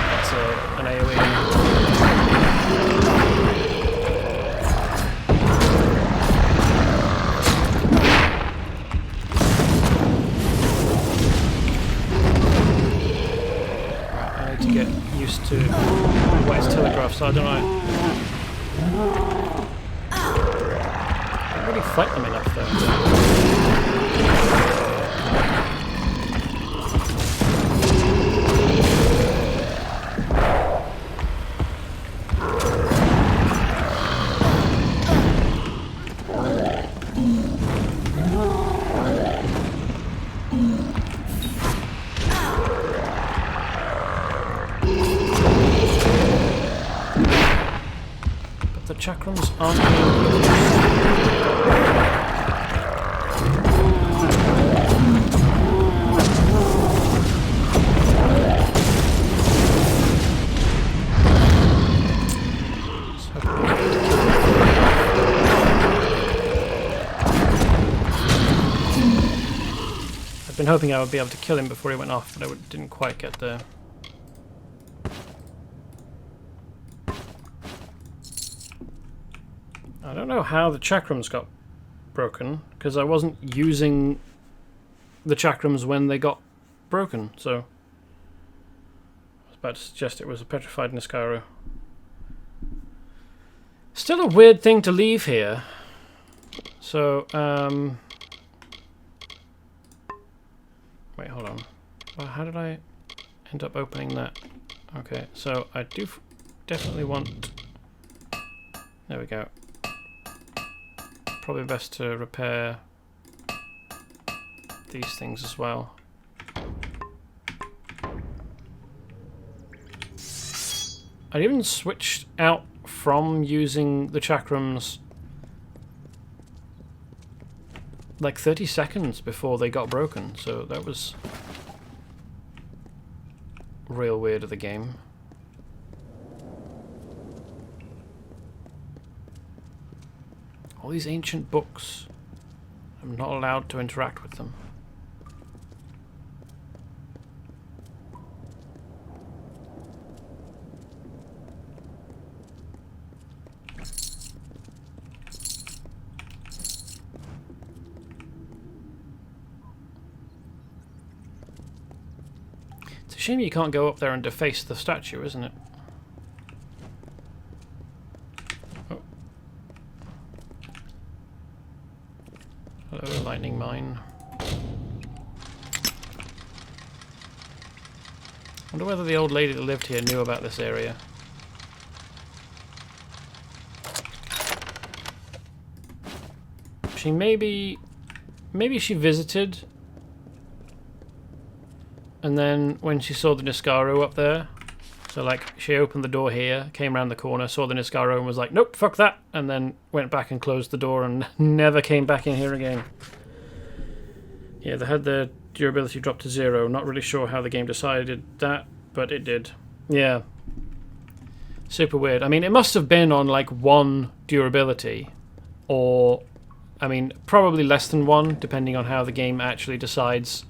That's an AoE. To what is telegraph, so I don't know. I don't really fight them enough though. Chakrams aren't I'd been hoping I would be able to kill him before he went off, but I didn't quite get there. I don't know how the chakrams got broken, because I wasn't using the chakrams when they got broken, so I was about to suggest it was a petrified Niskaru. Still a weird thing to leave here. So, wait, hold on. Well, how did I end up opening that? Okay, so I do definitely want... There we go. Probably best to repair these things as well. I even switched out from using the chakrams like 30 seconds before they got broken, so that was real weird of the game. All these ancient books. I'm not allowed to interact with them. It's a shame you can't go up there and deface the statue, isn't it? Hello, lightning mine. Wonder whether the old lady that lived here knew about this area. She maybe she visited, and then when she saw the Niskaru up there, so like she opened the door here, came around the corner, saw the Niskaru and was like, nope, fuck that, and then went back and closed the door and never came back in here again. Yeah, they had their durability dropped to 0. Not really sure how the game decided that, but it did. Yeah. Super weird. I mean, it must have been on like 1 durability, or, I mean, probably less than 1, depending on how the game actually decides,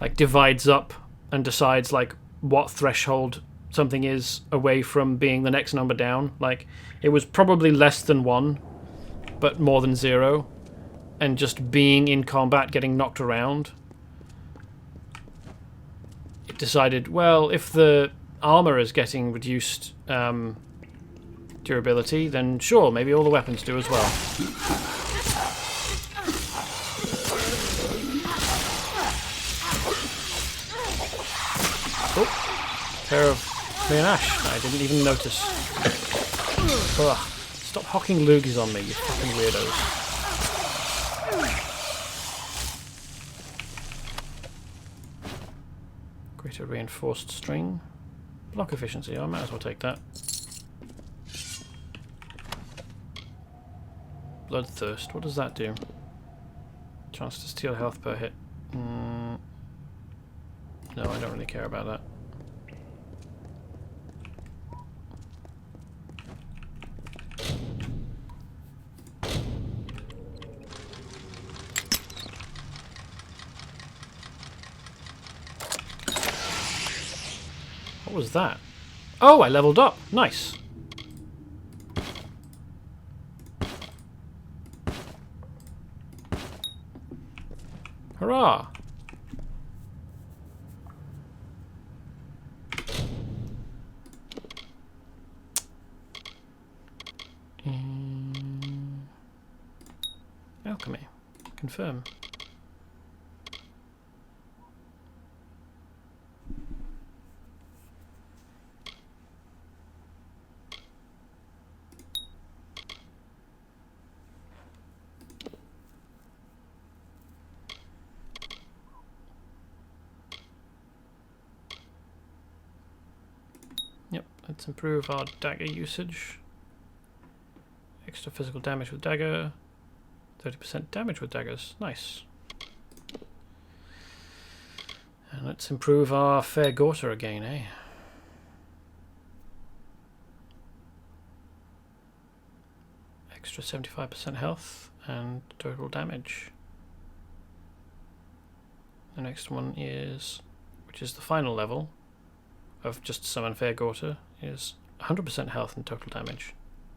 like divides up and decides like what threshold something is away from being the next number down. Like, it was probably less than 1, but more than 0, and just being in combat, getting knocked around, it decided, well, if the armor is getting reduced durability, then sure, maybe all the weapons do as well. Oh, pair of me and Ash. I didn't even notice. Ugh. Stop hocking loogies on me, you fucking weirdos. Greater reinforced string. Block efficiency, I might as well take that. Bloodthirst, what does that do? Chance to steal health per hit. No, I don't really care about that. What was that? Oh, I leveled up. Nice. Hurrah. Alchemy. Confirm. Yep, let's improve our dagger usage. Extra physical damage with dagger. 30% damage with daggers. Nice. And let's improve our fair Gorter again, eh? Extra 75% health and total damage. The next one is, which is the final level of just summon fair Gorter, is 100% health and total damage,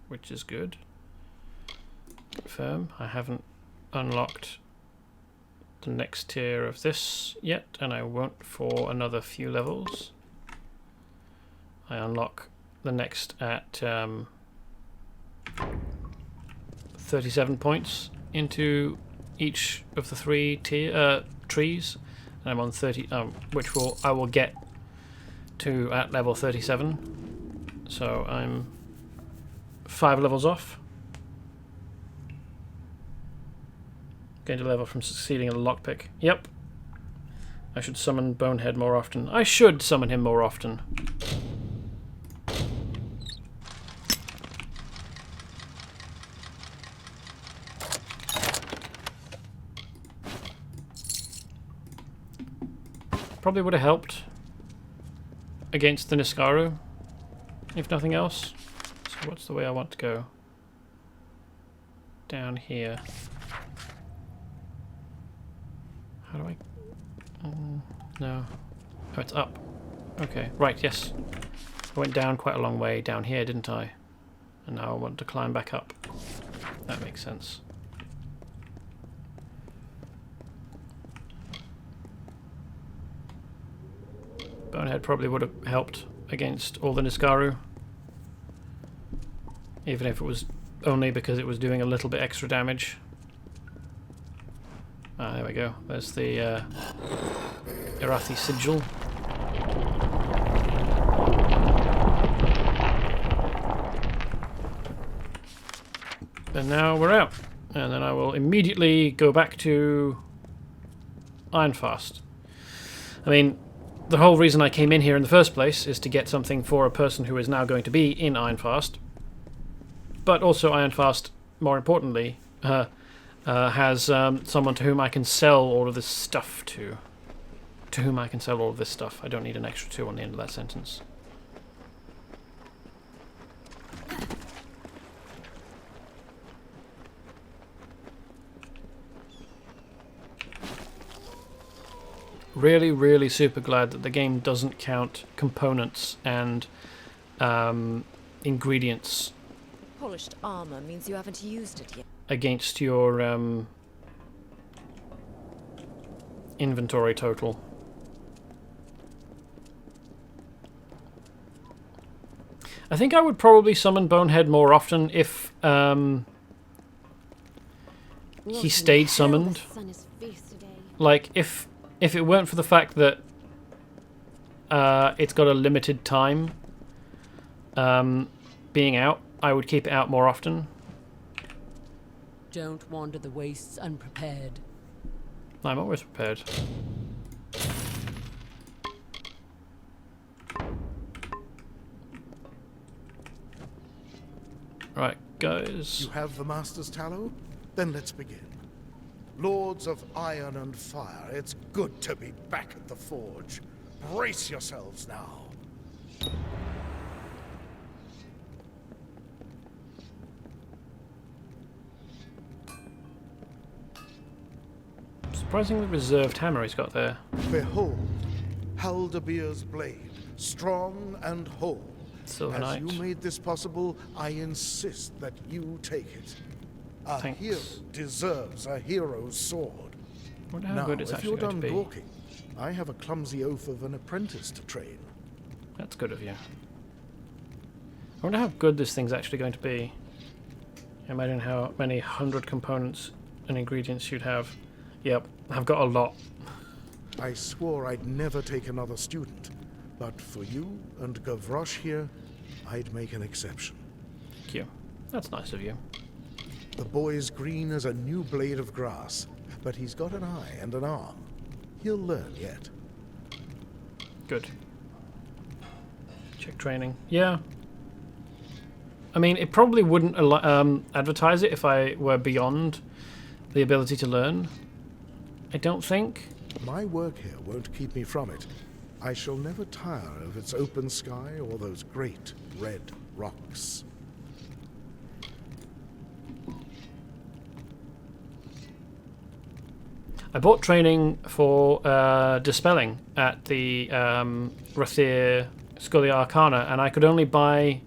which is good. Confirm. I haven't unlocked the next tier of this yet, and I won't for another few levels. I unlock the next at 37 points into each of the 3 trees, and I'm on 30, which I will get to at level 37. So I'm 5 levels off. Gained a level from succeeding in a lockpick. Yep. I should summon Bonehead more often. I should summon him more often. Probably would have helped against the Niskaru, if nothing else. So what's the way I want to go? Down here. How do I... no. Oh, it's up. Okay, right, yes. I went down quite a long way down here, didn't I? And now I want to climb back up. That makes sense. Bonehead probably would have helped against all the Niskaru. Even if it was only because it was doing a little bit extra damage. Ah, there we go. There's the Irathi sigil. And now we're out. And then I will immediately go back to Ironfast. I mean, the whole reason I came in here in the first place is to get something for a person who is now going to be in Ironfast. But also Ironfast, more importantly, has someone to whom I can sell all of this stuff to. To whom I can sell all of this stuff. I don't need an extra 2 on the end of that sentence. Really, really super glad that the game doesn't count components and ingredients. Polished armor means you haven't used it yet. Against your inventory total. I think I would probably summon Bonehead more often if he stayed summoned. Like, if it weren't for the fact that it's got a limited time being out, I would keep it out more often. Don't wander the wastes unprepared. I'm always prepared. Right, guys. You have the Master's Tallow? Then let's begin. Lords of Iron and Fire, it's good to be back at the Forge. Brace yourselves now. Surprisingly reserved hammer he's got there. Behold, Haldebeer's blade, strong and whole. Silver As Knight. you made this possible, I insist that you take it. A Thanks. hero deserves a hero's sword. Wonder how Now, good it's if actually you're going done to be. talking, I have a clumsy oath of an apprentice to train. That's good of you. I wonder how good this thing's actually going to be. Imagine how many 100 components and ingredients you'd have. Yep, I've got a lot. I swore I'd never take another student, but for you and Gavroche here, I'd make an exception. Thank you. That's nice of you. The boy's green as a new blade of grass, but he's got an eye and an arm. He'll learn yet. Good. Check training. Yeah. I mean, it probably wouldn't advertise it if I were beyond the ability to learn. I don't think. My work here won't keep me from it. I shall never tire of its open sky or those great red rocks. I bought training for Dispelling at the Rathir Scully Arcana, and I could only buy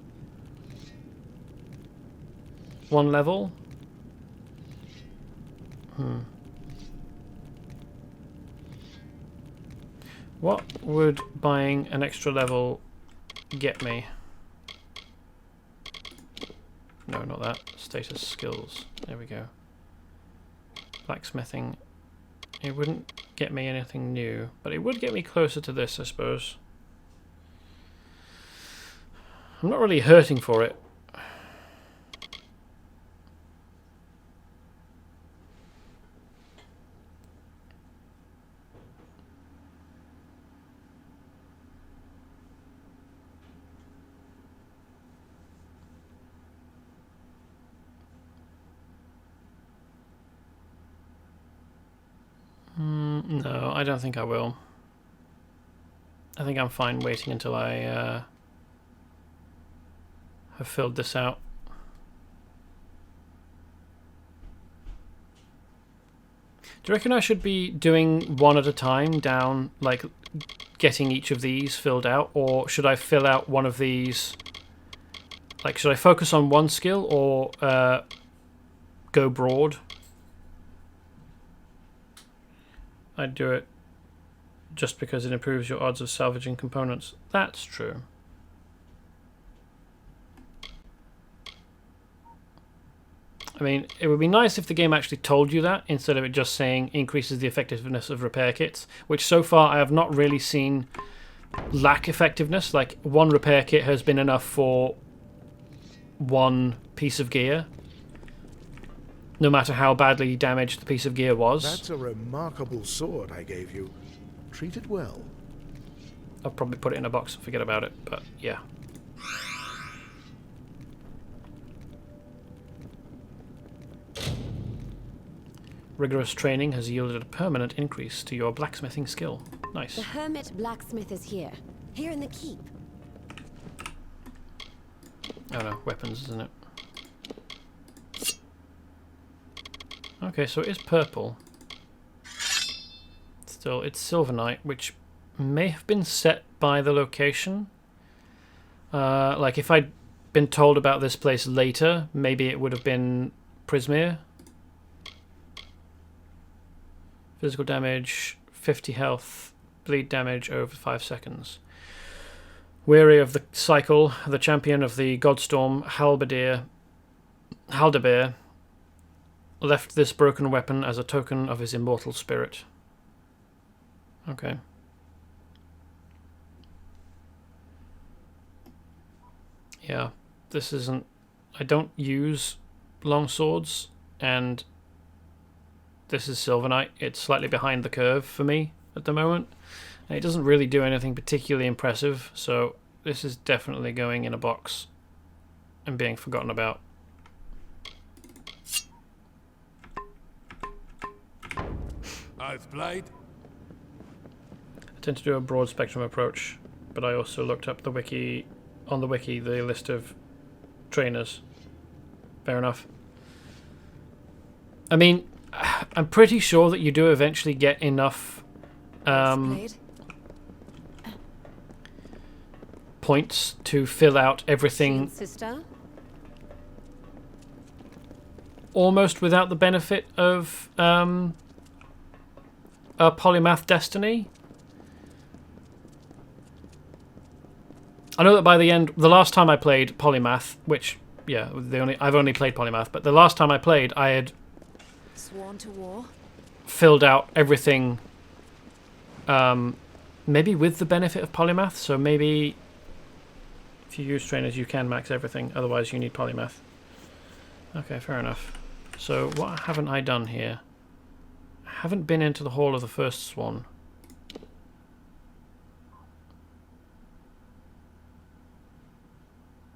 one level. What would buying an extra level get me? No, not that. Status skills. There we go. Blacksmithing. It wouldn't get me anything new, but it would get me closer to this, I suppose. I'm not really hurting for it. No, I don't think I will. I think I'm fine waiting until I have filled this out. Do you reckon I should be doing one at a time down, like getting each of these filled out, or should I fill out one of these? Like, should I focus on one skill or go broad? I'd do it just because it improves your odds of salvaging components. That's true. I mean, it would be nice if the game actually told you that, instead of it just saying increases the effectiveness of repair kits, which so far I have not really seen lack effectiveness. Like, one repair kit has been enough for one piece of gear, no matter how badly damaged the piece of gear was. That's a remarkable sword I gave you. Treat it well. I'll probably put it in a box and forget about it, but yeah. Rigorous training has yielded a permanent increase to your blacksmithing skill. Nice. The Hermit Blacksmith is here in the keep. Oh no, weapons, isn't it? Okay, so it is purple. Still, it's Silver Knight, which may have been set by the location. Like, if I'd been told about this place later, maybe it would have been Prismere. Physical damage, 50 health, bleed damage over 5 seconds. Weary of the cycle, the champion of the Godstorm, Haldabear, left this broken weapon as a token of his immortal spirit. Okay. Yeah, this isn't... I don't use long swords, and this is Silver Knight. It's slightly behind the curve for me at the moment. And it doesn't really do anything particularly impressive, so this is definitely going in a box and being forgotten about. I've played. I tend to do a broad spectrum approach, but I also looked up the wiki, on the wiki, the list of trainers. Fair enough. I mean, I'm pretty sure that you do eventually get enough points to fill out everything Sister? almost without the benefit of a polymath destiny. I know that by the end, the last time I played polymath, which, yeah, I've only played polymath, but the last time I played, I had Sworn to war. filled out everything, maybe with the benefit of polymath. So maybe if you use trainers, you can max everything. Otherwise, you need polymath. Okay, fair enough. So what haven't I done here? I haven't been into the Hall of the First Swan.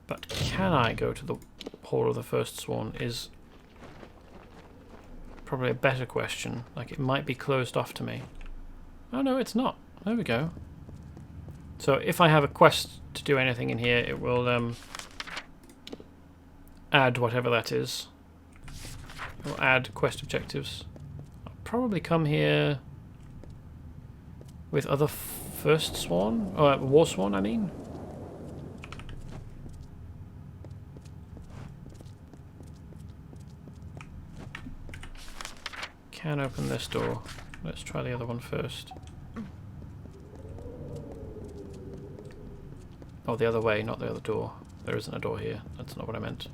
But can I go to the Hall of the First Swan is probably a better question. Like, it might be closed off to me. Oh no, it's not. There we go. So if I have a quest to do anything in here, it will add whatever that is. It will add quest objectives. I'll probably come here with other First Swan, or War Swan, I mean. Can open this door. Let's try the other one first. Oh, the other way, not the other door. There isn't a door here. That's not what I meant.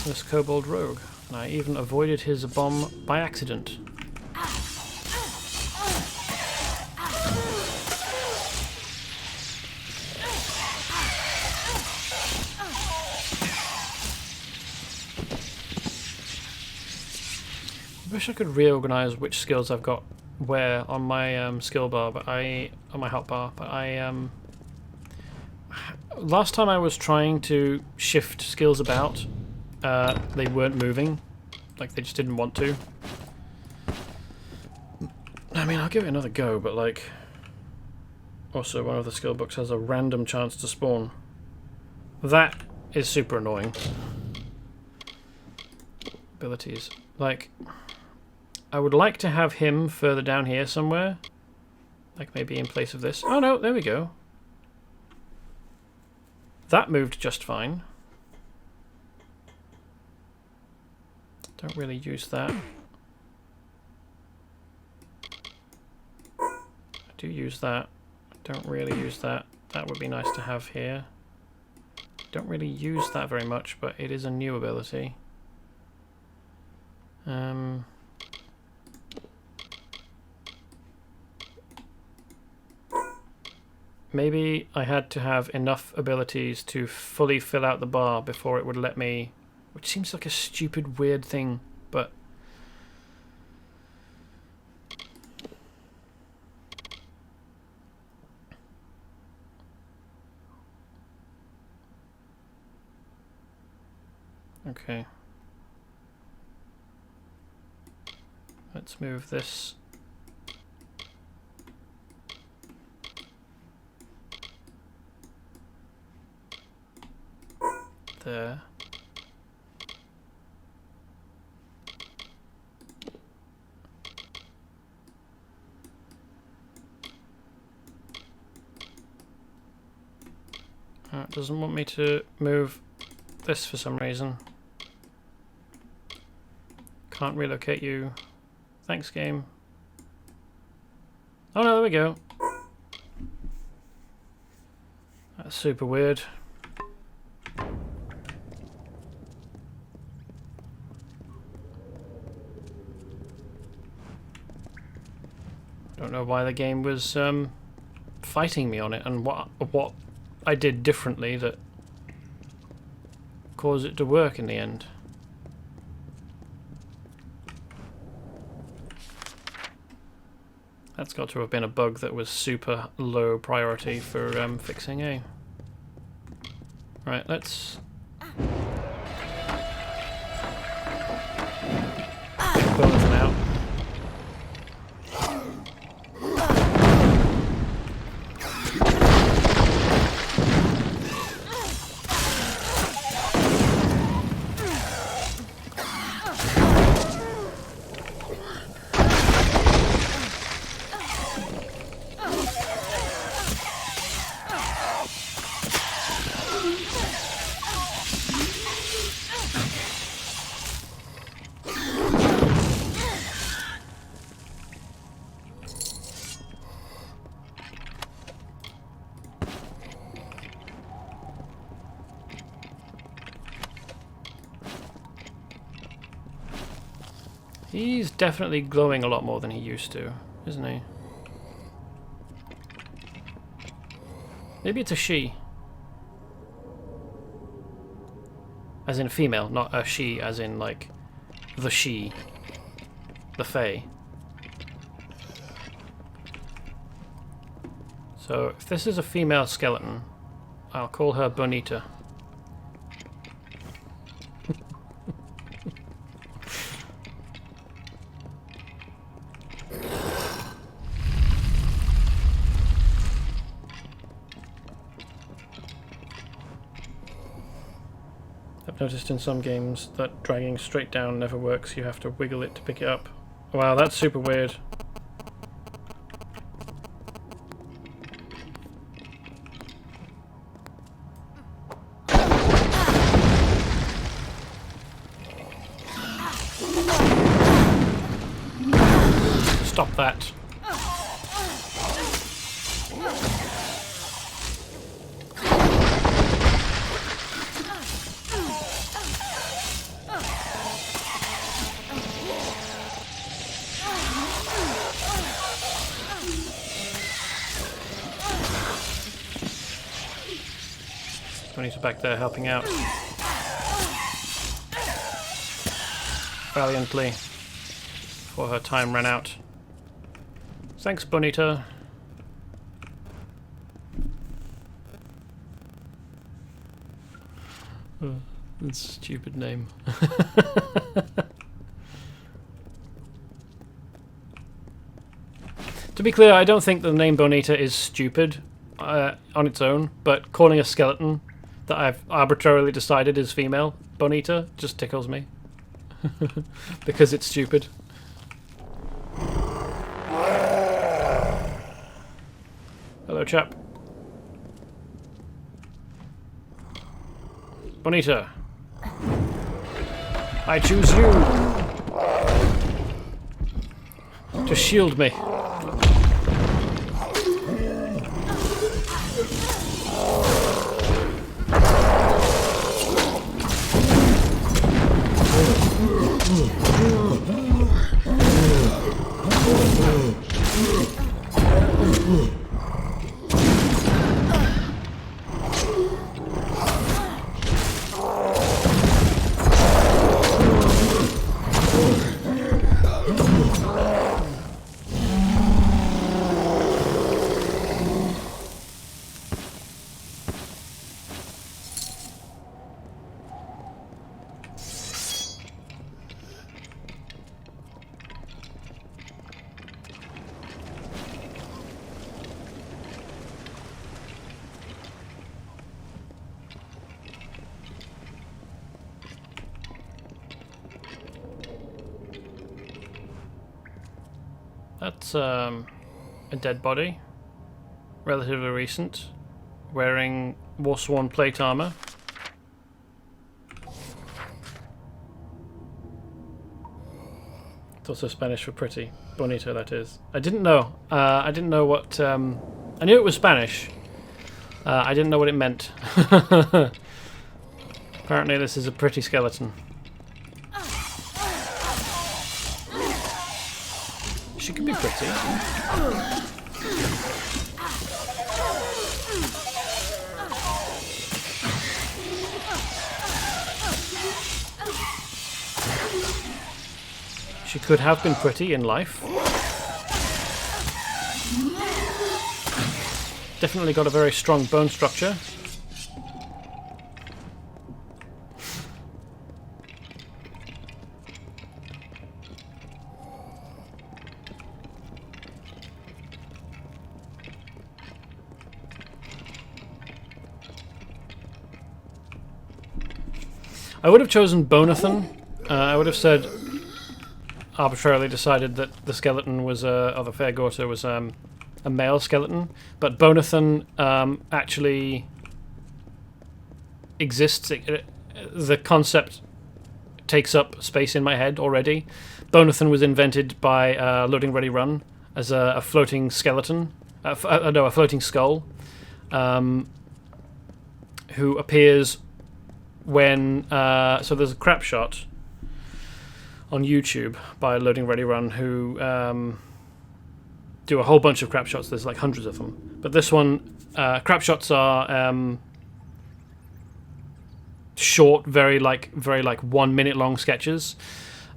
This kobold rogue, and I even avoided his bomb by accident. I wish I could reorganize which skills I've got where on my skill bar, but on my hotbar, but last time I was trying to shift skills about. They weren't moving, like they just didn't want to. I mean, I'll give it another go, but like, also one of the skill books has a random chance to spawn. That is super annoying. Abilities, like, I would like to have him further down here somewhere, like maybe in place of this. Oh no, there we go. That moved just fine. Don't really use that. I do use that. Don't really use that. That would be nice to have here. Don't really use that very much, but it is a new ability. Maybe I had to have enough abilities to fully fill out the bar before it would let me... Which seems like a stupid, weird thing, but... Okay. Let's move this. there. It doesn't want me to move this for some reason. Can't relocate you. Thanks, game. Oh no, there we go. That's super weird. Don't know why the game was fighting me on it, and what I did differently that caused it to work in the end. That's got to have been a bug that was super low priority for fixing, eh? Right, let's pull anything out. He's definitely glowing a lot more than he used to, isn't he? Maybe it's a she. As in female, not a she as in like the she. The fae. So if this is a female skeleton, I'll call her Bonita. I've noticed in some games that dragging straight down never works. You have to wiggle it to pick it up. Wow, that's super weird. Stop that. Bonita back there helping out valiantly before her time ran out. Thanks, Bonita. Oh, that's a stupid name. To be clear, I don't think the name Bonita is stupid on its own, but calling a skeleton that I've arbitrarily decided is female Bonita just tickles me. Because it's stupid. Hello, chap. Bonita. I choose you to shield me. That's a dead body. Relatively recent. Wearing Warsworn plate armor. It's also Spanish for pretty. Bonito, that is. I didn't know. I didn't know what... I knew it was Spanish. I didn't know what it meant. Apparently this is a pretty skeleton. She could be pretty. She could have been pretty in life. Definitely got a very strong bone structure. I would have chosen Bonathan. I would have said, arbitrarily decided that the skeleton was, or the Fair Gorta was a male skeleton, but Bonathan actually exists. The concept takes up space in my head already. Bonathan was invented by Loading Ready Run as a floating skeleton, a floating skull, who appears when so there's a crap shot on YouTube by Loading Ready Run who do a whole bunch of crap shots. There's like hundreds of them, but this one, crap shots are short, very like 1 minute long sketches.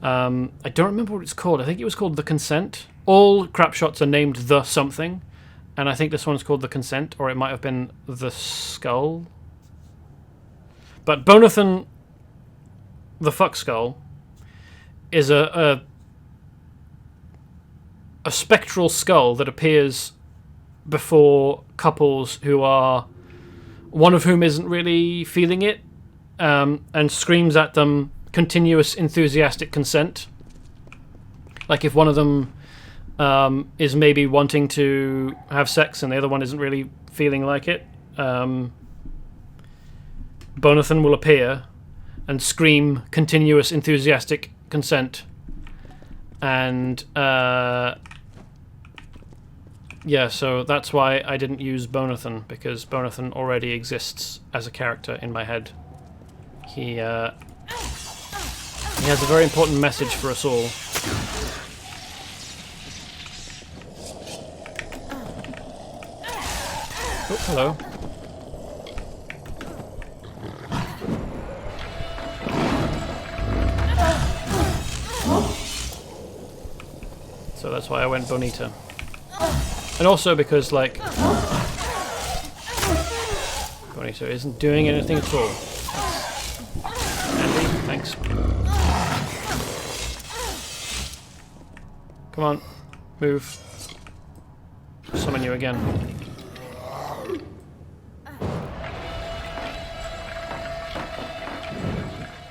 I don't remember what it's called. I think it was called The Consent. All crap shots are named The Something, and I think this one's called The Consent, or it might have been The Skull. But Bonathan, the fuck skull, is a spectral skull that appears before couples who are, one of whom isn't really feeling it, and screams at them continuous enthusiastic consent. Like if one of them is maybe wanting to have sex and the other one isn't really feeling like it, Bonathan will appear and scream continuous enthusiastic consent. And yeah, so that's why I didn't use Bonathan, because Bonathan already exists as a character in my head. He has a very important message for us all. Oh, hello. So that's why I went Bonita. And also because, like, Bonita isn't doing anything at all. Andy, thanks. Come on, move. Summon you again.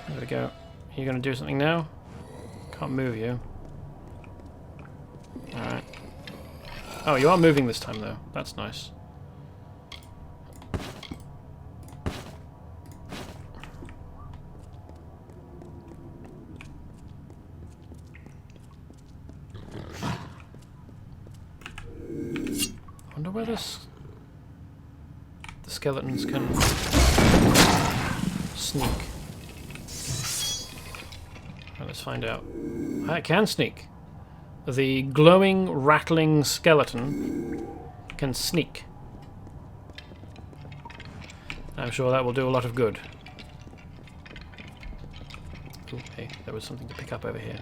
There we go. Are you going to do something now? Can't move you. Alright. Oh, you are moving this time, though. That's nice. I wonder where the skeletons can sneak. Right, let's find out. I can sneak. The glowing, rattling skeleton can sneak. I'm sure that will do a lot of good. Ooh, hey, there was something to pick up over here.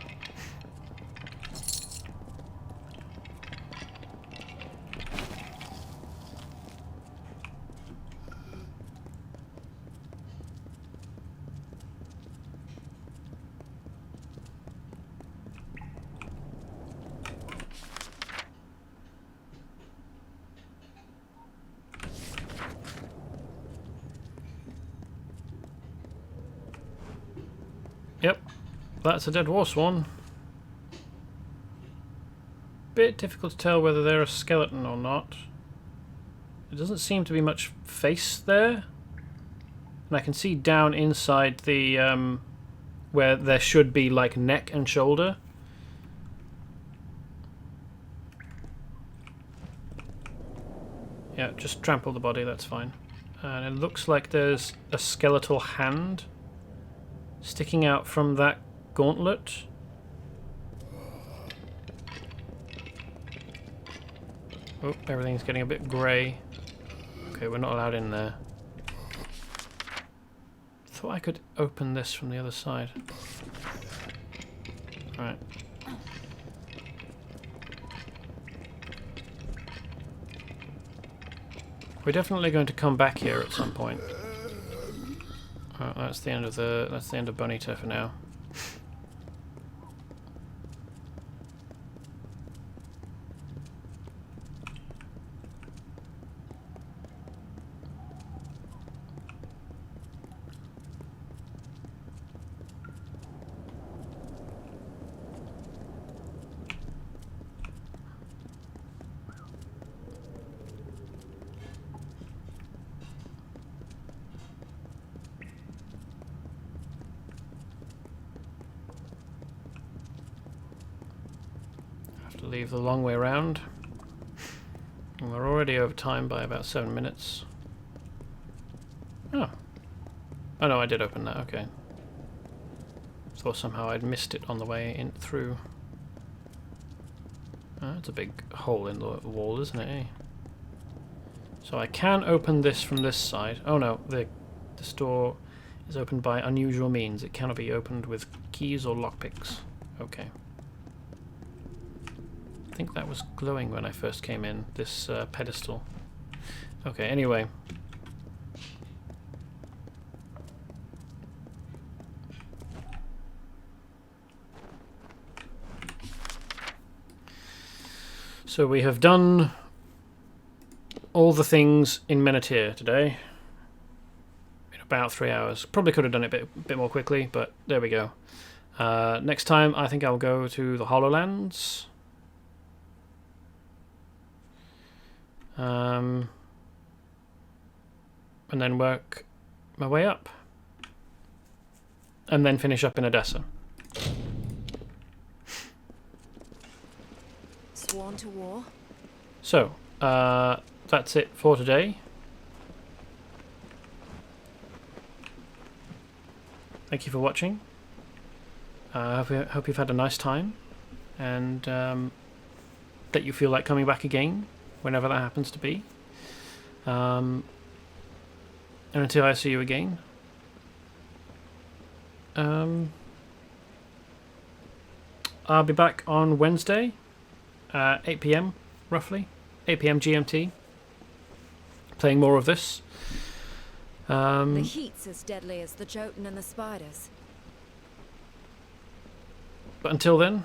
Yep, that's a dead war swan. bit difficult to tell whether they're a skeleton or not. There doesn't seem to be much face there. And I can see down inside the where there should be like neck and shoulder. Yeah, just trample the body, that's fine. And it looks like there's a skeletal hand sticking out from that gauntlet. Oh, everything's getting a bit grey. Okay, we're not allowed in there. Thought I could open this from the other side. Right. We're definitely going to come back here at some point. Oh, that's the end of Bonita for now. Leave the long way around. And we're already over time by about 7 minutes. Oh. Oh no, I did open that, okay. Thought somehow I'd missed it on the way in through. It's a big hole in the wall, isn't it, eh? So I can open this from this side. Oh no, this door is opened by unusual means. It cannot be opened with keys or lockpicks. Okay. I think that was glowing when I first came in, this pedestal. Okay, anyway. So we have done all the things in Menatyre today. In about 3 hours. Probably could have done it a bit more quickly, but there we go. Next time I think I'll go to the Hollowlands. And then work my way up. And then finish up in Odessa. Sworn to war. So, that's it for today. Thank you for watching. Hope you've had a nice time. And that you feel like coming back again. Whenever that happens to be. And until I see you again, I'll be back on Wednesday, 8 PM roughly, 8 PM GMT, playing more of this. The heat's as deadly as the Jotun and the spiders. But until then,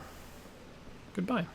goodbye.